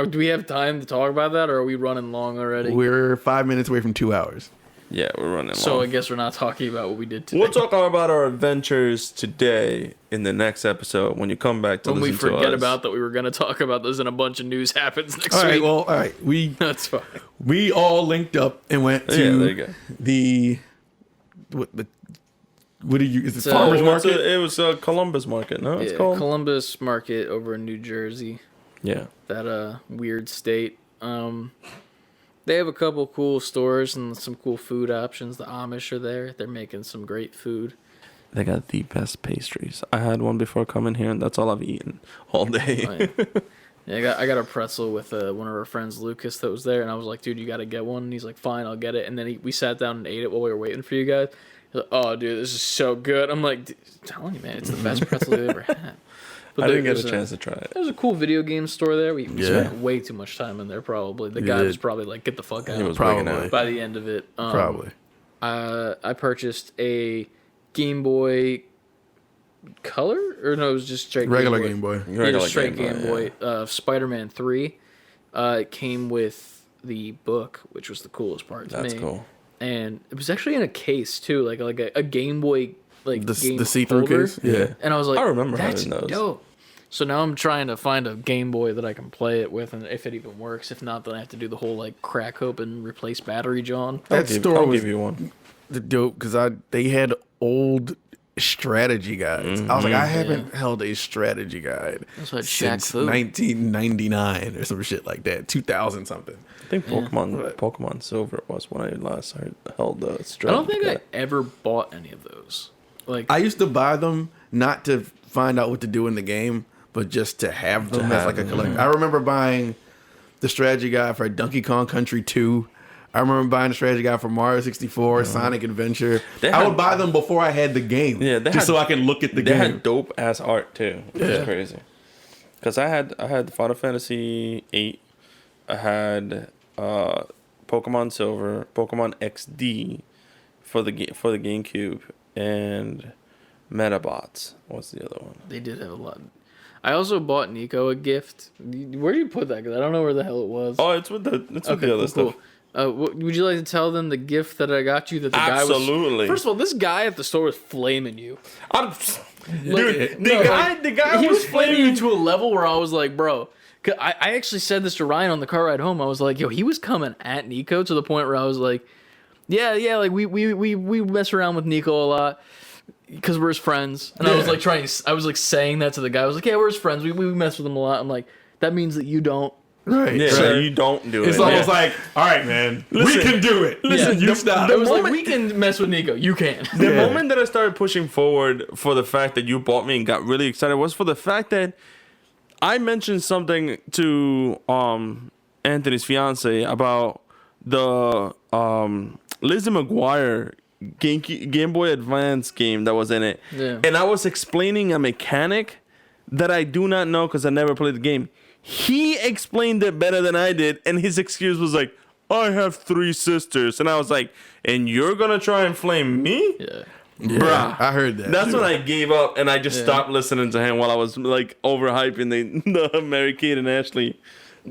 Do we have time to talk about that, or are we running long already? We're 5 minutes away from 2 hours. Yeah, we're running So long. I guess we're not talking about what we did today. We'll talk about our adventures today in the next episode when you come back to when we listen to forget us. about that we were going to talk about this and a bunch of news happens next All right, week. well, all right. That's fine. We all linked up and went to Yeah, there you go. what do you, is it So- farmer's Oh, market? it was Columbus Market, no? It's Yeah, called? Columbus Market over in New Jersey. Yeah. That weird state. They have a couple cool stores and some cool food options. The Amish are there. They're making some great food. They got the best pastries. I had one before coming here, and that's all I've eaten all day. Oh, yeah. Yeah, I got a pretzel with one of our friends, Lucas, that was there, and I was like, dude, you got to get one. And he's like, fine, I'll get it. And then we sat down and ate it while we were waiting for you guys. He's like, oh, dude, this is so good. I'm like, I'm telling you, man, it's the best pretzel I've ever had. But I didn't get there's a chance to try it. There's a cool video game store there. We spent way too much time in there, probably. The guy was probably like, get the fuck out. He was Probably. breaking out. By the end of it. Probably. I purchased a Game Boy Color? Or no, it was just straight Regular Game Boy. Game Boy. Yeah, Regular just straight Game Boy, Game Boy. Spider-Man 3. It came with the book, which was the coolest part to me. That's cool. And it was actually in a case, too. Like a Game Boy... Like The game see-through holder. case? Yeah. And I was like, I remember that's having those. dope. So now I'm trying to find a Game Boy that I can play it with, and if it even works. If not, then I have to do the whole like crack open, replace battery, John. That store I'll was give you one. the dope because they had old strategy guides. I was like, I haven't held a strategy guide That's what Jack since Fu. 1999 or some shit like that, 2000 something. I think Pokemon Silver was when I last held the I strategy. don't think guide. I ever bought any of those. Like I used to buy them not to find out what to do in the game, but just to have them as like a collector. I remember buying the strategy guide for Donkey Kong Country 2. I remember buying the strategy guide for Mario 64, Sonic Adventure. I would buy them before I had the game. Yeah, just so I can look at the They game. had dope ass art too, which is crazy. Because I had Final Fantasy 8, I had Pokemon Silver, Pokemon XD for the GameCube, and Metabots. What's the other one? they did have a lot. I also bought Nico a gift. Where do you put that? Because I don't know where the hell it was. Oh, it's with the other stuff. Would you like to tell them the gift that I got you? That the guy was. Absolutely. First of all, this guy at the store was flaming you. Dude, the guy he was was flaming you to a level where I was like, bro. 'Cause I actually said this to Ryan on the car ride home. I was like, yo, he was coming at Nico to the point where I was like, yeah, like we mess around with Nico a lot because we're his friends. And I was like I was like saying that to the guy. I was like, yeah, we're his friends. We mess with him a lot. I'm like, that means that you don't. Right. Yeah, Right. you don't do it. It's almost like, all right, man, we can do it. Listen, you stop. I was like, we can mess with Nico. You can. The moment that I started pushing forward for the fact that you bought me and got really excited was for the fact that I mentioned something to Anthony's fiance about the Lizzie McGuire Game Boy Advance game that was in it. Yeah. And I was explaining a mechanic that I do not know because I never played the game. He explained it better than I did, and his excuse was like, I have 3 sisters. And I was like, and you're going to try and flame me? Yeah. Bruh. I heard that. That's when I gave up, and I just stopped listening to him while I was like overhyping the Mary Kate and Ashley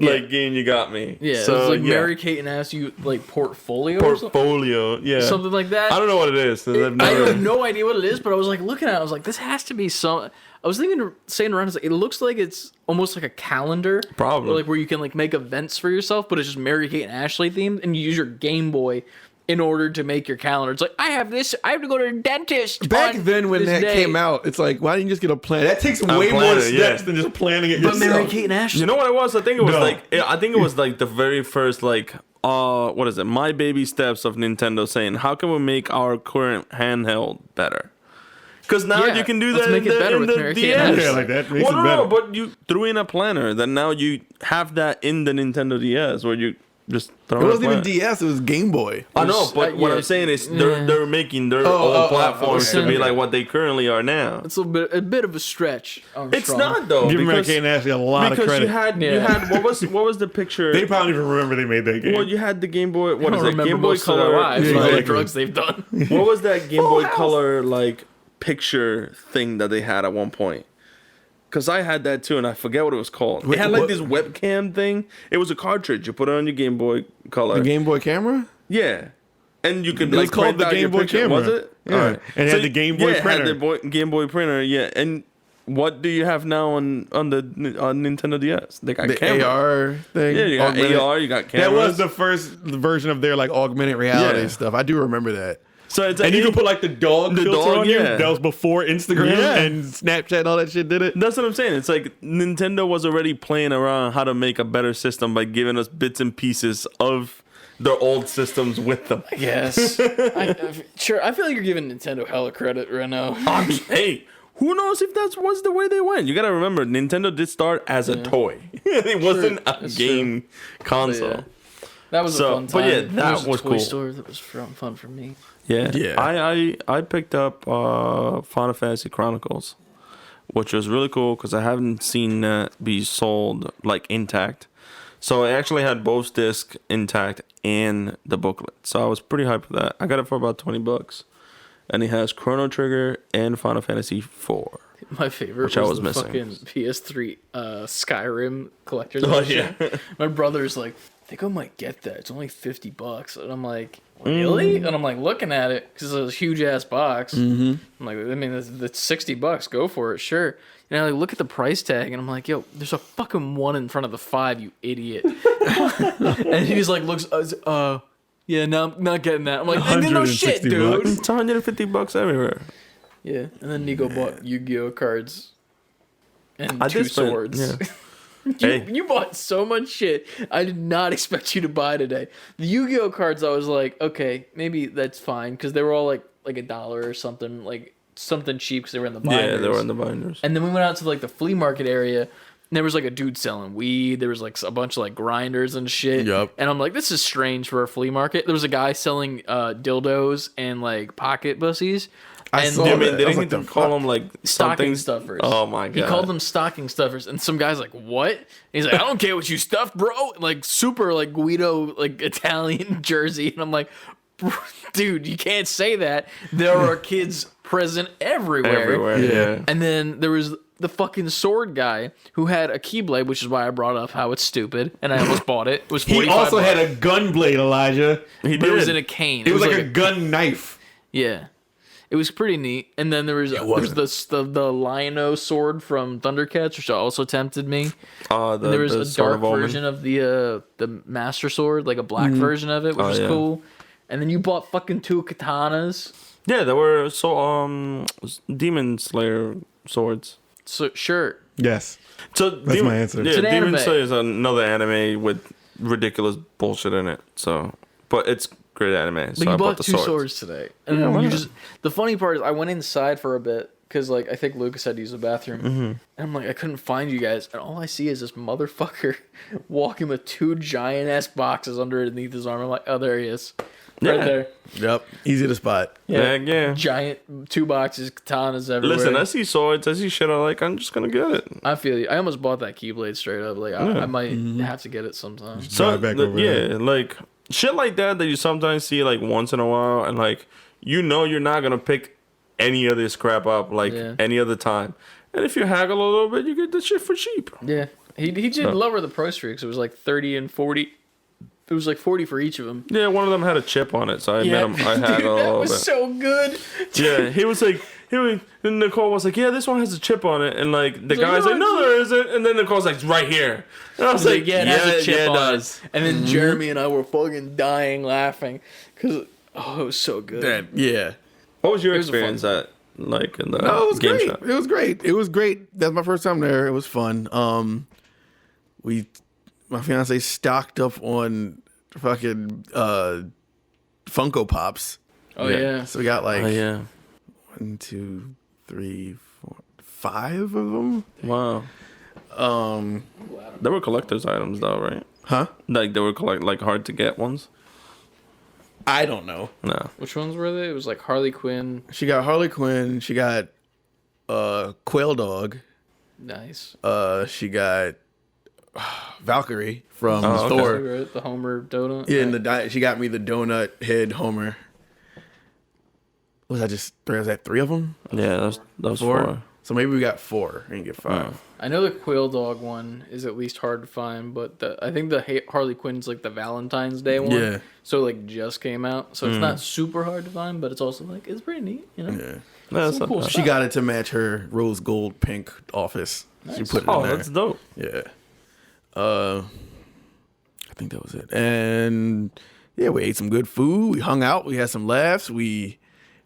like game you got me. Yeah, so, it's like Mary Kate and asked you like portfolio or something. Portfolio, yeah. Something like that. I don't know what it is. I have no idea what it is, but I was like looking at it. I was like, this has to be some. I was thinking, saying around, it looks like it's almost like a calendar. Probably. Or like where you can like make events for yourself, but it's just Mary Kate and Ashley themed, and you use your Game Boy in order to make your calendar. It's like, I have this, I have to go to the dentist. Back then when that came out, it's like, why didn't you just get a plan? That takes way more steps than just planning it yourself. But Mary Kate and Ashley. You know what it was? I think it was like the very first like what is it? My baby steps of Nintendo saying, how can we make our current handheld better? Because now you can do that make it better in with the Mary Kate and DS. Yeah, like that makes Well, it no, better. but you threw in a planner. Then now you have that in the Nintendo DS where you just throw It in a wasn't even planner. DS, it was Game Boy. I know, but what yeah. I'm saying is they're making their own platforms to be like what they currently are now. It's a bit of a stretch. It's not though. Give Mary because- Kate and Ashley a lot of because credit. you had what was the picture? They probably don't even remember they made that game. Well, you had the Game Boy. What I is don't it? remember Game Boy most of their Color. lives, Yeah, all the exactly. drugs they've done. What was that Game Boy Color like picture thing that they had at one point? Because I had that too, and I forget what it was called. It had like this webcam thing. It was a cartridge. You put it on your Game Boy Color. The Game Boy camera? Yeah. And you could It was like called print the out Game your Boy picture. camera. Was it? Yeah. All right. And it had the Game Boy It printer. had the Game Boy printer. Yeah. And what do you have now on Nintendo DS? They got The cameras. AR thing? Yeah, you got Augmented- AR. You got cameras. That was the first version of their like augmented reality Yeah. stuff. I do remember that. So it's And you could put like the dog filter dog, on you. yeah. That was before Instagram Yeah. and Snapchat and all that shit did it. That's what I'm saying. It's like Nintendo was already playing around how to make a better system by giving us bits and pieces of their old systems with them. Yes. Sure. I feel like you're giving Nintendo hella credit right now. Hey, who knows if that was the way they went? You gotta remember, Nintendo did start as a toy. It wasn't a That's game console. Yeah. That was So, a fun but time. yeah, There that a was toy cool. store that was fun for me. Yeah. Yeah. I picked up Final Fantasy Chronicles, which was really cool because I haven't seen that be sold like intact. So I actually had both discs intact and the booklet. So I was pretty hyped for that. I got it for about $20. And it has Chrono Trigger and Final Fantasy 4. My favorite Which I was the missing. fucking PS3 Skyrim collector's Oh, edition. yeah. My brother's like, I think I might get that. It's only $50. And I'm like, really? And I'm like looking at it because it's a huge ass box. Mm-hmm. I'm like, I mean, that's $60. Go for it, sure. And I like look at the price tag and I'm like, yo, there's a fucking 1 in front of the 5, you idiot. And he's like, looks, yeah, no, I'm not getting that. I'm like, no shit, dude. It's $150 everywhere. Yeah, and then Nico bought Yu-Gi-Oh cards and I two did spend- swords. yeah. you, Hey. you bought so much shit I did not expect you to buy today. The Yu-Gi-Oh cards, I was like, okay, maybe that's fine because they were all like $1 or something, like something cheap because they were in the binders. Yeah, they were in the binders. And then we went out to like the flea market area. And there was like a dude selling weed. There was like a bunch of like grinders and shit. Yup. And I'm like, this is strange for a flea market. There was a guy selling dildos and like pocket pussies. I And saw I that. mean, I they was didn't like, even call them like stocking something. stuffers. Oh my god! He called them stocking stuffers, and some guy's like, "What?" And he's like, "I don't care what you stuffed, bro." Like super like Guido like Italian jersey, and I'm like, "Dude, you can't say that. There are kids present everywhere." everywhere. Yeah. And then there was the fucking sword guy who had a keyblade, which is why I brought up how it's stupid, and I almost bought it. It was He $45. also had a gun blade, Elijah. He but it was did. in a cane. It was like a gun knife. yeah. It was pretty neat. And then there was the Lino sword from Thundercats, which also tempted me. And there was a Sword dark of Omen. version of the Master Sword, like a black version of it, which was yeah. cool. And then you bought fucking 2 katanas. Yeah, there were Demon Slayer swords. So sure. Yes. So That's my answer. Yeah, It's an Demon anime. Slayer is another anime with ridiculous bullshit in it. So, but it's great anime. So But I you bought bought the 2 swords today. And why you not? just the funny part is I went inside for a bit because like I think Lucas had to use the bathroom. Mm-hmm. And I'm like, I couldn't find you guys. And all I see is this motherfucker walking with 2 giant ass boxes underneath his arm. I'm like, oh, there he is. Right Yeah. there. Yep. Easy to spot. Yeah. Giant 2 boxes, katanas everywhere. Listen, I see swords, I see shit I like. I'm just gonna get it. I feel you. I almost bought that Keyblade straight up. Like I might have to get it sometime. Drive back over yeah, there. like shit like that you sometimes see like once in a while, and like you're not gonna pick any of this crap up like Yeah. any other time. And if you haggle a little bit, you get the shit for cheap. Yeah. He did lower the price for you because it was like 30 and 40. It was like 40 for each of them. Yeah, one of them had a chip on it, so I met him. I had Dude, a that little was bit. so good. Yeah, he was like, and Nicole was like, yeah, this one has a chip on it, and like the He's like, guy's like, no, there isn't, and then Nicole's like, right here, and I was like, yeah, it has a chip it on does. it. And then Jeremy and I were fucking dying laughing because it was so good. Yeah. What was your It was a fun experience at like in the No, it was game great. shop? It was great. It was great. That's my first time there. It was fun. My fiance stocked up on fucking Funko Pops. Oh yeah. So we got like Oh yeah, 1, 2, 3, 4, 5 of them. wow. They were collector's items though, right? Huh? Like they were like hard to get ones. I don't know. No. Which ones were they? It was like Harley Quinn. She got Harley Quinn. She got Quail Dog. Nice. She got Valkyrie from okay. Thor. Right? The Homer donut. Yeah, and she got me the donut head Homer. Was that 3 of them? Yeah, that was 4. So maybe we got 4 and get 5. I know the Quail Dog one is at least hard to find, but I think the Harley Quinn's like the Valentine's Day one. Yeah. So like just came out, so it's not super hard to find, but it's also like it's pretty neat, you know. Yeah. No, that's Some not cool bad. She got it to match her rose gold pink office. She put it Oh, in there. that's dope. Yeah. I think that was it. And yeah, we ate some good food. We hung out. We had some laughs. We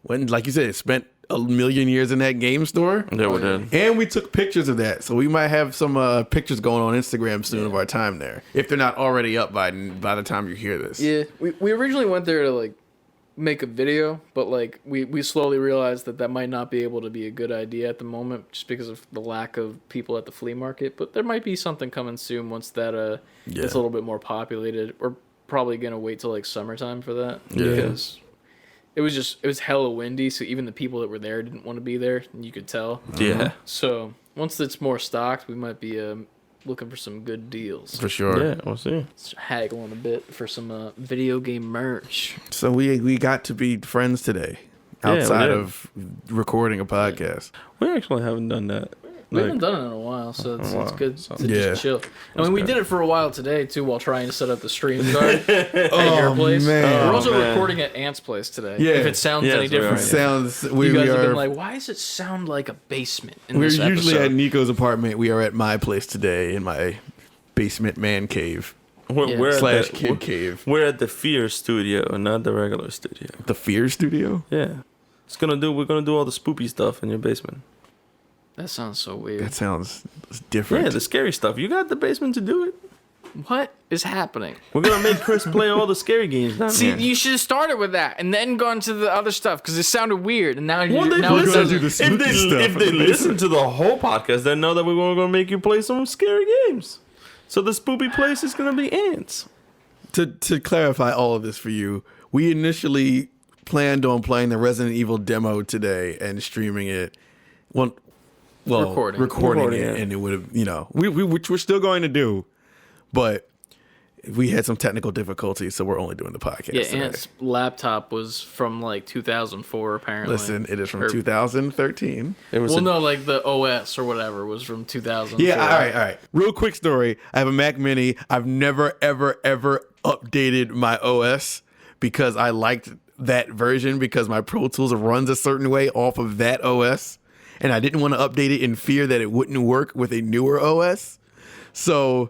went, like you said, spent a million years in that game store. Yeah, we did. And we took pictures of that. So we might have some pictures going on Instagram soon of our time there. If they're not already up by the time you hear this. Yeah, we originally went there to like make a video, but like we slowly realized that might not be able to be a good idea at the moment just because of the lack of people at the flea market. But there might be something coming soon once that gets a little bit more populated. We're probably gonna wait till like summertime for that because it was hella windy, so even the people that were there didn't want to be there, and you could tell. Yeah. So once it's more stocked, we might be looking for some good deals. For sure. Yeah, we'll see. Let's haggle a bit for some video game merch. So we got to be friends today. Yeah, we Outside did. of recording a podcast. We actually haven't done that. We haven't done it in a while, so it's good to Yeah. just chill. I mean, we good. did it for a while today, too, while trying to set up the stream card at your place. man. We're also Oh, man. recording at Ant's place today. Yeah. If it sounds Yes, any we different. are. Sounds You we guys have are been like, why does it sound like a basement in we're this usually episode? at Nico's apartment. We are at my place today in my basement man cave We're, Yeah. we're at slash the, kid cave. We're at the Fear Studio, not the regular studio. The Fear Studio? Yeah. We're gonna do all the spoopy stuff in your basement. That sounds so weird. That sounds different. Yeah, the scary stuff. You got the basement to do it. What is happening? We're gonna make Chris play all the scary games down See, here. you should have started with that and then gone to the other stuff because it sounded weird. And now Well, now it gonna do doesn't. the if spooky they, stuff if in they the listen basement. to the whole podcast, they know that we're gonna make you play some scary games. So the spoopy place is gonna be ants. To clarify all of this for you, we initially planned on playing the Resident Evil demo today and streaming it. Well, recording it, it. and it would have, which we're still going to do, but we had some technical difficulties, so we're only doing the podcast. Yeah, today. Ant's laptop was from like 2004 apparently. Listen, it is from Or- 2013. It was Well, a- no, like the OS or whatever was from 2004. Yeah, all right. Real quick story. I have a Mac Mini. I've never, ever, ever updated my OS because I liked that version because my Pro Tools runs a certain way off of that OS. And I didn't want to update it in fear that it wouldn't work with a newer OS. So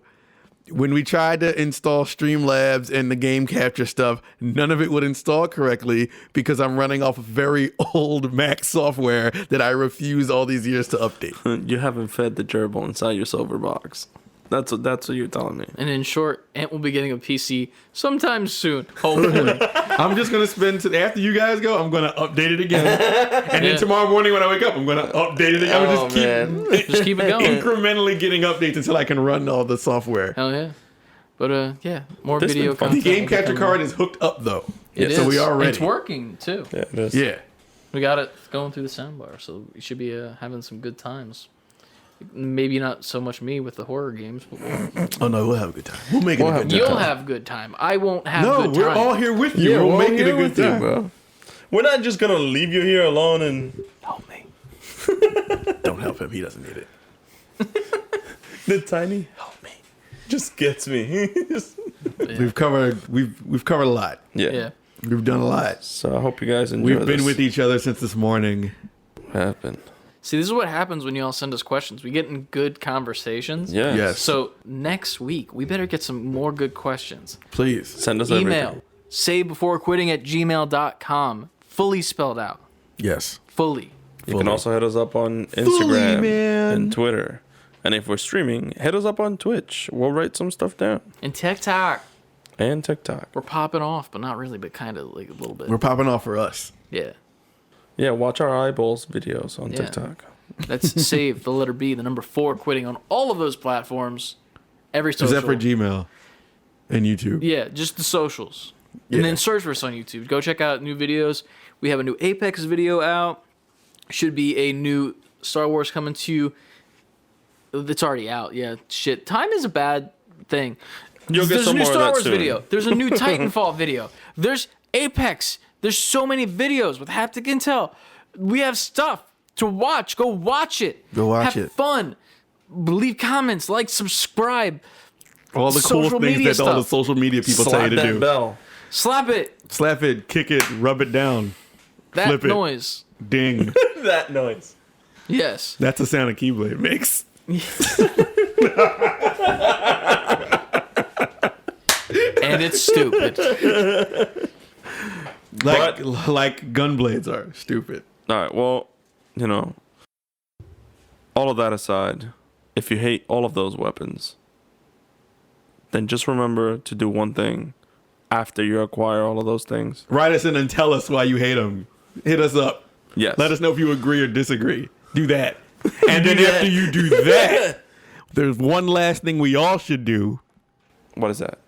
when we tried to install Streamlabs and the game capture stuff, none of it would install correctly because I'm running off of very old Mac software that I refuse all these years to update. You haven't fed the gerbil inside your silver box. That's what you're telling me. And in short, Ant will be getting a PC sometime soon, hopefully. I'm just going to spend, after you guys go, I'm going to update it again. And Yeah. then tomorrow morning when I wake up, I'm going to update it again. I'm Oh, just man. Just keep it going. incrementally getting updates until I can run all the software. Hell yeah. But yeah, more This video been fun. The content. game capture card is hooked up though. It is. So we are ready. It's working too. Yeah, it is. Yeah. We got it going through the soundbar, so we should be having some good times. Maybe not so much me with the horror games, but Oh no, we'll have a good time. We'll make it a good time. you'll have good time. I won't have No, good we're time. all here with you. Yeah, we'll we're make it a here good with you, time. bro. We're not just gonna leave you here alone and Help me. Don't help him. He doesn't need it. The tiny help me just gets me. We've covered a lot. Yeah. We've done a lot. So I hope you guys enjoy. We've been with each other since this morning. Happened. See, this is what happens when you all send us questions. We get in good conversations. Yes. Yes. So next week, we better get some more good questions. Please. Send us Email everything. savebeforequitting@gmail.com. Fully spelled out. Yes. Fully. You can also hit us up on Fully, Instagram man. and Twitter. And if we're streaming, hit us up on Twitch. We'll write some stuff down. And TikTok. And TikTok. We're popping off, but not really, but kind of like a little bit. We're popping off for us. Yeah. Yeah, watch our eyeballs videos on Yeah. TikTok. That's save the letter B, the number 4 quitting on all of those platforms. Every social. Except for Gmail and YouTube. Yeah, just the socials. Yeah. And then search for us on YouTube. Go check out new videos. We have a new Apex video out. Should be a new Star Wars coming to you. It's already out. Yeah, shit. Time is a bad thing. You'll get There's a some new more of Star that Wars soon. video. There's a new Titanfall video. There's Apex. There's so many videos with haptic intel. We have stuff to watch. Go watch it. Go watch Have it. fun. Leave comments. Like, subscribe. All the cool Social things media that all the stuff. social media people tell Slap you to that do. bell. Slap it. Slap it, kick it, rub it down, That Flip it. noise. ding. That noise. Yes. That's the sound a Keyblade makes. And it's stupid. Like gunblades are stupid. All right, well, you know, all of that aside, if you hate all of those weapons, then just remember to do one thing after you acquire all of those things. Write us in and tell us why you hate them. Hit us up. Yes. Let us know if you agree or disagree. Do that. And then after you do that, there's one last thing we all should do, What is that?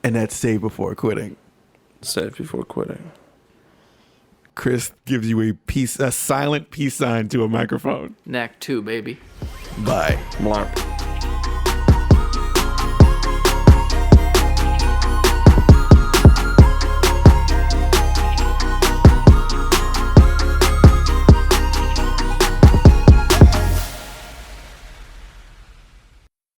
and that's save before quitting. Save before quitting. Chris gives you a silent peace sign to a microphone. Knack 2, baby. Bye. Blarp.